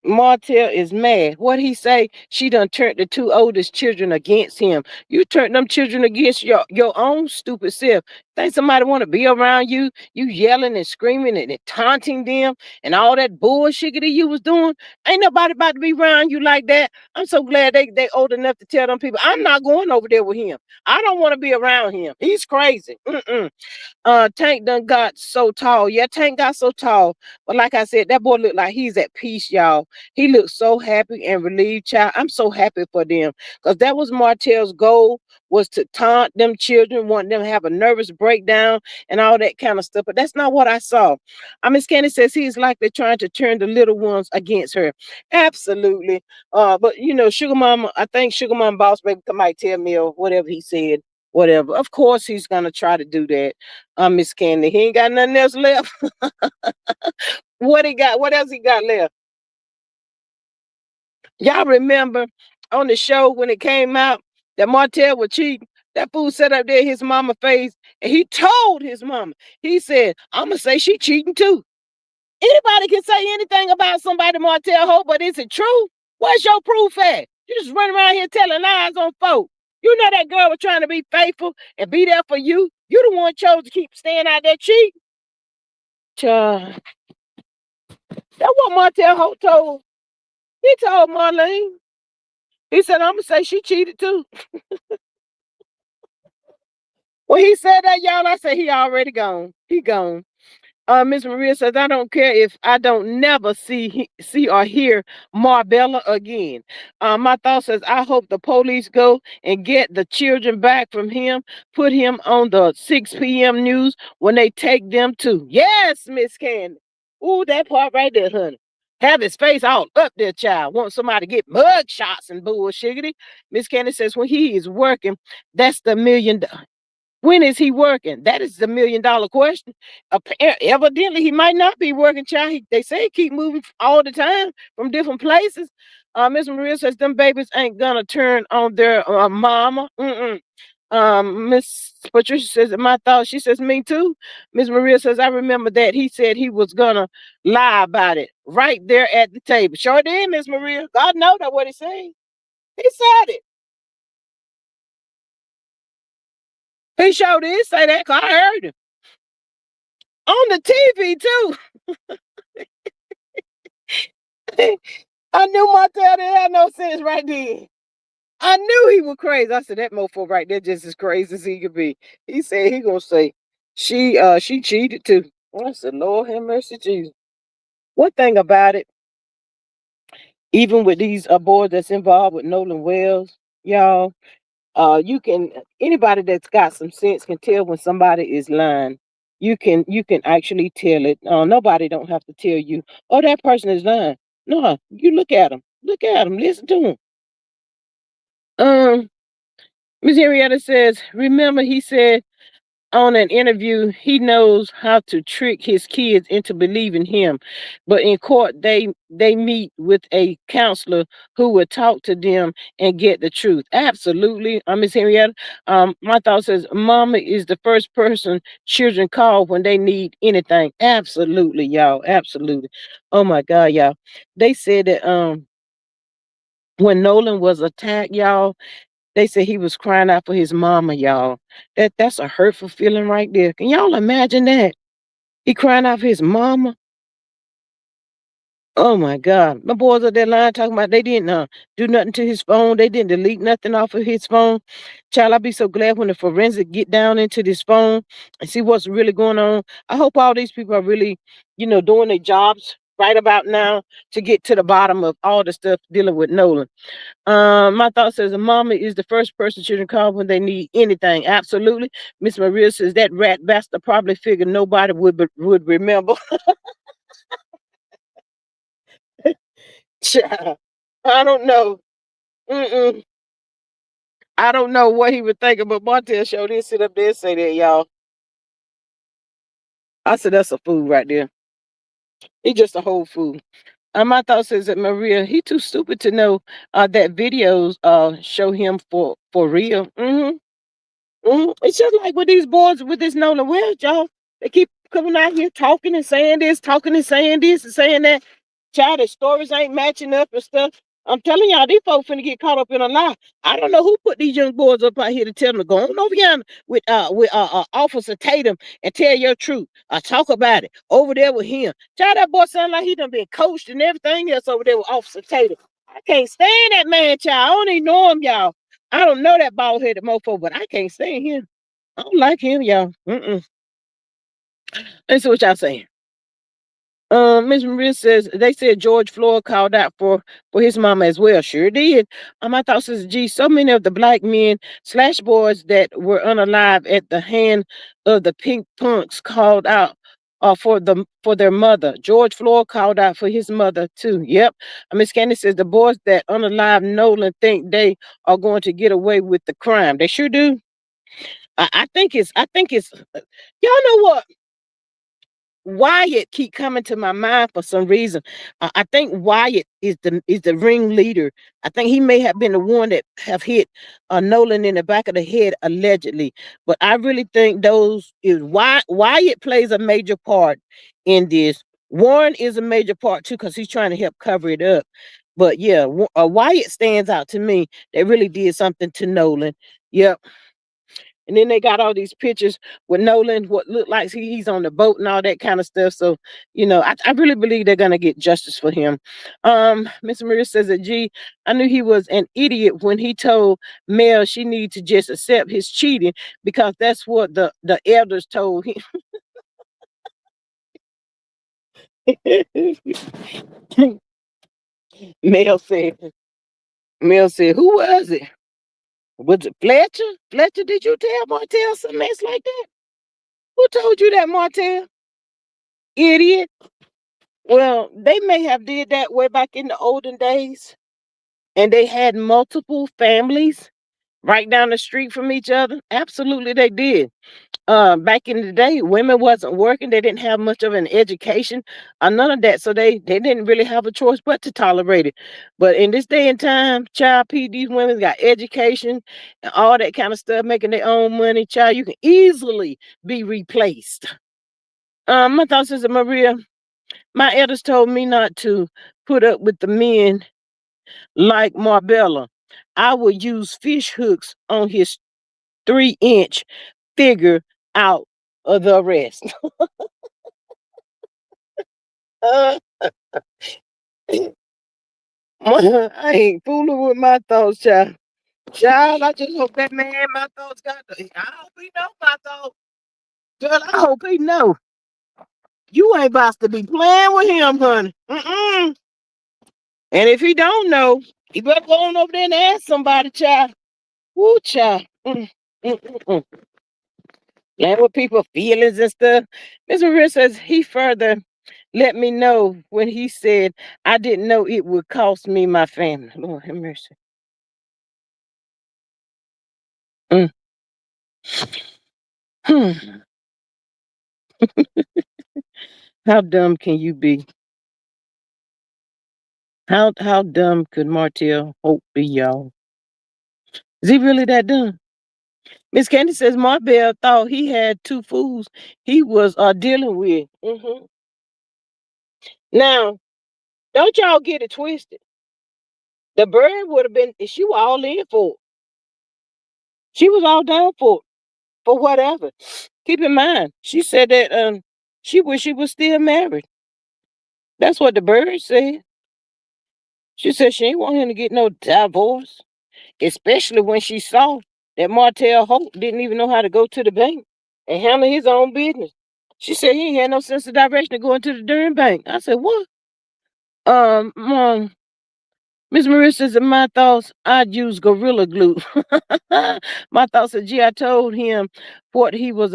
Martell is mad. What he say? She done turned the two oldest children against him. You turned them children against your own stupid self. Think somebody want to be around you? You yelling and screaming and taunting them and all that bullshit that you was doing. Ain't nobody about to be around you like that. I'm so glad they old enough to tell them people, I'm not going over there with him. I don't want to be around him. He's crazy. Tank done got so tall. Yeah, Tank got so tall. But like I said, that boy looked like he's at peace, y'all. He looked so happy and relieved, child. I'm so happy for them. Because that was Martell's goal, was to taunt them children, want them to have a nervous breakdown and all that kind of stuff. But that's not what I saw. Miss Candy says he's likely trying to turn the little ones against her. Absolutely. But Sugar Mama, I think Sugar Mama Boss Baby might tell me or whatever he said. Whatever. Of course he's gonna try to do that. Miss Candy. He ain't got nothing else left. What he got? What else he got left? Y'all remember on the show when it came out that Martell was cheating? That fool sat up there in his mama face and he told his mama, he said, I'ma say she cheating too. Anybody can say anything about somebody, Martell Hope, but is it true? Where's your proof at? You just run around here telling lies on folk. You know that girl was trying to be faithful and be there for you. You the one chose to keep staying out there cheating. Child. That's what Martell Holt told. He told Marlene. He said, I'm gonna say she cheated too. When he said that, y'all, I said he already gone. He gone. Miss Maria says, I don't care if I don't never see or hear Marbella again. My thought says, I hope the police go and get the children back from him, put him on the 6 p.m. news when they take them to. Yes, Miss Candy. Ooh, that part right there, honey. Have his face all up there, child. Want somebody to get mug shots and bullshiggity. Miss Candy says, when he is working, that's the million. When is he working? That is the $1 million question. Evidently, he might not be working, child. They say he keep moving all the time from different places. Miss Maria says them babies ain't gonna turn on their mama. Mm-mm. Miss Patricia says, my thoughts. She says, me too. Miss Maria says, I remember that he said he was gonna lie about it right there at the table. Sure did, Miss Maria. God knows that what he said. He said it. He sure did say that. 'Cause I heard him on the TV too. I knew Martell didn't have no sense right then. I knew he was crazy. I said that mofo right there just as crazy as he could be. He said he gonna say she cheated too. I said, Lord have mercy, Jesus. One thing about it, even with these boys that's involved with Nolan Wells, y'all, you can anybody that's got some sense can tell when somebody is lying. You can actually tell it. Nobody don't have to tell you, oh, that person is lying. No, you look at them. Look at them. Listen to them. Um, Miss Henrietta says, remember he said on an interview he knows how to trick his kids into believing him, but in court they meet with a counselor who will talk to them and get the truth. Absolutely. Miss Henrietta, my thought says mama is the first person children call when they need anything. Absolutely, y'all. Absolutely. Oh my God, y'all. They said that when Nolan was attacked, y'all, they said he was crying out for his mama, y'all. That's a hurtful feeling right there. Can y'all imagine that? He crying out for his mama. Oh my God. My boys up there line talking about they didn't do nothing to his phone. They didn't delete nothing off of his phone. Child, I'll be so glad when the forensic get down into this phone and see what's really going on. I hope all these people are really, doing their jobs right about now to get to the bottom of all the stuff dealing with Nolan. My thought says a mama is the first person children call when they need anything. Absolutely. Miss Maria says that rat bastard probably figured nobody would remember. Child, I don't know. Mm-mm. I don't know what he was thinking, but Martell showed did sit up there and say that, y'all. I said that's a fool right there. He just a whole fool. My thought says that Maria, he too stupid to know that videos show him for real. It's just like with these boys with this Nolan Wells, y'all. They keep coming out here talking and saying this, talking and saying this and saying that. Child, their stories ain't matching up and stuff. I'm telling y'all, these folks finna get caught up in a lie. I don't know who put these young boys up out here to tell them to go on over here with Officer Tatum and tell your truth. Talk about it over there with him. Child, that boy sound like he done been coached and everything else over there with Officer Tatum. I can't stand that man, child. I don't even know him, y'all. I don't know that bald headed mofo, but I can't stand him. I don't like him, y'all. Let's see what y'all saying. Miss Maria says they said George Floyd called out for his mama as well. Sure did. I thought says, gee, so many of the black men slash boys that were unalive at the hand of the pink punks called out for their mother. George Floyd called out for his mother too. Yep. Miss Candy says the boys that unalive Nolan think they are going to get away with the crime. They sure do. I think it's y'all know what? Wyatt keep coming to my mind for some reason. I think Wyatt is the ringleader. I think he may have been the one that have hit Nolan in the back of the head allegedly. But I really think those is why Wyatt plays a major part in this. Warren is a major part too because he's trying to help cover it up. But yeah, Wyatt stands out to me. They really did something to Nolan. Yep. And then they got all these pictures with Nolan, what looked like he's on the boat and all that kind of stuff. So, I really believe they're gonna get justice for him. Miss Maria says that I knew he was an idiot when he told Mel she needed to just accept his cheating because that's what the elders told him. Mel said, who was it? Was it Fletcher? Fletcher, did you tell Martell some mess like that? Who told you that, Martell? Idiot. Well, they may have did that way back in the olden days, and they had multiple families right down the street from each other. Absolutely, they did. Back in the day, women wasn't working. They didn't have much of an education or none of that. So they didn't really have a choice but to tolerate it. But in this day and time, child, these women got education and all that kind of stuff, making their own money. Child, you can easily be replaced. My thoughts is, Maria, my elders told me not to put up with the men like Marbella. I would use fish hooks on his 3-inch figure out of the rest. uh, I ain't fooling with my thoughts, child. Child, I just hope that man, my thoughts I hope he know my thoughts. Girl, I hope he know. You ain't about to be playing with him, honey. Mm-mm. And if he don't know, he better go on over there and ask somebody, child. Woo, child. Mm. Playing with people's feelings and stuff. Mr. Rick says he further let me know when he said, I didn't know it would cost me my family. Lord have mercy. Mm. Hmm. How dumb can you be? How dumb could Martell Hope be, y'all? Is he really that dumb? Miss Candy says Marbell thought he had two fools he was dealing with. Now, don't y'all get it twisted. The bird would have been, she was all in for it. She was all down for whatever. Keep in mind, she said that she wished she was still married. That's what the bird said. She said she ain't want him to get no divorce, especially when she saw that Martell Holt didn't even know how to go to the bank and handle his own business. She said he ain't had no sense of direction to go into the darn bank. I said, what? Mom, Miss Maria says, in my thoughts, I'd use Gorilla Glue. My thoughts are, I told him what he was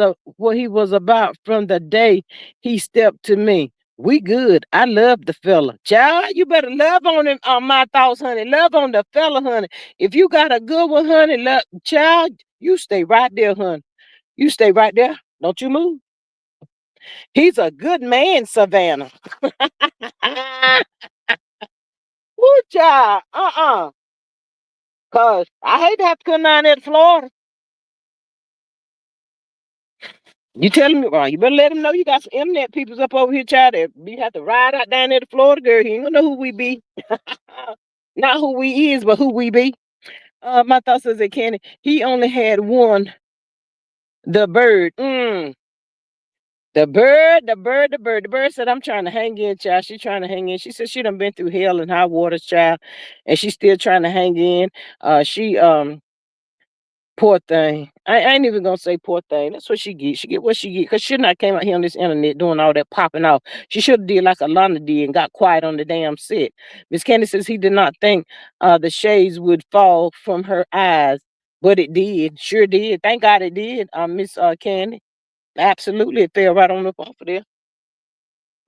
about from the day he stepped to me. We good. I love the fella. Child, you better love on him on my thoughts, honey. Love on the fella, honey. If you got a good one, honey, child, you stay right there, honey. You stay right there. Don't you move. He's a good man, Savannah. Woo, child. Cause I hate to have to come down there to Florida. You telling me, well, you better let him know you got some internet peoples up over here, child. That you have to ride out down there to Florida, girl. He ain't gonna know who we be. Not who we is, but who we be. My thoughts is that Kenny, he only had one, the bird. The bird, the bird, the bird. The bird said, I'm trying to hang in, child. She trying to hang in. She said she done been through hell and high waters, child. And she's still trying to hang in. She Poor thing. I ain't even gonna say poor thing. That's what she get. She get what she get. Cause she not came out here on this internet doing all that popping off. She should have did like Alana did and got quiet on the damn set. Miss Candy says he did not think the shades would fall from her eyes, but it did. Sure did. Thank God it did. Miss Candy. Absolutely, it fell right on up off of there.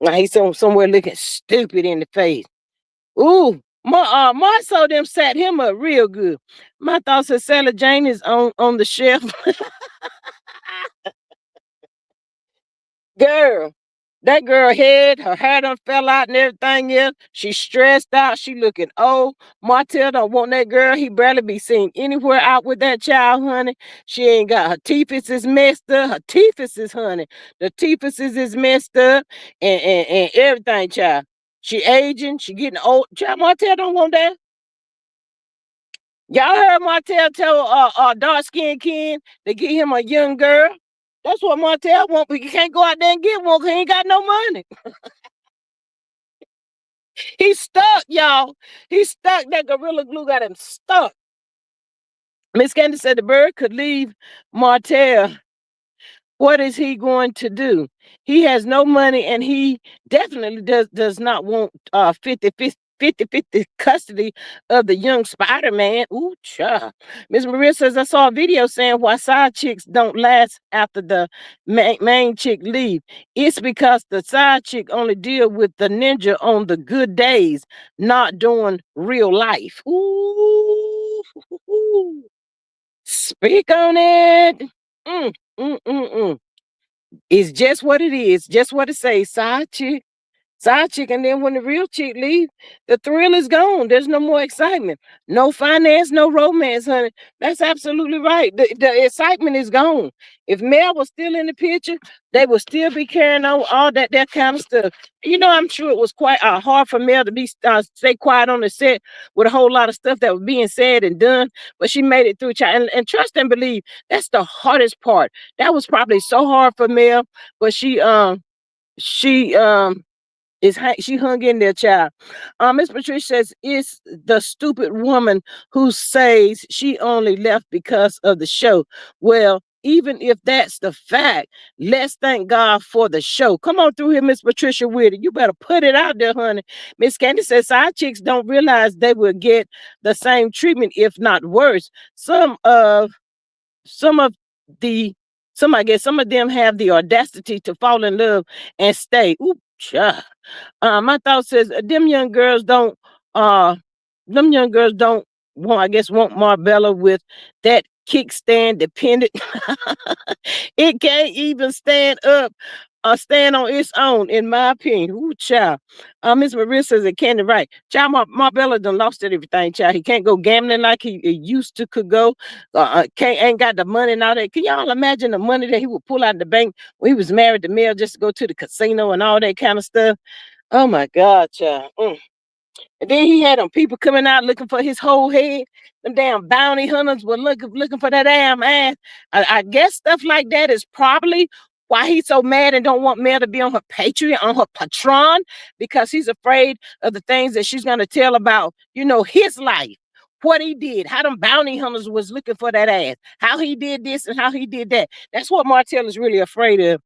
Now he's somewhere looking stupid in the face. Ooh, Marceau them sat him up real good. My thoughts are Sarah Jane is on the shelf. Girl, that girl her hair done fell out and everything else. She stressed out. She looking old. Martell don't want that girl. He barely be seen anywhere out with that child, honey. She ain't got her teeth is messed up. Her teeth is, honey. The teeth is messed up and everything, child. She aging. She getting old. Child, Martell don't want that. Y'all heard Martell tell dark skinned Ken to get him a young girl. That's what Martell want, but you can't go out there and get one because he ain't got no money. He's stuck, y'all. He's stuck. That Gorilla Glue got him stuck. Miss Candy said the bird could leave Martell. What is he going to do? He has no money and he definitely does not want 50 custody of the young Spider-Man. Ooh, cha. Miss Maria says, I saw a video saying why side chicks don't last after the main chick leave. It's because the side chick only deal with the ninja on the good days, not doing real life. Ooh. Speak on it. Mm, mm, mm, mm. It's just what it is, just what it says. Side chick, and then when the real chick leave, the thrill is gone. There's no more excitement, no finance, no romance, honey. That's absolutely right. The excitement is gone. If Mel was still in the picture, they would still be carrying on all that kind of stuff. You know, I'm sure it was quite hard for Mel to be stay quiet on the set with a whole lot of stuff that was being said and done, but she made it through. And trust and believe, that's the hardest part. That was probably so hard for Mel, but she she hung in there, child. Miss Patricia says it's the stupid woman who says she only left because of the show. Well, even if that's the fact, let's thank God for the show. Come on through here, Miss Patricia with it. You better put it out there, honey. Miss Candy says side chicks don't realize they will get the same treatment, if not worse. Some of the I guess some of them have the audacity to fall in love and stay. Ooh, child. My thought says uh them young girls don't want, I guess, want Marbella with that kickstand dependent. It can't even stand up or stand on its own, in my opinion. Ooh, child. Miss Maria says it candy right. Child, Marbella done lost everything, child. He can't go gambling like he used to could go. Ain't got the money and all that. Can y'all imagine the money that he would pull out of the bank when he was married to Mel just to go to the casino and all that kind of stuff? Oh my God, child. And then he had them people coming out looking for his whole head. Them damn bounty hunters were looking for that damn ass. I guess stuff like that is probably why he's so mad and don't want Mel to be on her Patreon, on her Patron, because he's afraid of the things that she's gonna tell about, his life. What he did, how them bounty hunters was looking for that ass, how he did this and how he did that. That's what Martell is really afraid of.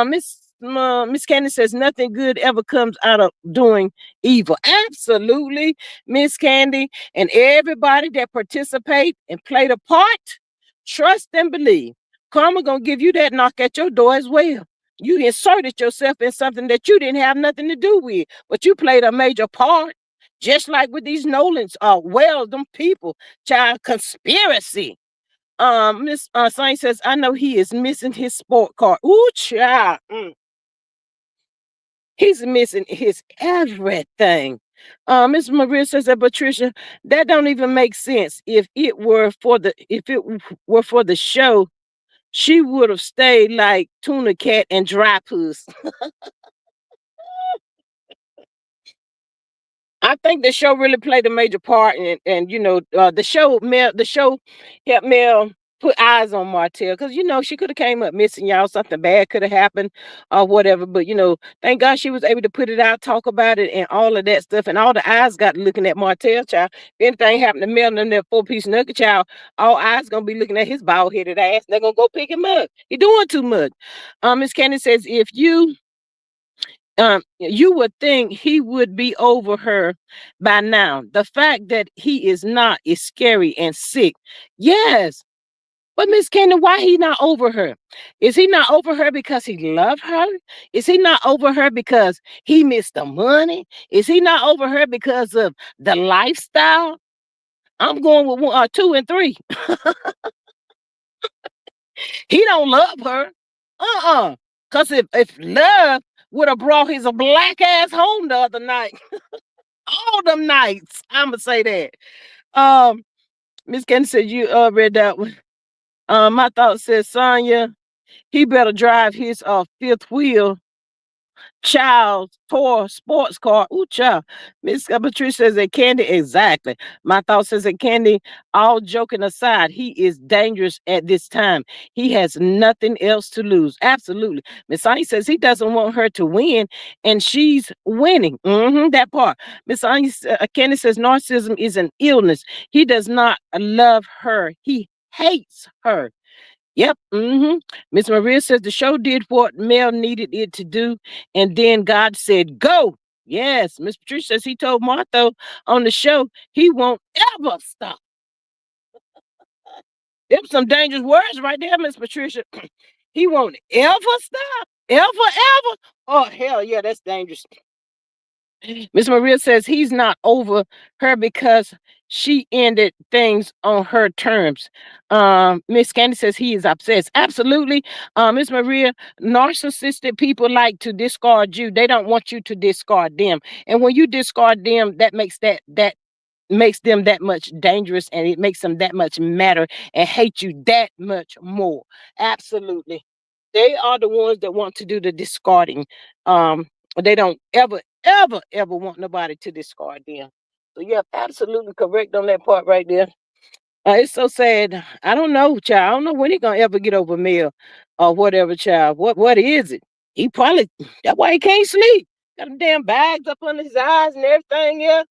Miss Candy says nothing good ever comes out of doing evil. Absolutely, Miss Candy, and everybody that participate and played a part, trust and believe. Karma gonna give you that knock at your door as well. You inserted yourself in something that you didn't have nothing to do with, but you played a major part. Just like with these Nolans, them people, child conspiracy. Miss Saint says, I know he is missing his sport car. Ooh, child. He's missing his everything. Miss Maria says that Patricia, that don't even make sense. If it were for the show, she would have stayed like Tuna Cat and Dry Puss. I think the show really played a major part, and the show helped Mel put eyes on Martell, because she could have came up missing, y'all. Something bad could have happened or whatever, but thank God she was able to put it out, talk about it, and all of that stuff, and all the eyes got looking at Martell, child. If anything happened to Mel and that 4-piece nugget, child, all eyes gonna be looking at his bald headed ass. They're gonna go pick him up. He doing too much. Miss Candy says if you would think he would be over her by now. The fact that he is not is scary and sick. Yes. But Miss Candy, why he not over her? Is he not over her because he loved her? Is he not over her because he missed the money? Is he not over her because of the lifestyle? I'm going with 2 and 3. He don't love her. Because if love would have brought his black ass home the other night, all them nights, I'ma say that. Miss Candy said you read that one. My thought says Sonya, he better drive his fifth wheel Child toy sports car. Ooh, child. Miss Patricia says that Candy, exactly. My thought says that Candy, all joking aside, he is dangerous at this time. He has nothing else to lose. Absolutely. Miss Sonia says he doesn't want her to win, and she's winning. That part. Miss Sonia, Candy says narcissism is an illness. He does not love her. He hates her. Yep. Miss Maria says the show did what Mel needed it to do, and then God said, "Go." Yes. Miss Patricia says he told Martha on the show he won't ever stop. Them some dangerous words right there, Miss Patricia. He won't ever stop. Ever, ever. Oh, hell yeah, that's dangerous. Miss Maria says he's not over her because she ended things on her terms. Miss Candy says he is obsessed. Absolutely. Miss Maria, narcissistic people like to discard you. They don't want you to discard them. And when you discard them, that makes them that much dangerous, and it makes them that much matter and hate you that much more. Absolutely. They are the ones that want to do the discarding. They don't ever, ever, ever want nobody to discard them. So you're absolutely correct on that part right there. It's so sad. I don't know, child. I don't know when he gonna ever get over Mel or whatever, child. What is it? He probably that's why he can't sleep. Got them damn bags up under his eyes and everything, yeah,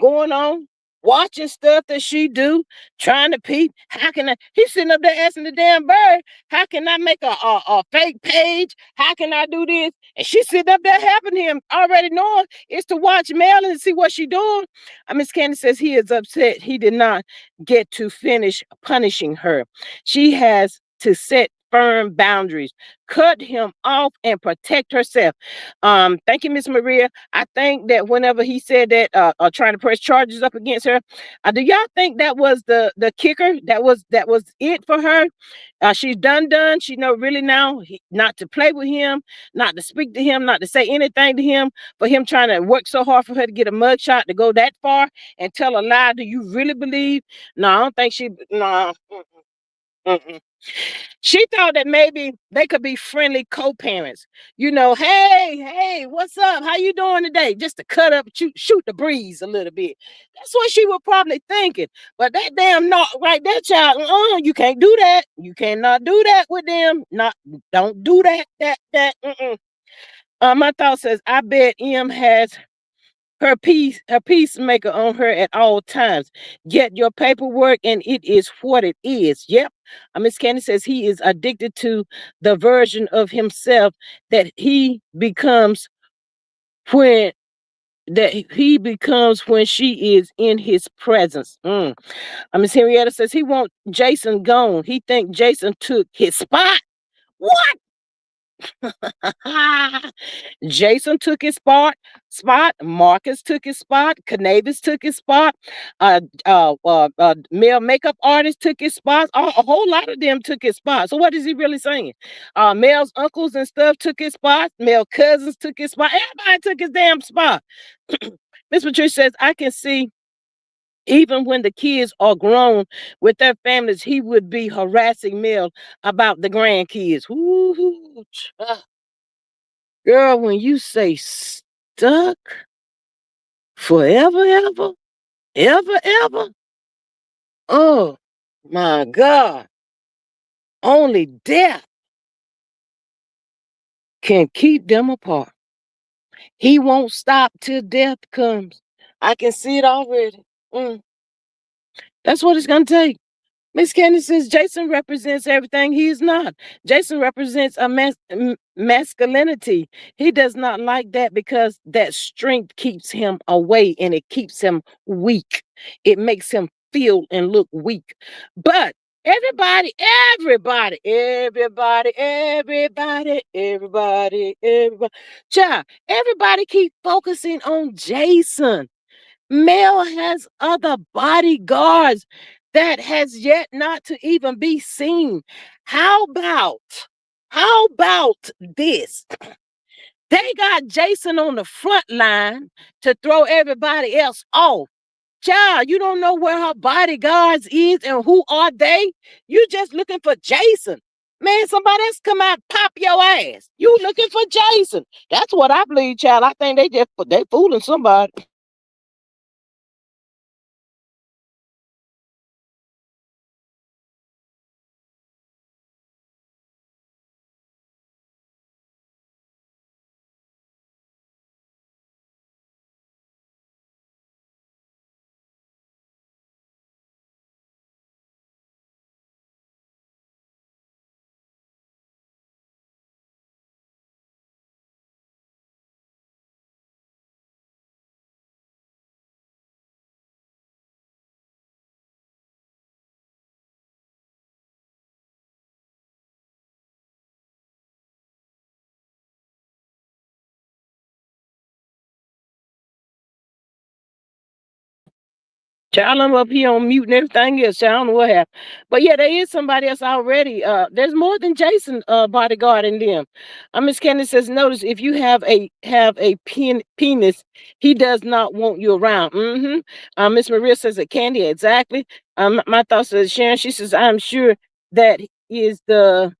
going on, watching stuff that she do, trying to peep. How can I? He's sitting up there asking the damn bird, "How can I make a fake page? How can I do this?" And she's sitting up there helping him, already knowing it's to watch Mel and see what she doing. Miss Candy says he is upset. He did not get to finish punishing her. She has to set firm boundaries, cut him off, and protect herself. Thank you, Miss Maria. I think that whenever he said that, trying to press charges up against her, do y'all think that was the kicker? That was it for her. She's done. She know really now not to play with him, not to speak to him, not to say anything to him. For him trying to work so hard for her to get a mugshot to go that far and tell a lie. Do you really believe? No, I don't think she. No. Mm-mm. She thought that maybe they could be friendly co-parents. Hey, what's up? How you doing today? Just to cut up, shoot the breeze a little bit. That's what she was probably thinking. But that damn not right there, child. You can't do that. You cannot do that with them. Not, don't do that. That. My thought says, I bet M has her peacemaker on her at all times. Get your paperwork, and it is what it is. Yep. Miss Candy says he is addicted to the version of himself that he becomes when when she is in his presence. Miss Henrietta says he wants Jason gone. He think Jason took his spot. What? Jason took his spot. Marcus took his spot. Canavis took his spot. Male makeup artist took his spot. A whole lot of them took his spot. So what is he really saying? Mel's uncles and stuff took his spot. Male cousins took his spot. Everybody took his damn spot. Miss Patricia says, I can see even when the kids are grown with their families, he would be harassing Mel about the grandkids. Ooh, girl, when you say stuck forever, ever, oh my God, only death can keep them apart. He won't stop till death comes. I can see it already. That's what it's going to take. Miss Candy says Jason represents everything he is not. Jason represents a masculinity. He does not like that because that strength keeps him away and it keeps him weak. It makes him feel and look weak. But everybody, child, everybody keep focusing on Jason. Mel has other bodyguards that has yet not to even be seen. How about this? They got Jason on the front line to throw everybody else off. Child, you don't know where her bodyguards is and who are they. You just looking for Jason. Man, somebody else come out, pop your ass. You looking for Jason? That's what I believe, child. I think they fooling somebody. Child, I'm up here on mute and everything else. Child, I don't know what happened. But yeah, there is somebody else already. There's more than Jason bodyguard in them. Miss Candy says, notice if you have a penis, he does not want you around. Mm-hmm. Miss Maria says that Candy, exactly. My thoughts is Sharon, she says, I'm sure that is the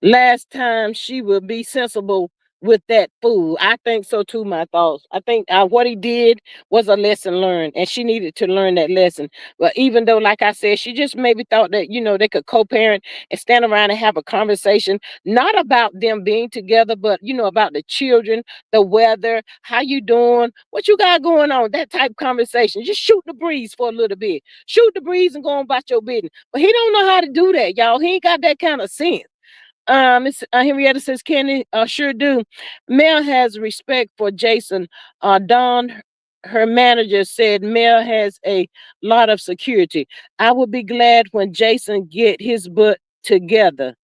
last time she will be sensible with that fool. I think so too, my thoughts. I think what he did was a lesson learned, and she needed to learn that lesson. But even though, like I said, she just maybe thought that, they could co-parent and stand around and have a conversation, not about them being together, but, about the children, the weather, how you doing, what you got going on, that type of conversation. Just shoot the breeze for a little bit. Shoot the breeze and go on about your business. But he don't know how to do that, y'all. He ain't got that kind of sense. Miss Henrietta says, Kenny, sure do. Mel has respect for Jason. Dawn, her manager, said Mel has a lot of security. I would be glad when Jason get his butt together.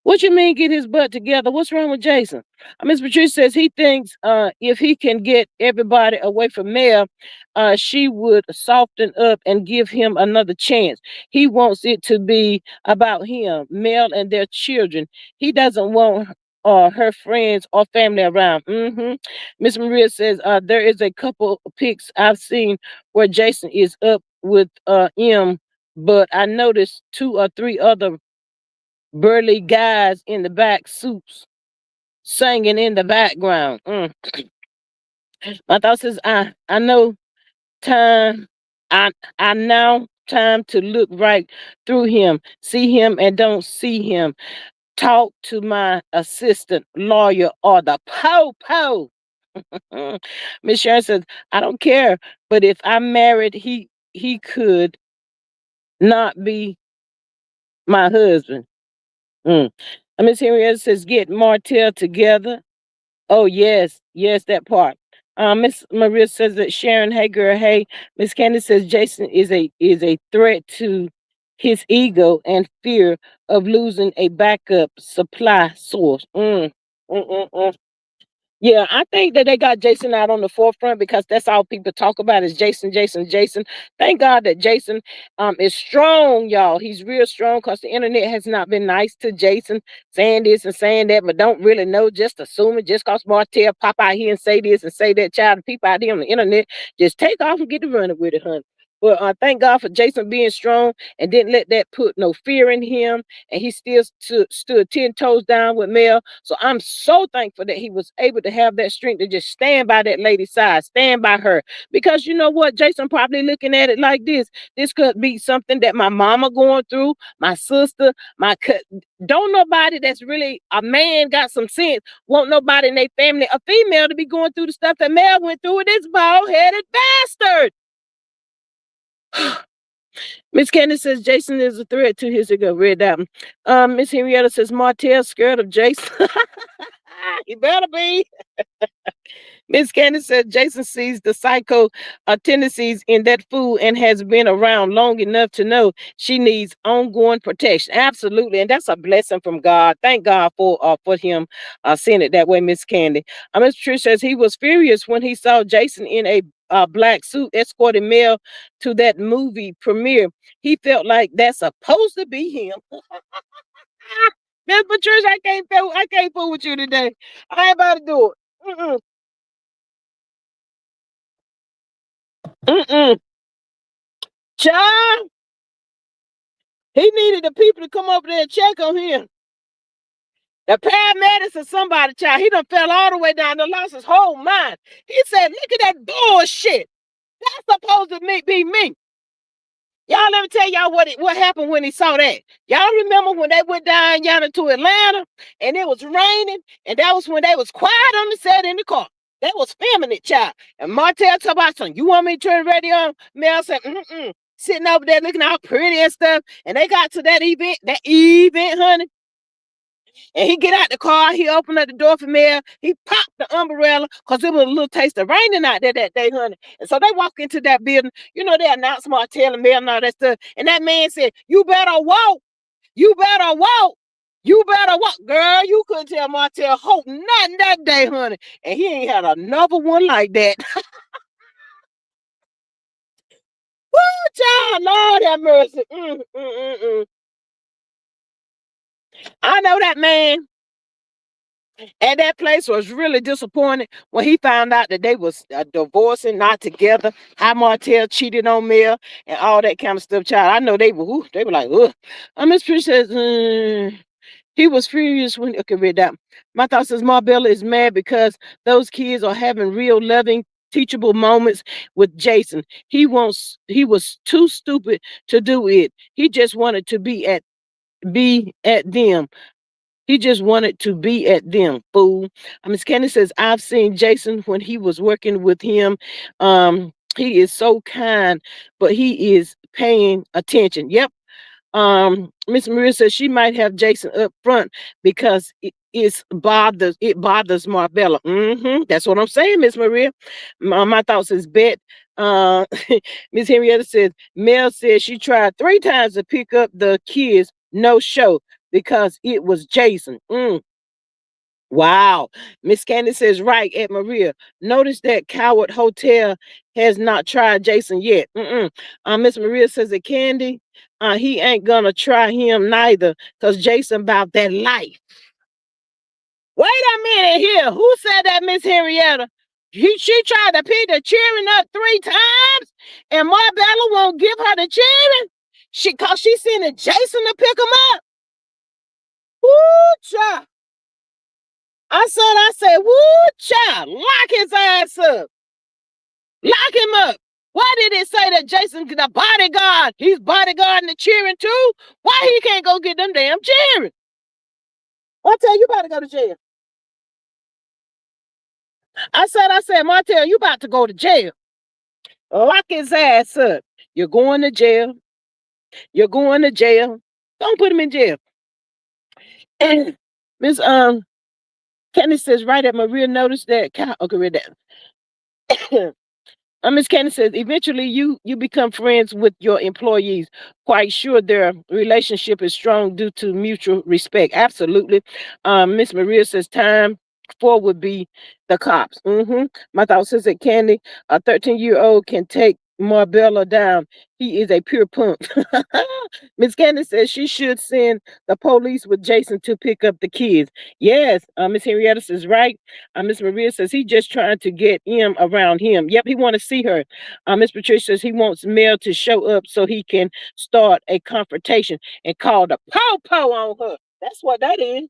What you mean get his butt together? What's wrong with Jason? Miss Patricia says he thinks if he can get everybody away from Mel, she would soften up and give him another chance. He wants it to be about him, Mel, and their children. He doesn't want her friends or family around. Miss Maria says there is a couple of pics I've seen where Jason is up with M, but I noticed two or three other burly guys in the back suits singing in the background. My thought says, I know time. I I now time to look right through him, see him and don't see him. Talk to my assistant lawyer or the po. Miss Sharon says, I don't care, but if I'm married, he could not be my husband. Mm. Miss Henrietta says, get Martell together. Oh yes, yes, that part. Miss Maria says that Sharon, hey girl, hey. Miss Candace says Jason is a threat to his ego and fear of losing a backup supply source. Mm, mm, mm. Yeah, I think that they got Jason out on the forefront because that's all people talk about is Jason, Jason, Jason. Thank God that Jason is strong, y'all. He's real strong because the internet has not been nice to Jason, saying this and saying that, but don't really know, just assuming just because Martell pop out here and say this and say that, child, the people out there on the internet just take off and get to running with it, honey. But thank God for Jason being strong and didn't let that put no fear in him. And he still stood 10 toes down with Mel. So I'm so thankful that he was able to have that strength to just stand by that lady's side, stand by her. Because you know what? Jason probably looking at it like this. This could be something that my mama going through, my sister, don't nobody that's really a man got some sense, want nobody in their family, a female, to be going through the stuff that Mel went through with this bald-headed bastard. Miss Candace says Jason is a threat to his ago. Read that one. Miss Henrietta says Martell scared of Jason. He better be. Miss Candace said Jason sees the psycho tendencies in that fool and has been around long enough to know she needs ongoing protection. Absolutely, and that's a blessing from God. Thank God for him seeing it that way, Miss Candy. Miss Trish says he was furious when he saw Jason in a black suit escorting Mel to that movie premiere. He felt like that's supposed to be him. Miss Patricia, I can't fool with you today. I ain't about to do it. Mm-mm. Mm-mm. Child, He needed the people to come over there and check on him. The paramedics or somebody, child, he done fell all the way down and lost his whole mind. He said, look at that bullshit. That's supposed to be me. Y'all, let me tell y'all what happened when he saw that. Y'all remember when they went down yonder to Atlanta and it was raining, and that was when they was quiet on the set in the car. They was filming it, child. And Martell told about something. You want me to turn the radio on? Mel said, sitting over there looking all pretty and stuff. And they got to that event, honey. And he get out the car, he opened up the door for Mel, he popped the umbrella, because it was a little taste of raining out there that day, honey. And so they walk into that building, you know, they announced Martell and Mel and all that stuff. And that man said, you better walk, you better walk, you better walk. Girl, you couldn't tell Martell HOLT nothing that day, honey. And he ain't had another one like that. Woo, child, Lord have mercy. I know that man. And that place was really disappointed when he found out that they was divorcing, not together. How Martell cheated on Mel and all that kind of stuff. Child, I know they were like, ugh. Miss Trish says, he was furious when, okay, read that. My thought says Marbella is mad because those kids are having real loving, teachable moments with Jason. He was too stupid to do it. He just wanted to be at them. He just wanted to be at them, fool. Miss Candy says, I've seen Jason when he was working with him. He is so kind, but he is paying attention. Yep. Miss Maria says she might have Jason up front because it bothers Marbella. That's what I'm saying, Miss Maria. My thoughts is bet. Miss Henrietta says Mel said she tried 3 times to pick up the kids, no show because it was Jason. Wow. Miss Candy says, right, at Maria. Notice that Coward Hotel has not tried Jason yet. Miss Maria says that Candy, he ain't gonna try him neither, because Jason about that life. Wait a minute here. Who said that, Miss Henrietta? She tried to pick the cheering up 3 times, and Marbella won't give her the cheering? Cause she sending Jason to pick him up. Woo, child. I said, woo, child, lock his ass up. Lock him up. Why did it say that Jason, the bodyguard, he's bodyguarding the cheering too? Why he can't go get them damn cheering? I tell you about to go to jail. I said, Martell, you about to go to jail. Lock his ass up. You're going to jail. You're going to jail. Don't put him in jail. And Miss Kenny says, right at Maria noticed that. Okay, read that. Miss Candy says, eventually you become friends with your employees. Quite sure their relationship is strong due to mutual respect. Absolutely. Miss Maria says, time 4 would be the cops. My thought says that Candy, a 13-year-old can take Marbella down. He is a pure punk. Miss Candy says she should send the police with Jason to pick up the kids. Yes, Miss Henrietta says, right. Miss Maria says he just trying to get him around him. Yep, he want to see her. Miss Patricia says he wants Mel to show up so he can start a confrontation and call the po-po on her. That's what that is.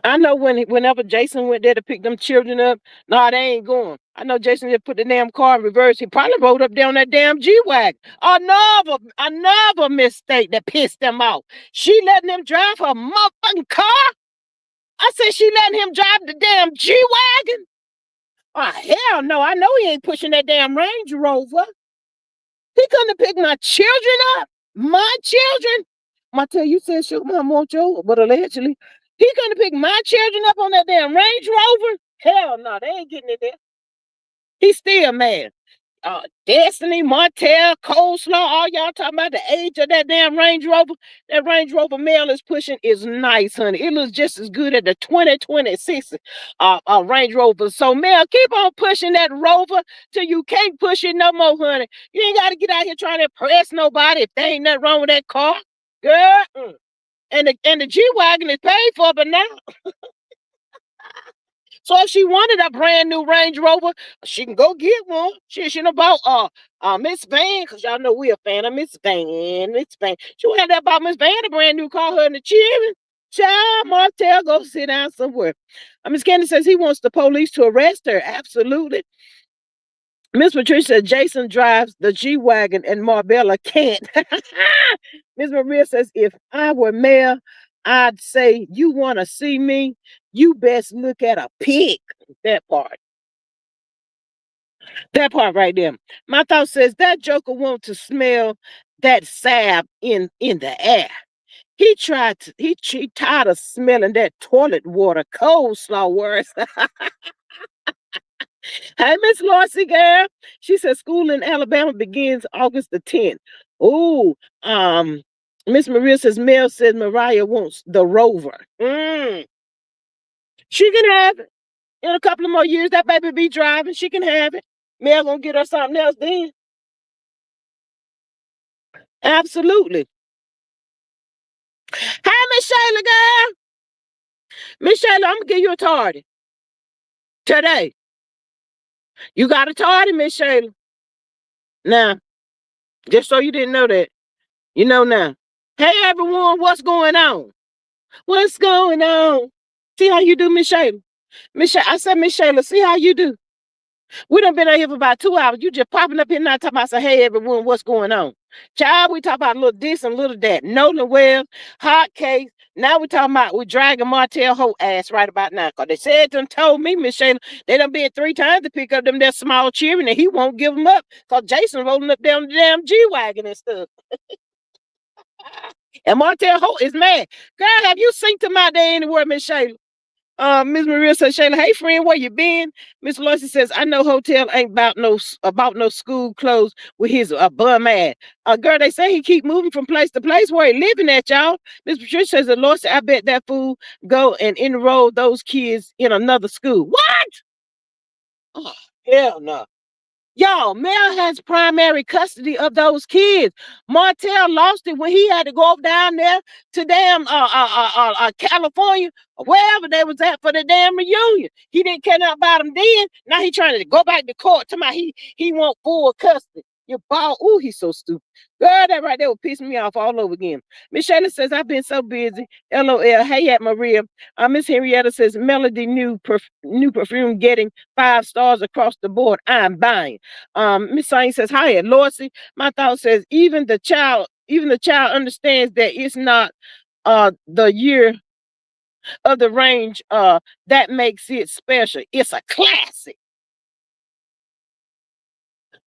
I know whenever Jason went there to pick them children up, nah, they ain't going. I know Jason just put the damn car in reverse. He probably rode up there on that damn G-Wagon. Another mistake that pissed them off. She letting him drive her motherfucking car? I said she letting him drive the damn G-Wagon? Oh, hell no. I know he ain't pushing that damn Range Rover. He couldn't have picked my children up. My children. Martell, you said sugar mom want you, but allegedly. He couldn't have picked my children up on that damn Range Rover. Hell no, they ain't getting in there. He's still mad. Destiny, Martell, Coleslaw, all y'all talking about the age of that damn Range Rover. That Range Rover Mel is pushing is nice, honey. It looks just as good as the 2026 Range Rover. So Mel, keep on pushing that Rover till you can't push it no more, honey. You ain't got to get out here trying to impress nobody if there ain't nothing wrong with that car, girl. And the G-Wagon is paid for, but now So if she wanted a brand new Range Rover, she can go get one. She know about Miss Van, because y'all know we a fan of Miss Van. Miss Van. She went that about Miss Van, a brand new car, her and the children. Child, Martell, go sit down somewhere. Miss Candy says he wants the police to arrest her. Absolutely. Miss Patricia says Jason drives the G-Wagon and Marbella can't. Miss Maria says, if I were mayor, I'd say, you want to see me? You best look at a pig. That part. That part right there. My thought says that joker wants to smell that salve in the air. He tired of smelling that toilet water, coleslaw worse. Hey, Miss Lossy girl. She said school in Alabama begins August the 10th. Ooh, Miss Maria says Mel says Mariah wants the Rover. She can have it. In a couple of more years, that baby be driving. She can have it. Mel gonna get her something else then. Absolutely. Hey, Miss Shayla girl. Miss Shayla, I'm gonna give you a tardy. Today. You got a tardy, Miss Shayla. Now, just so you didn't know that. You know now. Hey everyone, what's going on? What's going on? See how you do, Miss Shayla? I said, Miss Shayla, see how you do. We done been out here for about 2 hours. You just popping up here now talking about, say, hey everyone, what's going on? Child, we talk about a little this and little that. Nolan Webb, hot case. Now we talking about we dragging Martell Holt ass right about now. Cause they said them told me, Miss Shayla, they done been 3 times to pick up them that small children and he won't give them up. Cause Jason rolling up down the damn G-Wagon and stuff. And Martell Holt is mad. Girl, have you seen to my day anywhere, Miss Shayla? Miss Maria says, Shayla, hey friend, where you been? Miss Lossy says, I know hotel ain't about no school clothes with his bum ass. Girl, they say he keep moving from place to place where he living at, y'all. Miss Patricia says, Lossy, I bet that fool go and enroll those kids in another school. What? Oh, hell no. Y'all, Mel has primary custody of those kids. Martell lost it when he had to go down there to damn California, wherever they was at for the damn reunion. He didn't care nothing about them then. Now he trying to go back to court. To my he want full custody. Your ball, ooh, he's so stupid. Girl, that right there will piss me off all over again. Miss Shayla says, I've been so busy. LOL. Hey, at Maria. Miss Henrietta says, Melody new perfume getting 5 stars across the board. I'm buying. Miss Sain says, hi, at Lorsey. My thought says, even the child understands that it's not the year of the range that makes it special. It's a classic.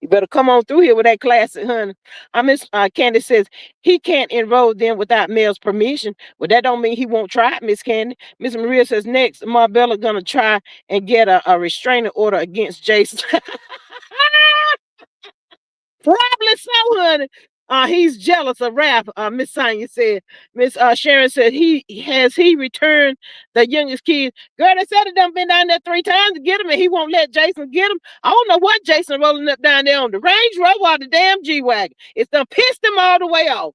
You better come on through here with that classic, honey. Miss Candy says he can't enroll them without Mel's permission. Well, that don't mean he won't try it, Miss Candy. Miss Maria says next, Marbella gonna try and get a restraining order against Jason. Probably so, honey. He's jealous of Rap. Miss Sonia said. Miss Sharon said he returned the youngest kid. Girl, they said it done been down there 3 times to get him, and he won't let Jason get him. I don't know what Jason rolling up down there on the Range Rover or the damn G-Wagon. It's done pissed him all the way off.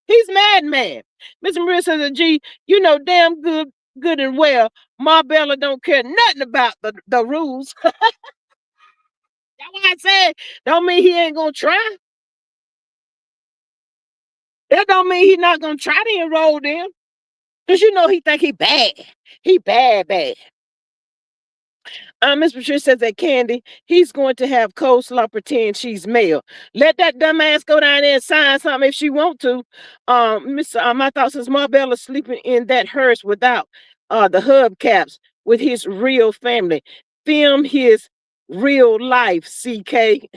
He's mad. Miss Maria says, G, you know damn good and well, Marbella don't care nothing about the rules. That's why I said, don't mean he ain't gonna try. That don't mean he's not gonna try to enroll them. Cause you know he think he bad. He bad. Miss Patricia says that Candy, he's going to have coleslaw pretend she's male. Let that dumbass go down there and sign something if she want to. My thought says Marbella sleeping in that hearse without the hubcaps with his real family. Film his real life, CK.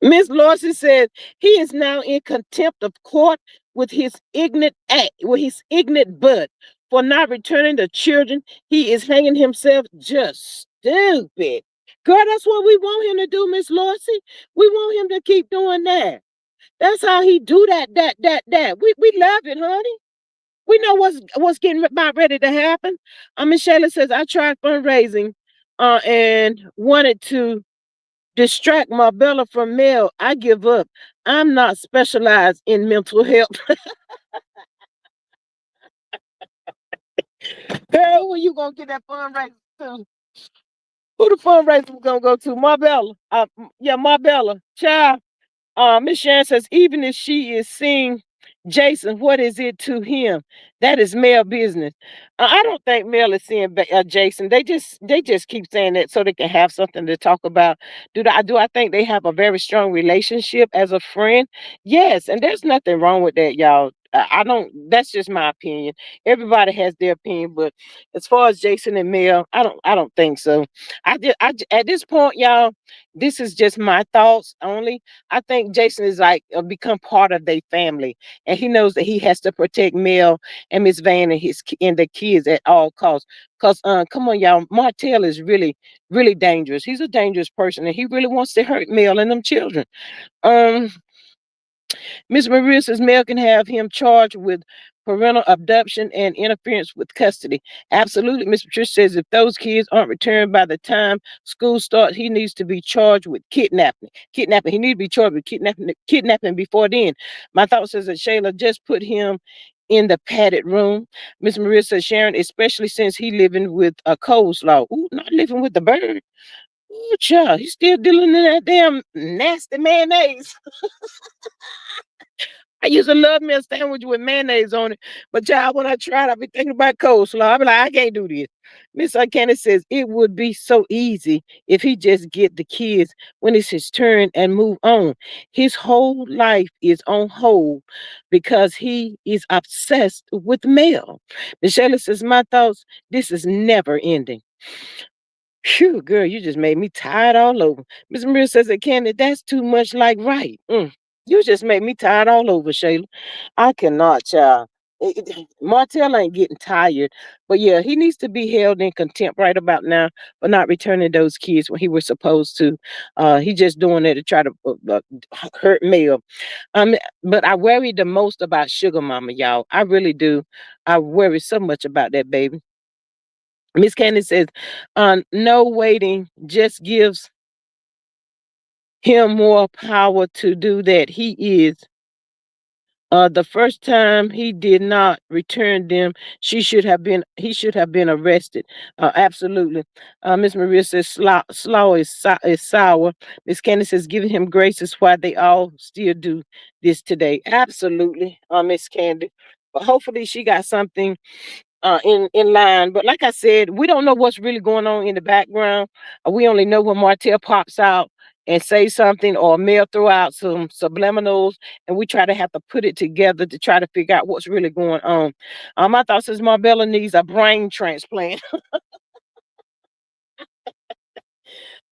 Miss Lawson said he is now in contempt of court with his ignorant butt for not returning the children. He is hanging himself. Just stupid. Girl, that's what we want him to do, Miss Lawson. We want him to keep doing that. That's how he do that. We love it, honey. We know what's getting about ready to happen. Miss Shayla says I tried fundraising and wanted to distract Marbella from Mel. I give up. I'm not specialized in mental health. Girl, when you gonna get that fundraiser to? Who the fundraiser was gonna go to? Marbella. Yeah, Marbella. Child. Miss Sharon says, even if she is seeing Jason, what is it to him? That is male business. I don't think Mel is seeing Jason. They just keep saying that so they can have something to talk about. Do I think they have a very strong relationship as a friend? Yes, and there's nothing wrong with that, y'all. I don't. That's just my opinion. Everybody has their opinion, but as far as Jason and Mel, I don't think so. At this point, y'all, this is just my thoughts only. I think Jason is like become part of their family, and he knows that he has to protect Mel and Miss Van and and the kids at all costs. Cause come on, y'all, Martell is really dangerous. He's a dangerous person, and he really wants to hurt Mel and them children. Um, Miss Maria says Mel can have him charged with parental abduction and interference with custody. Absolutely. Miss Patricia says if those kids aren't returned by the time school starts, he needs to be charged with kidnapping. Kidnapping. He needs to be charged with kidnapping before then. My thought says that Shayla just put him in the padded room. Miss Maria says Sharon, especially since he living with a coleslaw. Ooh, not living with the bird. Ooh, child, he's still dealing in that damn nasty mayonnaise. I used to love me a sandwich with mayonnaise on it. But child, when I tried, I be thinking about coleslaw. I be like, I can't do this. Miss Candace says it would be so easy if he just get the kids when it's his turn and move on. His whole life is on hold because he is obsessed with Mel. Michelle says, my thoughts, this is never ending. Phew, girl, you just made me tired all over. Miss Maria says that Candy, that's too much like right. You just made me tired all over, Shayla. I cannot, child. Martell ain't getting tired, but yeah, he needs to be held in contempt right about now for not returning those kids when he was supposed to. He just doing it to try to hurt Mel. Um, but I worry the most about Sugar Mama, y'all. I really do. I worry so much about that baby. Miss Candace says, no waiting just gives him more power to do that. The first time he did not return them, he should have been arrested. Absolutely. Miss Maria says slaw is sour. Miss Candace says giving him grace is why they all still do this today. Absolutely, Miss Candy. But hopefully she got something in line. But like I said, we don't know what's really going on in the background. We only know when Martell pops out and say something or Mel throw out some subliminals, and we try to have to put it together to try to figure out what's really going on. My thoughts is Marbella needs a brain transplant.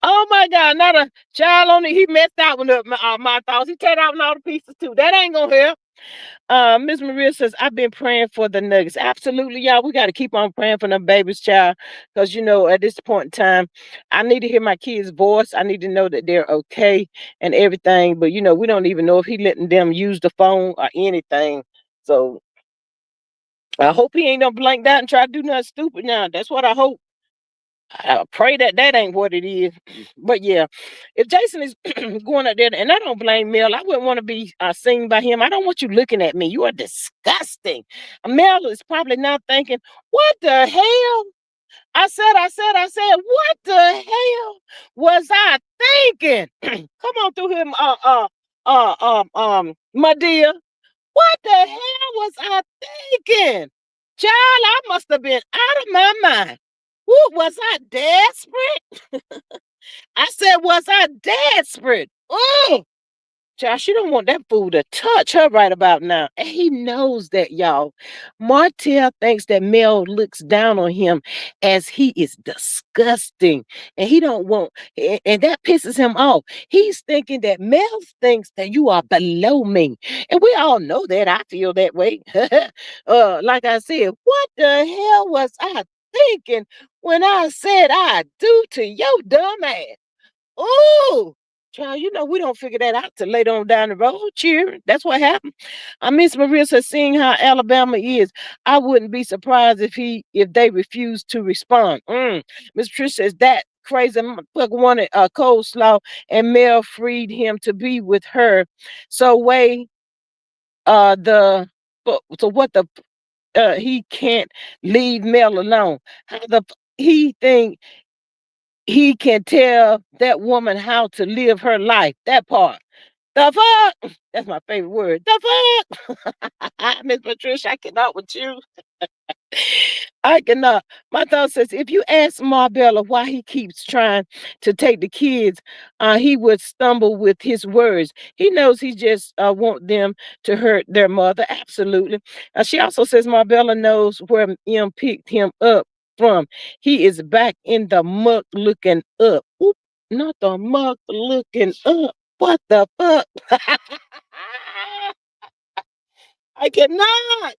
Oh my God, not a child on it. He messed that one up. My thoughts. He teared out all the pieces too. That ain't gonna help. Miss Maria says, I've been praying for the Nuggets. Absolutely, y'all. We got to keep on praying for them babies, child. Because, at this point in time, I need to hear my kid's voice. I need to know that they're okay and everything. But, we don't even know if he letting them use the phone or anything. So I hope he ain't gonna blank out and try to do nothing stupid now. That's what I hope. I pray that that ain't what it is. But yeah, if Jason is going out there, and I don't blame Mel, I wouldn't want to be seen by him. I don't want you looking at me. You are disgusting. Mel is probably now thinking, what the hell? What the hell was I thinking? Come on through him, my dear. What the hell was I thinking? Child, I must have been out of my mind. What was I desperate? I said, was I desperate? Oh, child, she don't want that fool to touch her right about now. And he knows that, y'all. Martell thinks that Mel looks down on him as he is disgusting. And he don't want, and that pisses him off. He's thinking that Mel thinks that you are below me. And we all know that. I feel that way. Like I said, what the hell was I thinking when I said I do to your dumb ass? Ooh, child, we don't figure that out till later on down the road. Cheer. That's what happened. Miss Maria says, seeing how Alabama is, I wouldn't be surprised if they refuse to respond. Miss Trish says that crazy motherfucker wanted a coleslaw and Mel freed him to be with her. So way the so what the he can't leave Mel alone. How he think he can tell that woman how to live her life? That part. The fuck? That's my favorite word. The fuck? Miss Patricia, I cannot with you. I cannot. My thought says if you ask Marbella why he keeps trying to take the kids, he would stumble with his words. He knows he just want them to hurt their mother. Absolutely. She also says Marbella knows where M picked him up from. He is back in the muck looking up. Oop, not the muck looking up. What the fuck? I cannot.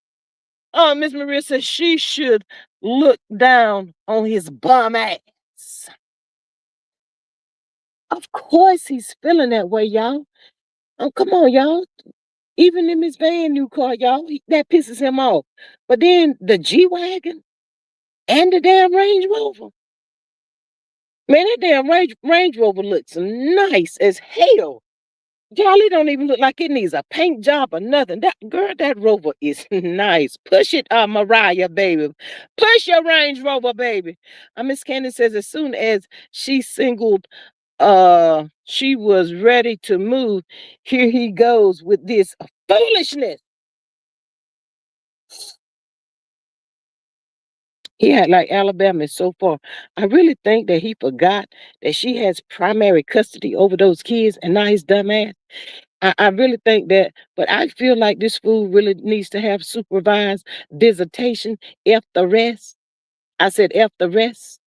Miss Maria says she should look down on his bum ass. Of course he's feeling that way, y'all. Oh, come on, y'all. Even in his van new car, y'all, that pisses him off. But then the G-Wagon and the damn Range Rover. Man, that damn Range Rover looks nice as hell. Y'all, it don't even look like it needs a paint job or nothing. That girl, that Rover is nice. Push it, Mariah, baby. Push your Range Rover, baby. Miss Candy says as soon as she singled, she was ready to move. Here he goes with this foolishness. He had like Alabama so far. I really think that he forgot that she has primary custody over those kids, and now he's dumbass. I really think that, but I feel like this fool really needs to have supervised visitation. F the rest. I said F the rest.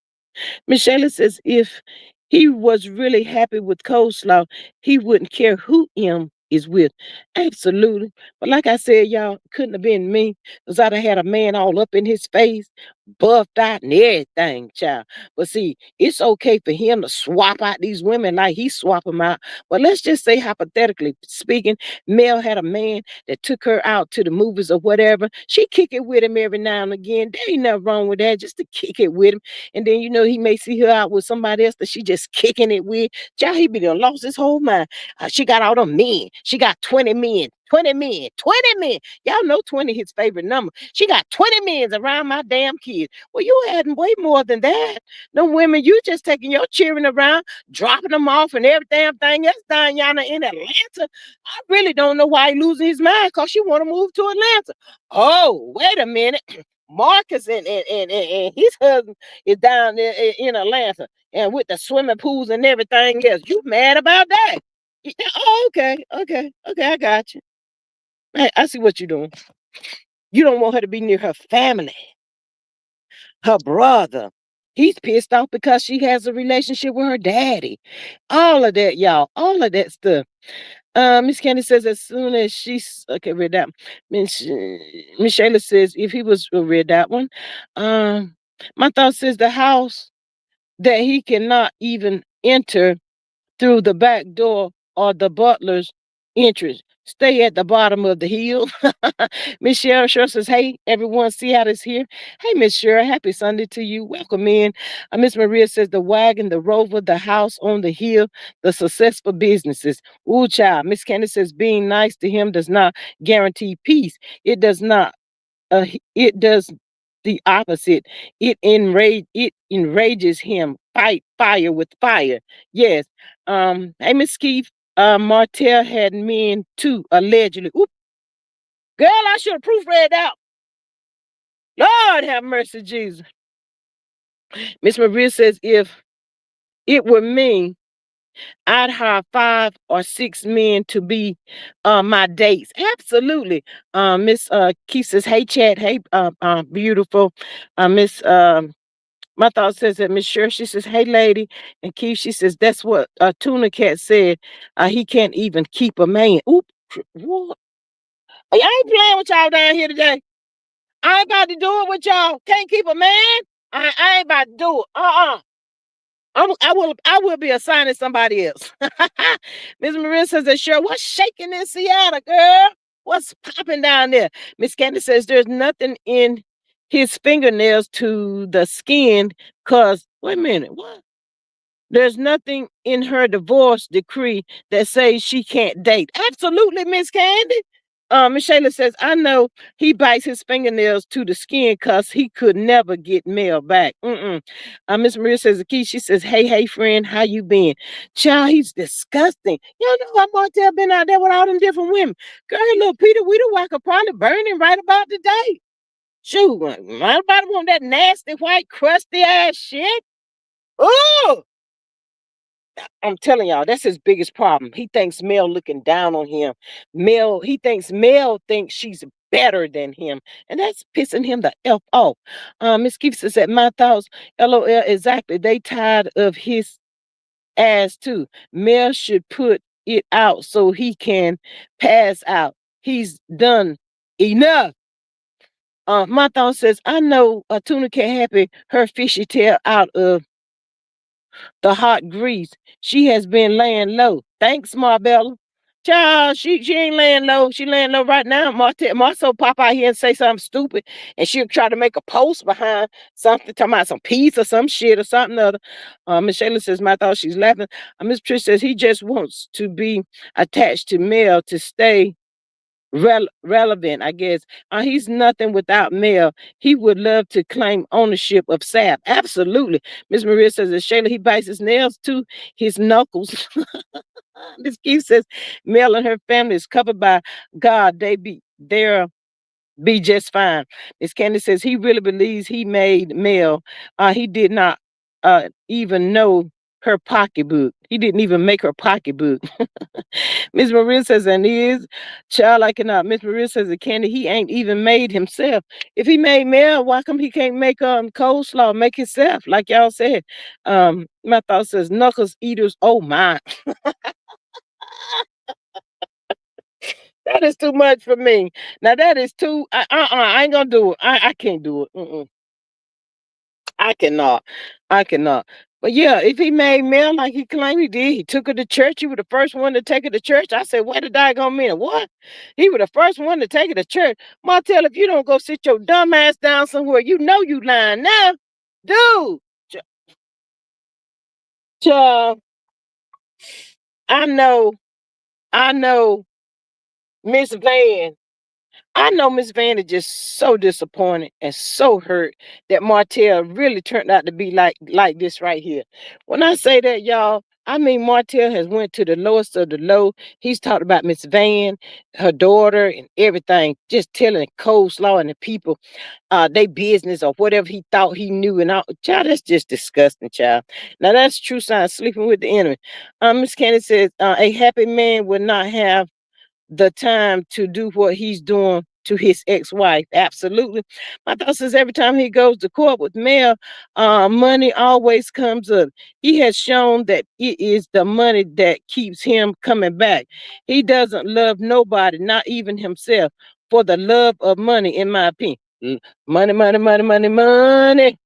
Michelle says if he was really happy with coleslaw, he wouldn't care who M is with. Absolutely. But like I said, y'all, couldn't have been me because I'd have had a man all up in his face, buffed out and everything, child. But see, it's okay for him to swap out these women like he swap them out. But let's just say, hypothetically speaking, Mel had a man that took her out to the movies or whatever. She kick it with him every now and again. There ain't nothing wrong with that, just to kick it with him. And then, he may see her out with somebody else that she just kicking it with. Child, he be done lost his whole mind. She got all them men. She got 20 men. 20 men. 20 men. Y'all know 20 his favorite number. She got 20 men around my damn kids. Well, you had way more than that. No women, you just taking your children around, dropping them off and every damn thing else down yonder in Atlanta. I really don't know why he losing his mind because she want to move to Atlanta. Oh, wait a minute. Marcus and his husband is down there in Atlanta and with the swimming pools and everything else. You mad about that? Oh, okay, I got you. I see what you're doing. You don't want her to be near her family, her brother. He's pissed off because she has a relationship with her daddy. All of that, y'all. All of that stuff. Miss Candy says as soon as she's okay, read that. Miss Shayla says if he was read that one. My thought says the house that he cannot even enter through the back door or the butler's entrance. Stay at the bottom of the hill. Miss Cheryl sure says, hey, everyone, see how this here? Hey, Miss Cheryl, happy Sunday to you. Welcome in. Miss Maria says, the wagon, the rover, the house on the hill, the successful businesses. Ooh, child. Miss Candace says, being nice to him does not guarantee peace. It does not. It does the opposite. It enrages him. Fight fire with fire. Yes. Hey, Miss Keith, Martell had men too, allegedly. Oop. Girl, I should have proofread out. Lord have mercy, Jesus. Miss Maria says, if it were me, I'd hire 5 or 6 men to be my dates. Absolutely. Miss Keith says, hey, Chad. Hey, beautiful. Miss my thought says that Miss Sure, she says, hey, lady. And Keith, she says, that's what Tuna Cat said. He can't even keep a man. Oop, what? I ain't playing with y'all down here today. I ain't about to do it with y'all. Can't keep a man. I ain't about to do it. I will be assigning somebody else. Miss Maria says that sure. What's shaking in Seattle, girl? What's popping down there? Miss Candy says there's nothing in his fingernails to the skin. Cause wait a minute, what? There's nothing in her divorce decree that says she can't date. Absolutely, Miss Candy. Miss Shayla says, I know he bites his fingernails to the skin because he could never get mail back. Mm-mm. Miss Maria says, the key, she says, hey, friend, how you been? Child, he's disgusting. You don't know how Martell been out there with all them different women. Girl, little Peter Whitawacker probably burning right about today. Shoot, nobody want that nasty, white, crusty ass shit. Oh, I'm telling y'all, that's his biggest problem. He thinks Mel looking down on him. He thinks Mel thinks she's better than him. And that's pissing him the F off. Miss Keefe says that my thoughts, LOL, exactly. They tired of his ass too. Mel should put it out so he can pass out. He's done enough. My thought says, I know Tuna can't happy her fishy tail out of the hot grease. She has been laying low. Thanks, Marbella. Child, she ain't laying low. She laying low right now. Marcel pop out here and say something stupid, and she'll try to make a post behind something, talking about some peace or some shit or something other. Miss Shayla says, my thought she's laughing. Miss Trish says he just wants to be attached to Mel to stay relevant, I guess. He's nothing without Mel. He would love to claim ownership of SAP. Absolutely. Miss Maria says that Shayla, he bites his nails to his knuckles. Miss Keith says Mel and her family is covered by God. They're be just fine. Miss Candy says he really believes he made Mel. He did not even know her pocketbook. He didn't even make her pocketbook. Miss Maria says, and he is child like enough. Miss Maria says that Candy, he ain't even made himself. If he made Mel, why come he can't make coleslaw, make himself, like y'all said? My thought says knuckles eaters. Oh my. That is too much for me. Now that is too. I ain't gonna do it. I can't do it. I cannot. I cannot. But yeah, if he made Mel like he claimed he did, he took her to church. He was the first one to take her to church. I said, "Wait a daggone minute, what?" He was the first one to take her to church. Martell, if you don't go sit your dumb ass down somewhere, you know you lying now, dude. Child, I know, I know, Miss Van. I know Miss Van is just so disappointed and so hurt that Martell really turned out to be like this right here. When I say that, y'all, I mean Martell has went to the lowest of the low. He's talked about Miss Van, her daughter, and everything, just telling coleslaw and the people they business or whatever he thought he knew and all. Child, that's just disgusting, child. Now that's true sign sleeping with the enemy. Miss Candy says a happy man would not have the time to do what he's doing to his ex-wife. Absolutely. My thought says every time he goes to court with Mel, money always comes up. He has shown that it is the money that keeps him coming back. He doesn't love nobody, not even himself, for the love of money, in my opinion. Money, money, money, money, money.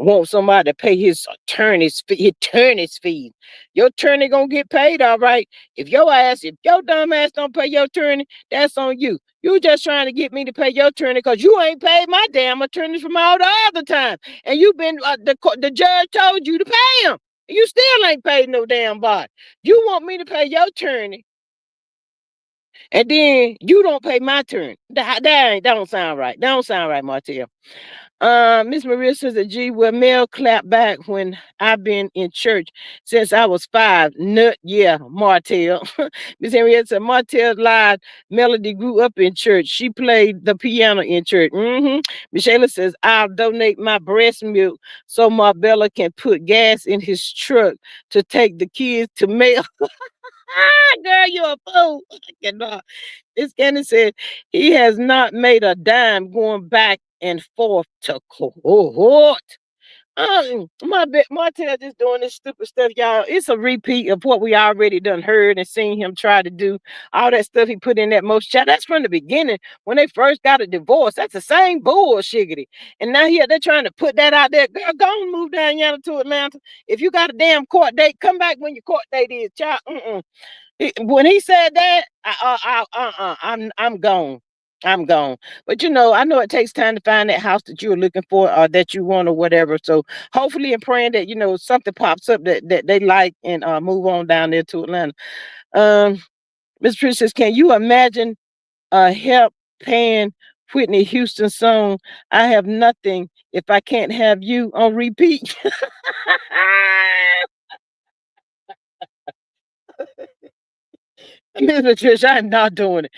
Want somebody to pay his attorney's fees. Your attorney gonna get paid, all right. If your dumb ass don't pay your attorney, that's on you. You just trying to get me to pay your attorney because you ain't paid my damn attorneys from all the other time. And you been the judge told you to pay him. You still ain't paid no damn body. You want me to pay your attorney, and then you don't pay my attorney. That don't sound right. That don't sound right, Martell. Miss Maria says that well, Mel clapped back when I've been in church since I was 5. Nut, yeah, Martell. Miss Henrietta said Martell lied. Melody grew up in church. She played the piano in church. Michelle says I'll donate my breast milk so Marbella can put gas in his truck to take the kids to Mel. Girl, you a fool. I cannot. This Candy said he has not made a dime going back and forth to cohort. Martell just doing this stupid stuff, y'all. It's a repeat of what we already done heard and seen him try to do. All that stuff he put in that most chat. That's from the beginning when they first got a divorce. That's the same bullshiggity. And now here they're trying to put that out there. Girl, go and move down yonder to Atlanta. If you got a damn court date, come back when your court date is, child. When he said that, I'm gone. I'm gone. But I know it takes time to find that house that you're looking for or that you want or whatever. So hopefully and praying that something pops up that they like and move on down there to Atlanta. Miss Trish says, can you imagine help paying Whitney Houston song, I Have Nothing If I Can't Have You on repeat. Miss Patricia, I'm not doing it.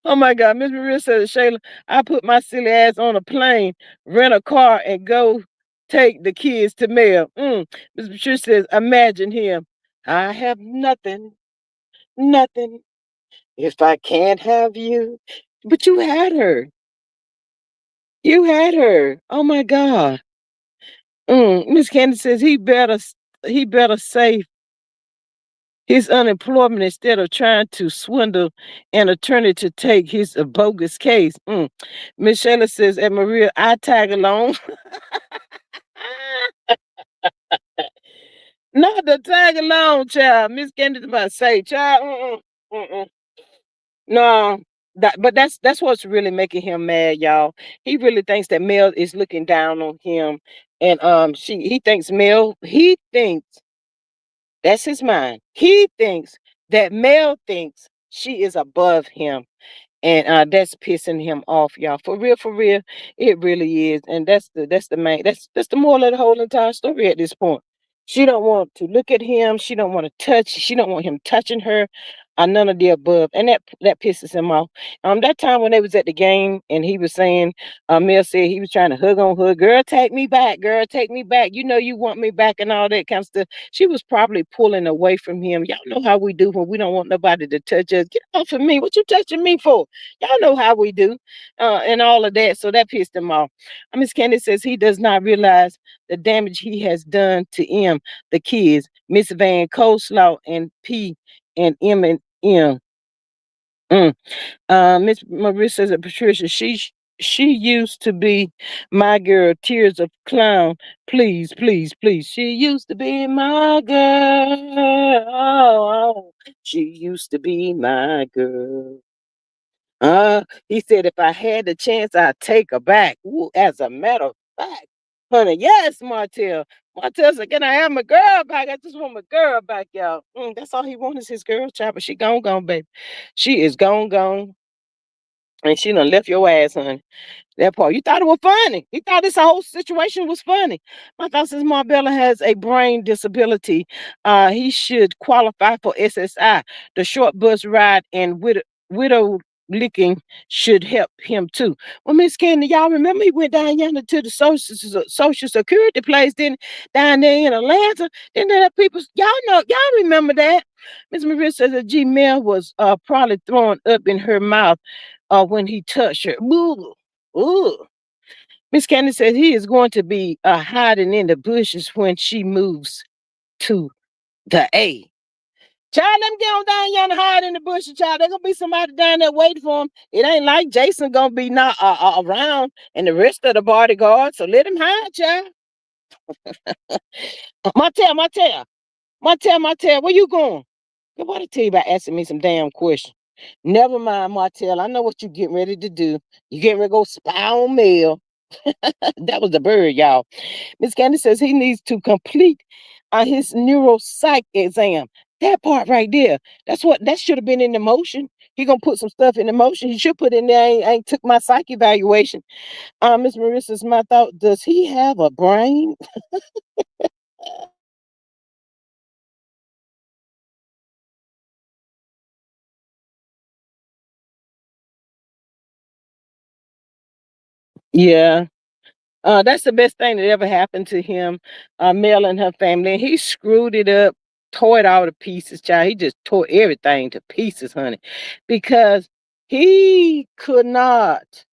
Oh my God, Miss Maria says, Shayla, I put my silly ass on a plane, rent a car, and go take the kids to mail. Miss Patricia says, imagine him. I have nothing, nothing if I can't have you. But you had her. You had her. Oh my God. Miss Candy says he better save his unemployment instead of trying to swindle an attorney to take his bogus case. Miss Shayla says, at Maria, I tag along. Not the tag along, child. Miss Candy's about to say, child, mm-mm. No, but that's what's really making him mad, y'all. He really thinks that Mel is looking down on him, and he thinks that's his mind. He thinks that Mel thinks she is above him. And that's pissing him off, y'all. For real, it really is. And that's the moral of the whole entire story at this point. She don't want to look at him. She don't want to touch. She don't want him touching her. None of the above, and that pisses him off. That time when they was at the game, and he was saying, Mel said he was trying to hug on her. Girl, take me back. Girl, take me back. You know you want me back, and all that kind of stuff. She was probably pulling away from him. Y'all know how we do when we don't want nobody to touch us. Get off of me. What you touching me for? Y'all know how we do, and all of that. So that pissed him off. Miss Candy says he does not realize the damage he has done to M, the kids, Miss Van Coleslaw, and P, and M and M. Mm. Miss Maria says that Patricia, she used to be my girl. Tears of clown, please, please, please. She used to be my girl. She used to be my girl. He said if I had the chance, I'd take her back. Ooh, as a matter of fact, honey, yes, Martell. Martell said, "Can I have my girl back? I just want my girl back, y'all." That's all he wants is his girl child, but she gone, baby. She is gone, and she done left your ass, honey. That part. You thought it was funny. You thought this whole situation was funny. My thought is Marbella has a brain disability. He should qualify for SSI. The short bus ride and widow licking should help him too. Well, Miss Candy, y'all remember he went down yonder to the social security place, then down there in Atlanta. Then there are people, y'all remember that. Miss Maria says that Gmail was probably throwing up in her mouth when he touched her. Ooh. Ooh. Miss Candy says he is going to be hiding in the bushes when she moves to the A. Child, let him get on down yonder hide in the bushes, child. There's gonna be somebody down there waiting for him. It ain't like Jason gonna be not around and the rest of the bodyguard. So let him hide, child. Martell, where you going? Nobody tell you about asking me some damn questions. Never mind, Martell. I know what you're getting ready to do. You getting ready to go spy on Mel. That was the bird, y'all. Miss Candy says he needs to complete his neuropsych exam. That part right there. That should have been in the motion. He gonna put some stuff in the motion. He should put in there. I ain't took my psych evaluation. Miss Marissa's my thought. Does he have a brain? Yeah. That's the best thing that ever happened to him, Mel and her family. And he screwed it up, tore it all to pieces, child. He just tore everything to pieces, honey, because he could not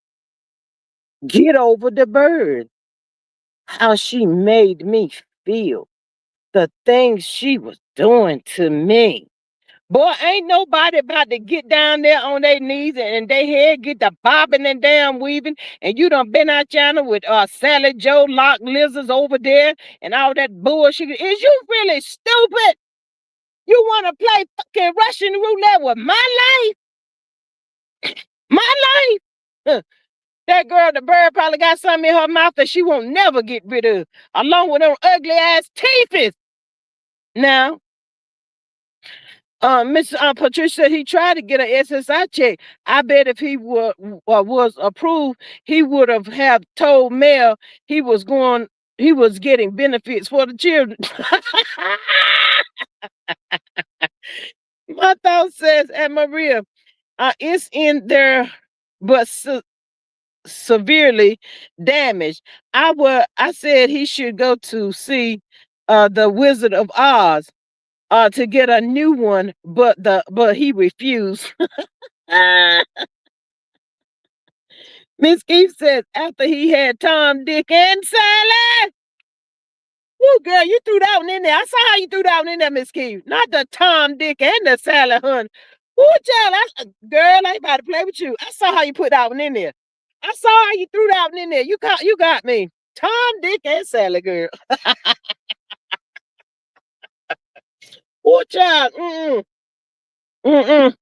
get over the bird. How she made me feel, the things she was doing to me. Boy, ain't nobody about to get down there on their knees and their head get the bobbing and damn weaving. And you done been out yonder with Sally Joe, Lock Lizards over there and all that bullshit. Is you really stupid? You want to play fucking Russian roulette with my life? My life? Huh. That girl, the bird, probably got something in her mouth that she won't never get rid of, along with them ugly ass teeth. Now, Miss Patricia said he tried to get an SSI check. I bet if he was approved, he would have told Mel he was going he was getting benefits for the children. My thought says, and Maria, it's in there, but severely damaged. I said he should go to see the Wizard of Oz to get a new one, but he refused. Miss Keith says after he had Tom, Dick, and Sally. Woo, girl, you threw that one in there. I saw how you threw that one in there, Miss Keith. Not the Tom, Dick, and the Sally, hun. Woo, child, girl, I ain't about to play with you. I saw how you put that one in there. I saw how you threw that one in there. You got me. Tom, Dick, and Sally, girl. Woo, child. Mm-mm. Mm-mm.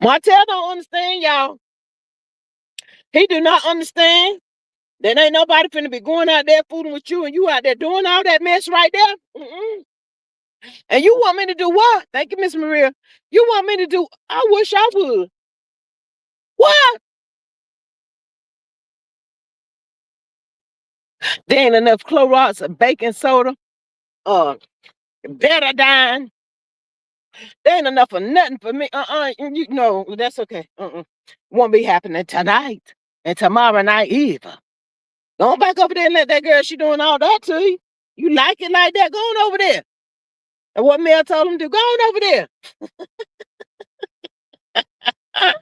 Martell don't understand, y'all. He do not understand. There ain't nobody finna be going out there fooling with you and you out there doing all that mess right there. Mm-mm. And you want me to do what? Thank you, Miss Maria. You want me to do? I wish I would. What? There ain't enough Clorox or baking soda. Betadine. There ain't enough of nothing for me. You know, that's okay. Won't be happening tonight and tomorrow night either. Go on back over there and let that girl, she doing all that to you. You like it like that? Go on over there. And what Mel told him to go on over there.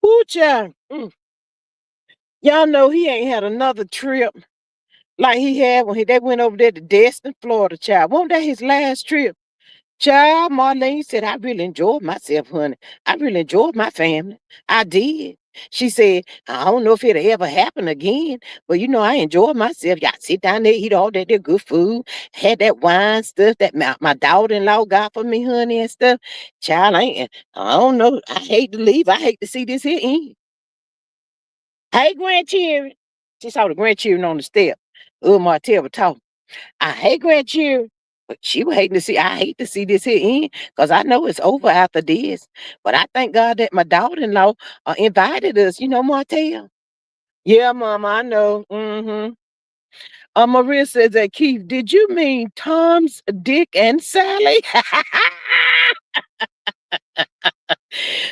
Ooh, child. Y'all know he ain't had another trip like he had when they went over there to Destin, Florida, child. Wasn't that his last trip? Child, Marlene said, I really enjoyed myself, honey. I really enjoyed my family. I did. She said, I don't know if it'll ever happen again, but you know, I enjoyed myself. Y'all sit down there, eat all that there good food, had that wine stuff that my daughter-in-law got for me, honey, and stuff. Child, I don't know. I hate to leave. I hate to see this here end. Hey, grandchildren. She saw the grandchildren on the step. Martell was talking. I hate grandchildren. But she was hating to see, I hate to see this here end because I know it's over after this. But I thank God that my daughter-in-law invited us, you know, Martell. Yeah, Mama, I know. Maria says that, Keith, did you mean Tom's, Dick, and Sally?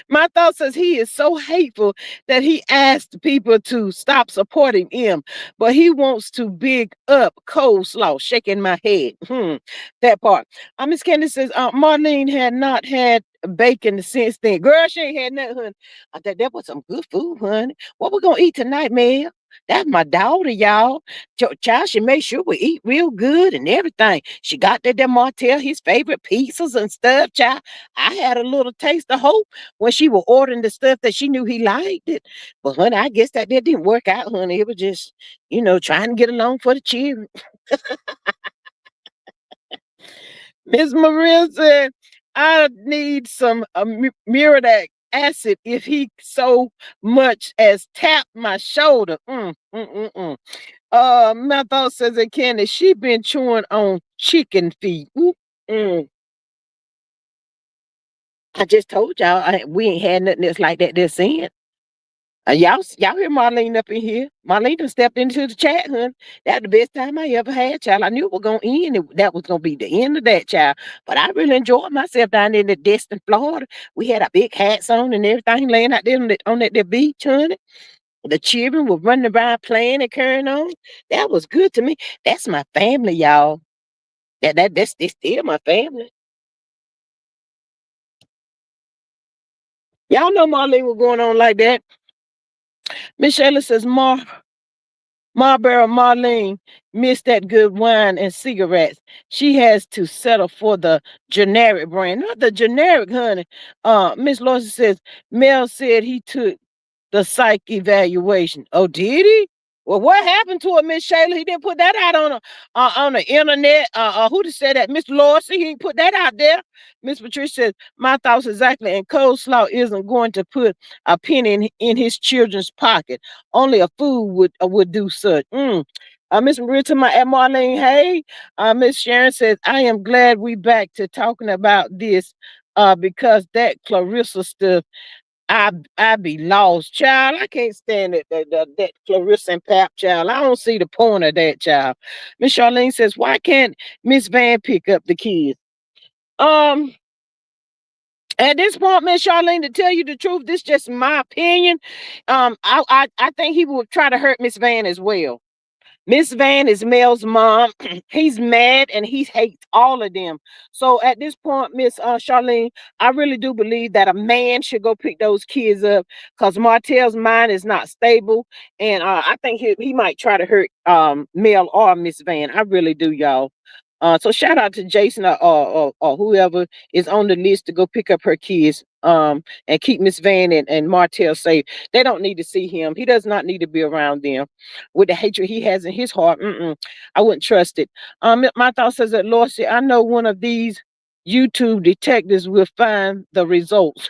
My thought says he is so hateful that he asked people to stop supporting him, but he wants to big up coleslaw. Shaking my head. That part. Miss Candy says Marlene had not had bacon since then. Girl, she ain't had nothing, honey. That was some good food, honey. What we gonna eat tonight, Mel? That's my daughter, y'all. Child, she made sure we eat real good and everything. She got that Martell, his favorite pizzas and stuff, child. I had a little taste of hope when she was ordering the stuff that she knew he liked it. But honey, I guess that didn't work out, honey. It was just, you know, trying to get along for the children. Miss Maria said, I need some muriatic acid if he so much as tap my shoulder. My thought says that Candy, she been chewing on chicken feet. I just told y'all we ain't had nothing that's like that this in. Y'all hear Marlene up in here. Marlene done stepped into the chat, hun. That's the best time I ever had, child. I knew it was going to end. That was going to be the end of that, child. But I really enjoyed myself down in the Destin, Florida. We had our big hats on and everything laying out there on that beach, honey. The children were running around playing and carrying on. That was good to me. That's my family, y'all. That's still my family. Y'all know Marlene was going on like that. Miss Shayla says, Marlboro Marlene missed that good wine and cigarettes. She has to settle for the generic brand. Not the generic, honey. Miss Lawson says, Mel said he took the psych evaluation. Oh, did he? Well, what happened to it, Miss Shayla? He didn't put that out on the internet. Who to say that? Miss Lawson, he didn't put that out there. Miss Patricia says, my thoughts exactly. And coleslaw isn't going to put a penny in his children's pocket. Only a fool would do such. Miss Maria to my at Marlene. Hey, Miss Sharon says, I am glad we back to talking about this because that Clarissa stuff, I be lost, child. I can't stand that Clarissa and Pap, child. I don't see the point of that, child. Miss Charlene says, why can't Miss Van pick up the kids? Um, at this point, Miss Charlene, to tell you the truth, this is just my opinion. I think he would try to hurt Miss Van as well. Miss Van is Mel's mom. He's mad and he hates all of them. So at this point, Miss Charlene, I really do believe that a man should go pick those kids up because Martell's mind is not stable, and I think he might try to hurt Mel or Miss Van. I really do, y'all. So shout out to Jason or whoever is on the list to go pick up her kids and keep Miss Van and Martell safe. They don't need to see him. He does not need to be around them with the hatred he has in his heart. I wouldn't trust it. My thought says that Lord, see, I know one of these YouTube detectives will find the results.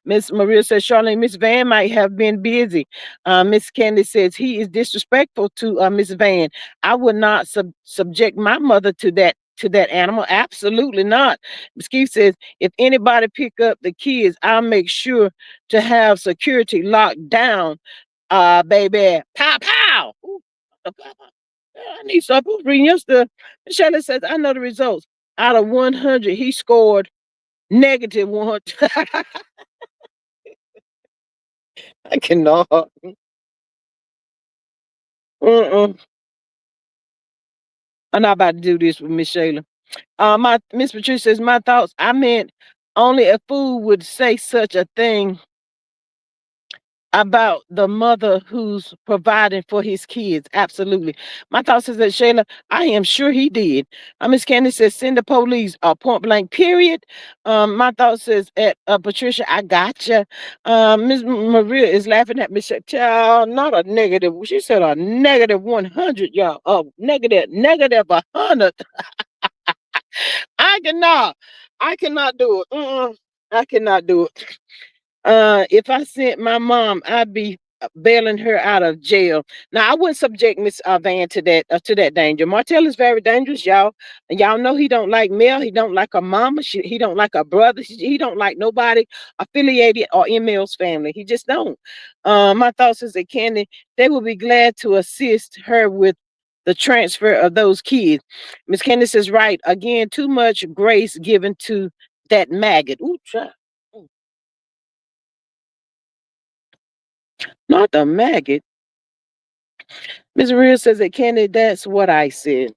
Miss Maria says, Charlene, Miss Van might have been busy. Miss Candy says he is disrespectful to Miss Van. I would not subject my mother to that animal. Absolutely not. Miss Keith says, if anybody pick up the kids, I'll make sure to have security locked down. Baby, pow pow. Ooh, I need some. Who's reading your stuff? Shelley says, I know the results. Out of 100, he scored negative one. I cannot. Mm-mm. I'm not about to do this with Miss Shayla. My Miss Patricia says, my thoughts. I meant only a fool would say such a thing about the mother who's providing for his kids. Absolutely. My thoughts is that Shayla, I am sure he did. Miss Candy says, send the police, point blank, period. My thoughts says at Patricia, I gotcha. Miss Maria is laughing at me. Said, child, not a negative. She said a negative 100, y'all. Negative 100. I cannot. I cannot do it. I cannot do it. If I sent my mom, I'd be bailing her out of jail. Now I wouldn't subject Miss Van to that danger. Martell is very dangerous, y'all. And y'all know he don't like Mel. He don't like her mama. He don't like her brother. He don't like nobody affiliated or in Mel's family. He just don't. My thoughts is that Candy, they will be glad to assist her with the transfer of those kids. Miss Candace is right. Again, too much grace given to that maggot. Ooh, child. Not the maggot. Miss Maria says that Candy, that's what I said.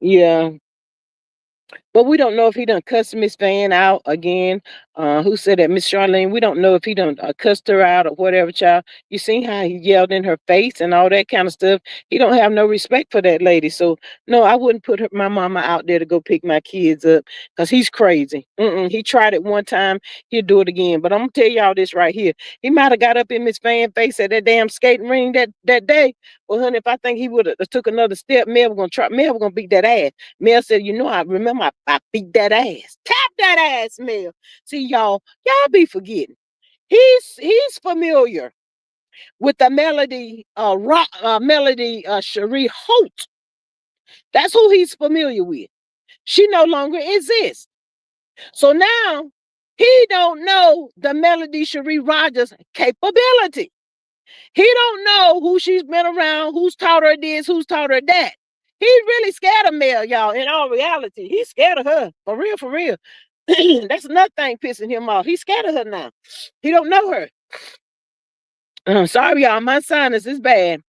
Yeah. But we don't know if he done cussed Miss Van out again. Who said that? Miss Charlene. We don't know if he done cussed her out or whatever, child. You seen how he yelled in her face and all that kind of stuff. He don't have no respect for that lady. So no, I wouldn't put my mama out there to go pick my kids up because he's crazy. He tried it one time. He'll do it again. But I'm gonna tell y'all this right here. He might have got up in Miss Van face at that damn skating ring that day. Well, honey, if I think he would have took another step, Mel was gonna try. Mel was gonna beat that ass. Mel said, you know, I remember I beat that ass. Tap that ass, Mel. See, y'all be forgetting. He's familiar with the melody Cherie Holt. That's who he's familiar with. She no longer exists. So now he don't know the Melody Cherie Rogers capability. He don't know who she's been around, who's taught her this, who's taught her that. He's really scared of Mel, y'all. In all reality, he's scared of her. For real, for real. That's another thing pissing him off. He's scared of her now. He don't know her. Sorry, y'all. My sinus is bad.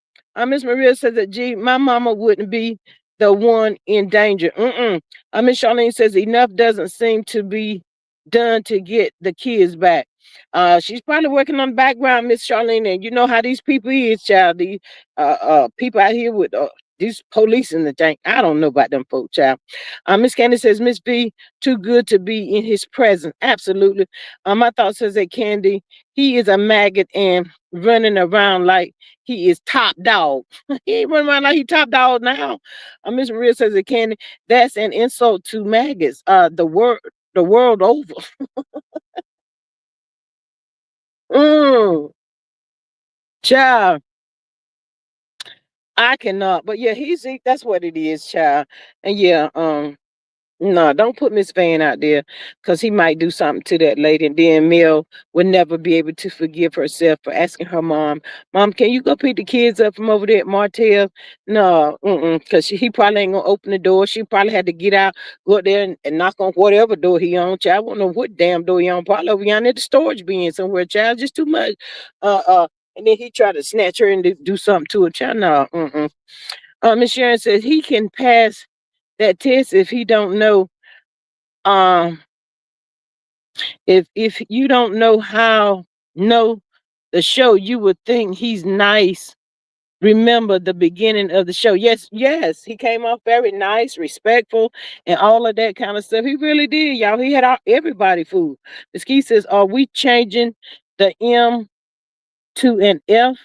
Miss Maria says that, gee, my mama wouldn't be the one in danger. Miss Charlene says enough doesn't seem to be done to get the kids back. She's probably working on the background, Miss Charlene, and you know how these people is, child. These people out here with these police in the tank. I don't know about them folk, child. Miss Candy says Miss B too good to be in his presence. Absolutely. My thought says that Candy, he is a maggot and running around like he is top dog. He ain't running around like he top dog now. Miss Maria says that Candy, that's an insult to maggots. The world over. Mm, child. I cannot. But yeah, that's what it is, child. And yeah, no, don't put Miss Van out there because he might do something to that lady. And then Mel would never be able to forgive herself for asking her mom, Mom, can you go pick the kids up from over there at Martell? No, because he probably ain't going to open the door. She probably had to get out, go up there and knock on whatever door he on. Child, I don't know what damn door he on. Probably over yonder at the storage bin somewhere, child. Just too much. And then he tried to snatch her and do something to her. Child, no, Miss Sharon says he can pass that test if he don't know um if you don't know the show, you would think he's nice. Remember the beginning of the show. Yes, he came off very nice, respectful, and all of that kind of stuff. He really did, y'all. He had everybody food. Miss Key says, are we changing the M to an F?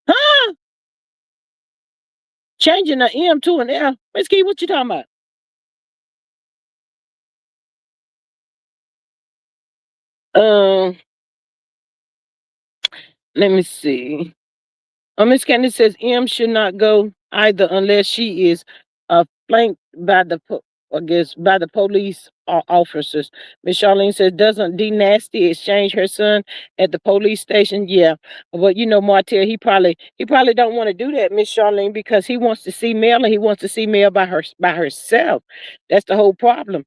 Huh? Changing the M to an F? Miss Key, what you talking about? um Let me see. Miss Candace says M should not go either unless she is flanked by I guess by the police officers. Miss Charlene says, doesn't D Nasty exchange her son at the police station? Yeah, but Martell, he probably don't want to do that, Miss Charlene, because he wants to see Mel and he wants to see Mel by herself. That's the whole problem.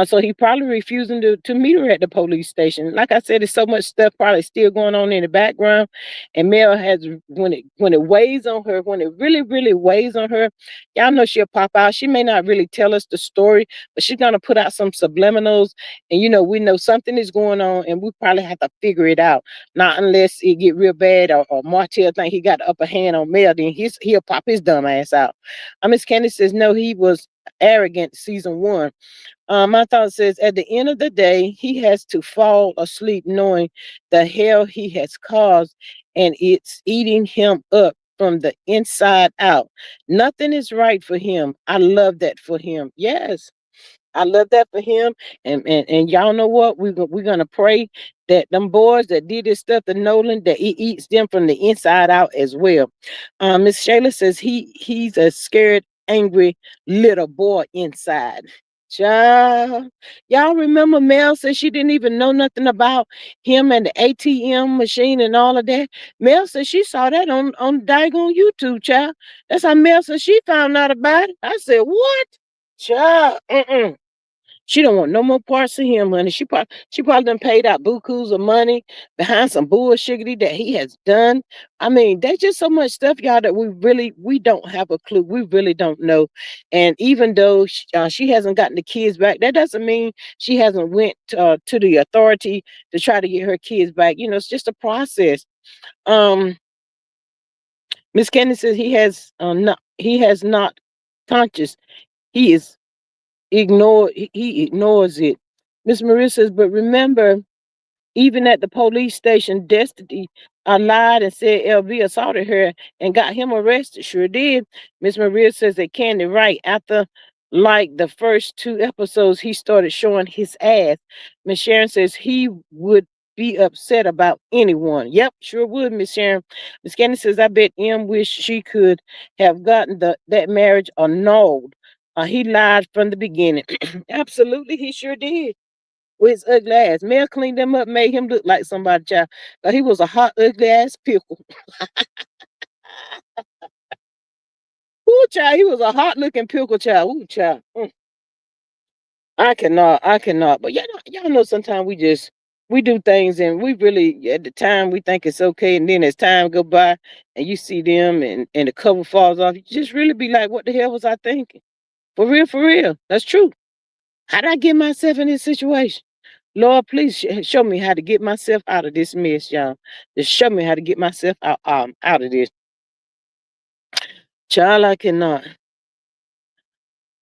So he probably refusing to meet her at the police station. Like I said, there's so much stuff probably still going on in the background, and Mel has when it weighs on her, when it really really weighs on her, y'all know she'll pop out. She may not really tell us the story, but she's gonna put out some subliminals, and we know something is going on, and we probably have to figure it out. Not unless it get real bad, or Martell think he got the upper hand on Mel, then he'll pop his dumb ass out. Miss Candace says no, he was arrogant season one. My thought says at the end of the day, he has to fall asleep knowing the hell he has caused, and it's eating him up from the inside out. Nothing is right for him. I love that for him. Yes. I love that for him. And y'all know what? We're gonna pray that them boys that did this stuff to Nolan, that he eats them from the inside out as well. Miss Shayla says he's a scared, angry little boy inside. Child. Y'all remember Mel said she didn't even know nothing about him and the ATM machine and all of that. Mel said she saw that on daggone YouTube, child. That's how Mel said she found out about it. I said, what? Child, she don't want no more parts of him, honey. She probably done paid out bukus of money behind some bullshit that he has done. I mean, there's just so much stuff, y'all, that we don't have a clue. We really don't know. And even though she hasn't gotten the kids back, that doesn't mean she hasn't went to the authority to try to get her kids back. It's just a process. Um, Miss Candy says he has not conscious. He is he ignores it. Miss Maria says, but remember, even at the police station, Destiny lied and said LV assaulted her and got him arrested. Sure did. Miss Maria says that Candy right after like the first two episodes, he started showing his ass. Miss Sharon says he would be upset about anyone. Yep, sure would, Miss Sharon. Miss Candy says, I bet M wish she could have gotten that marriage annulled. He lied from the beginning. Absolutely, he sure did. With his ugly ass. Mel cleaned him up, made him look like somebody, child. But he was a hot, ugly ass pickle. Ooh, child, he was a hot looking pickle, child. Ooh, child. I cannot. But y'all know sometimes we do things and we really at the time we think it's okay, and then as time go by and you see them and the cover falls off, you just really be like, what the hell was I thinking? For real, for real. That's true. How did I get myself in this situation? Lord, please show me how to get myself out of this mess, y'all. Just show me how to get myself out of this. Child, I cannot.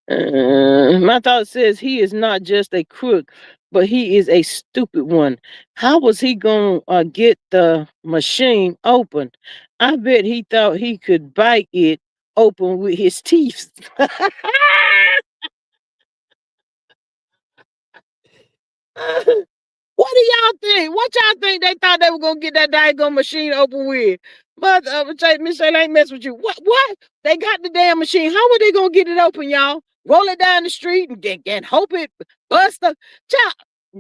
My thought says he is not just a crook, but he is a stupid one. How was he going to get the machine open? I bet he thought he could bite it open with his teeth. What do y'all think? What y'all think they thought they were gonna get that daggone machine open with? But Miss Shayla ain't mess with you. What? They got the damn machine. How are they gonna get it open, y'all? Roll it down the street and hope it bust up. Child,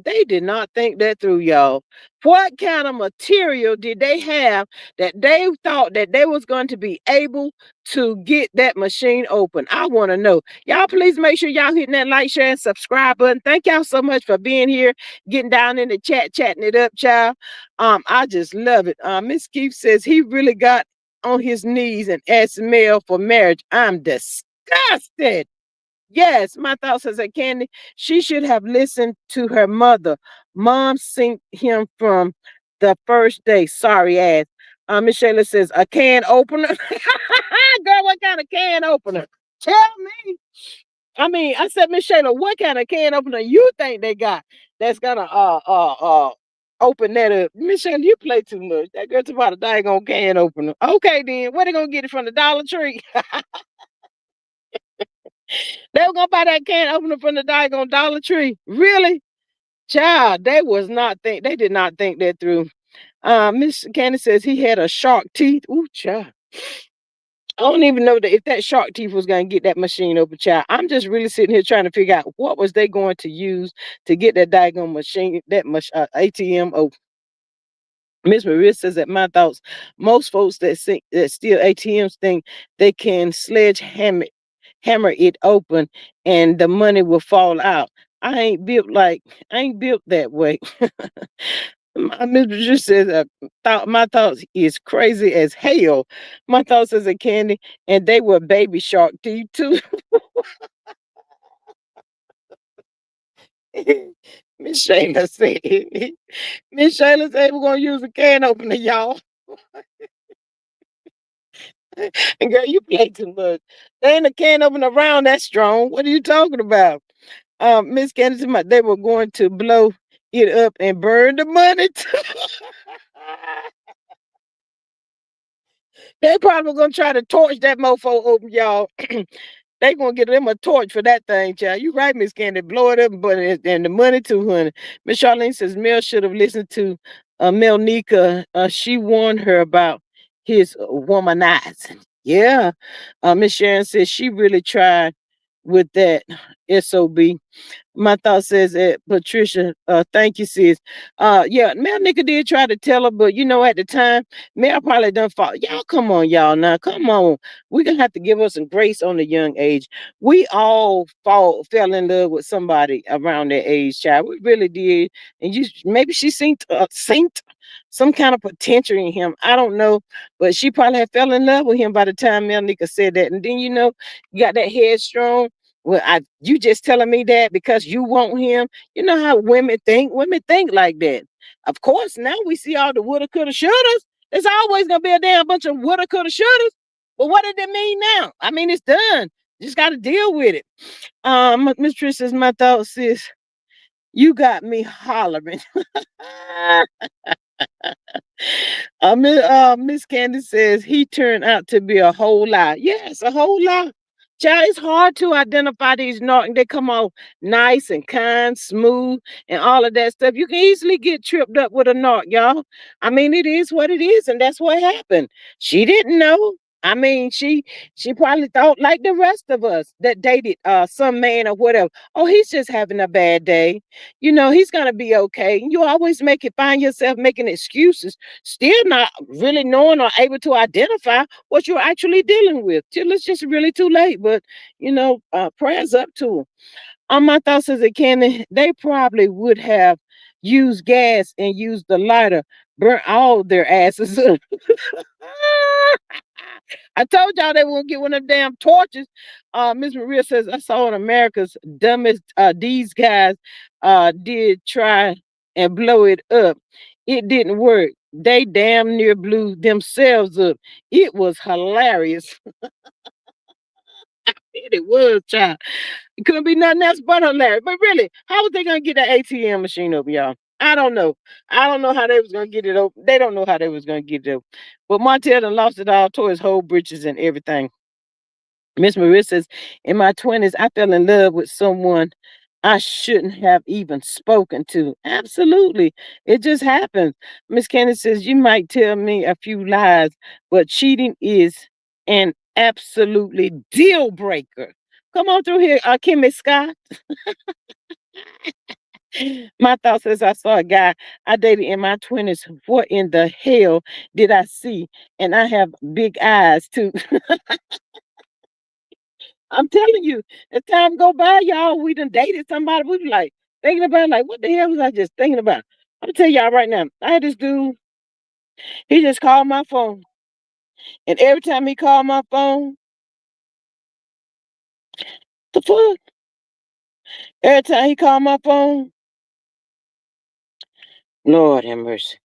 they did not think that through, y'all. What kind of material did they have that they thought that they was going to be able to get that machine open? I want to know. Y'all, please make sure y'all hitting that like, share, and subscribe button. Thank y'all so much for being here, getting down in the chat, chatting it up, child. I just love it. Miss Keith says he really got on his knees and asked Mel for marriage. I'm disgusted. Yes, my thoughts as a Candy. She should have listened to her mother. Mom synced him from the first day. Sorry ass. Miss Shayla says a can opener. Girl, what kind of can opener? Tell me. I mean, I said, Miss Shayla, what kind of can opener you think they got that's gonna open that up? Miss Shayla, you play too much. That girl's about a daggone can opener. Okay, then where they gonna get it from? The Dollar Tree? They were gonna buy that can opener from the daggone Dollar Tree. Really? Child, they did not think that through. Miss Candy says he had a shark teeth. Ooh, child. I don't even know that if that shark teeth was gonna get that machine open, child. I'm just really sitting here trying to figure out what was they going to use to get that daggone machine, ATM open. Miss Maria says that my thoughts, most folks that steal ATMs think they can hammer it open and the money will fall out. I ain't built that way. My mistress says my thoughts is crazy as hell. My thoughts as a Candy, and they were baby shark teeth too. Miss Shayla said, Miss Shayla said we're gonna use a can opener, y'all. And girl, you play too much. There ain't a can opener around that strong. What are you talking about? Miss Candace, they were going to blow it up and burn the money too. They probably gonna try to torch that mofo open, y'all. They gonna get them a torch for that thing, child. You right, Miss Candy. Blow it up and burn it, and the money too, honey. Miss Charlene says Mel should have listened to Mel Nika. She warned her about his womanizing. Yeah. Miss Sharon says she really tried with that SOB. My thought says that Patricia, thank you, sis. Yeah, Mel Nika did try to tell her, but you know, at the time, Mel probably done fought. Y'all, come on, y'all. Now, come on. We're gonna have to give her some grace on the young age. We all fell in love with somebody around that age, child. We really did. And maybe she seen some kind of potential in him. I don't know, but she probably had fell in love with him by the time Mel Nika said that. And then you got that headstrong. Well, you just telling me that because you want him. You know how women think. Women think like that. Of course, now we see all the woulda, coulda, shouldas. There's always gonna be a damn bunch of woulda, coulda, shouldas. But what did it mean now? I mean, it's done. Just got to deal with it. Miss Trish says, my thoughts is, you got me hollering. Miss Candy says he turned out to be a whole lie. Yes, a whole lie. Child, it's hard to identify these narcs. They come off nice and kind, smooth, and all of that stuff. You can easily get tripped up with a narc, y'all. I mean, it is what it is, and that's what happened. She didn't know. I mean, she probably thought like the rest of us that dated some man or whatever. Oh, he's just having a bad day. You know, he's gonna be okay. You always find yourself making excuses, still not really knowing or able to identify what you're actually dealing with till it's just really too late. But prayers up to them. On my thoughts as a Candy, they probably would have used gas and used the lighter, burnt all their asses up. I told y'all they won't get one of them damn torches. Miss Maria says I saw in America's dumbest. These guys did try and blow it up. It didn't work. They damn near blew themselves up. It was hilarious. It was, child. It couldn't be nothing else but hilarious. But really, how was they gonna get that ATM machine open, y'all? I don't know. I don't know how they was gonna get it open. They don't know how they was gonna get it open. But Martell done lost it all, tore his whole britches and everything. Miss Maria says, in my 20s, I fell in love with someone I shouldn't have even spoken to. Absolutely. It just happens. Miss Candace says, you might tell me a few lies, but cheating is an absolutely deal breaker. Come on through here, Kimmy Scott. My thoughts is I saw a guy I dated in my 20s. What in the hell did I see? And I have big eyes too. I'm telling you, as time go by, y'all, we done dated somebody. We be like thinking about like, what the hell was I just thinking about? I'm tell y'all right now. I had this dude. He just called my phone, and every time he called my phone, the fuck. Every time he called my phone, Lord have mercy.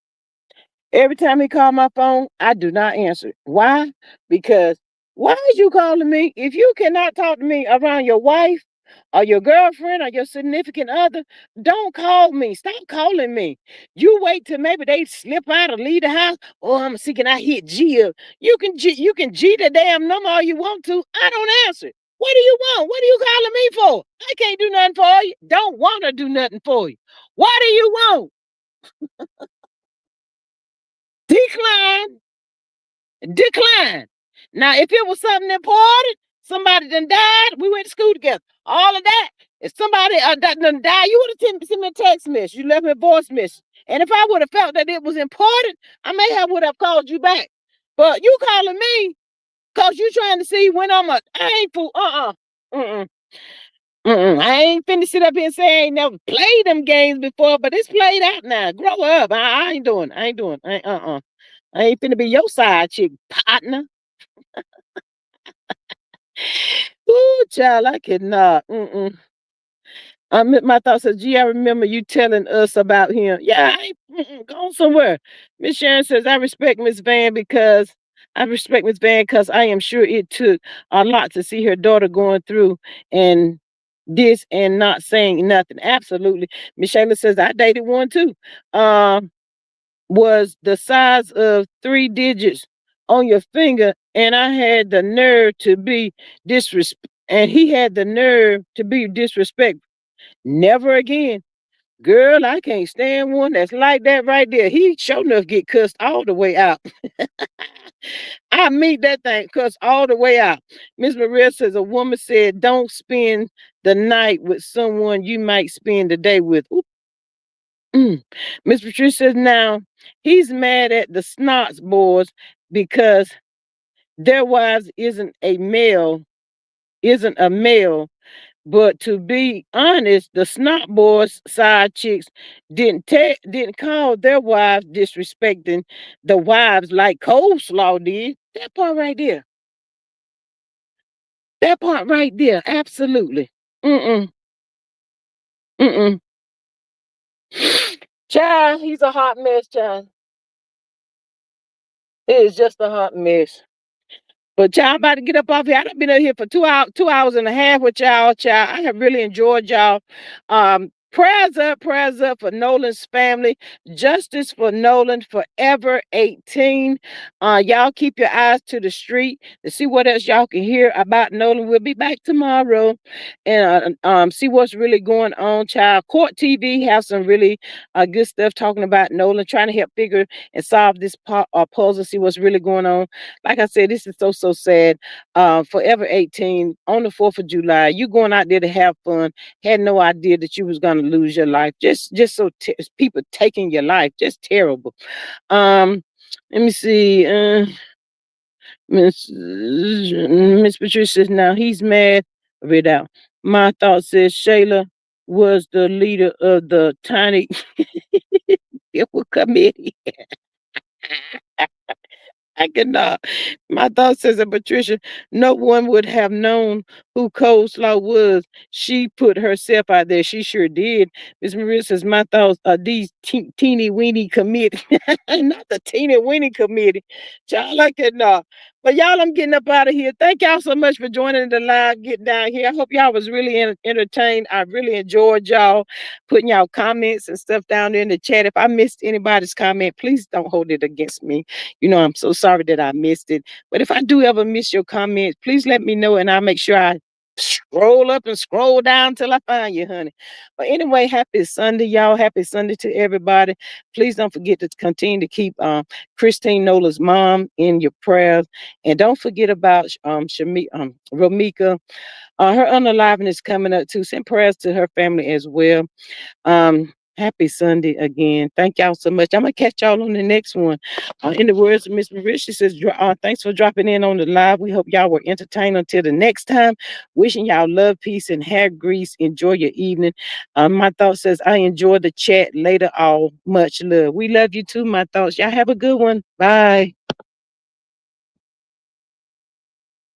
Every time he called my phone, I do not answer. Why? Because why is you calling me? If you cannot talk to me around your wife or your girlfriend or your significant other, don't call me. Stop calling me. You wait till maybe they slip out or leave the house. Oh, I'm seeking. I hit G up. You can G the damn number all you want to. I don't answer. What do you want? What are you calling me for? I can't do nothing for you. Don't want to do nothing for you. What do you want? Decline. Decline. Now, if it was something important, somebody done died, we went to school together. All of that. If somebody done died, you would have sent me a text message. You left me a voice message. And if I would have felt that it was important, I may have would have called you back. But you calling me because you trying to see when I ain't fool. Mm-mm. Mm-mm. I ain't finna sit up here and say I ain't never played them games before, but it's played out now. Grow up. I ain't doing. I ain't doing. I ain't finna be your side chick partner. Ooh, child, I cannot. My thoughts are, gee, I remember you telling us about him. Yeah, I ain't gone somewhere. Miss Sharon says, I respect Miss Van because I am sure it took a lot to see her daughter going through and this and not saying nothing. Absolutely. Miss Shayla says, I dated one too. Was the size of 3 digits on your finger, and I had the nerve to be disrespect, and he had the nerve to be disrespectful. Never again. Girl, I can't stand one that's like that right there. He sure enough get cussed all the way out. I mean that thing cussed all the way out. Miss Maria says a woman said, don't spend the night with someone you might spend the day with. Miss Patricia says now he's mad at the snots boys because their wives isn't a male. But to be honest, the snot boys side chicks didn't call their wives disrespecting the wives like Coleslaw did. That part right there. That part right there. Absolutely. Mm-mm. Mm-mm. Child, he's a hot mess, child. It is just a hot mess. But y'all about to get up off here. I done been up here for 2 hours and a half with y'all, child. I have really enjoyed y'all. Prayers up for Nolan's family. Justice for Nolan forever 18. Y'all keep your eyes to the street to see what else y'all can hear about Nolan. We'll be back tomorrow and see what's really going on, child. Court TV have some really good stuff talking about Nolan, trying to help figure and solve this puzzle, see what's really going on. Like I said, this is so sad. Forever 18 on the 4th of July. You going out there to have fun. Had no idea that you was gonna lose your life. Just so people taking your life. Just terrible. Let me see. Miss Patricia says now he's mad. Read out. My thought says Shayla was the leader of the tiny committee. I cannot. My thought says that Patricia, no one would have known who Coleslaw was. She put herself out there. She sure did. Miss Maria says, my thoughts are these teeny weeny committee. Not the teeny weeny committee. Y'all, I cannot. But y'all, I'm getting up out of here. Thank y'all so much for joining the live. Get down here. I hope y'all was really entertained. I really enjoyed y'all putting y'all comments and stuff down there in the chat. If I missed anybody's comment, please don't hold it against me. I'm so sorry that I missed it. But if I do ever miss your comments, please let me know and I'll make sure I scroll up and scroll down till I find you, honey. But anyway, happy Sunday, y'all. Happy Sunday to everybody. Please don't forget to continue to keep Christine Nolan's mom in your prayers. And don't forget about Ramika. Her unaliving is coming up too. Send prayers to her family as well. Happy Sunday again. Thank y'all so much. I'm gonna catch y'all on the next one. In the words of Miss Maria, she says, thanks for dropping in on the live. We hope y'all were entertained until the next time. Wishing y'all love, peace, and hair grease. Enjoy your evening. My thought says, I enjoy the chat later. All much love. We love you too, my thoughts. Y'all have a good one. Bye.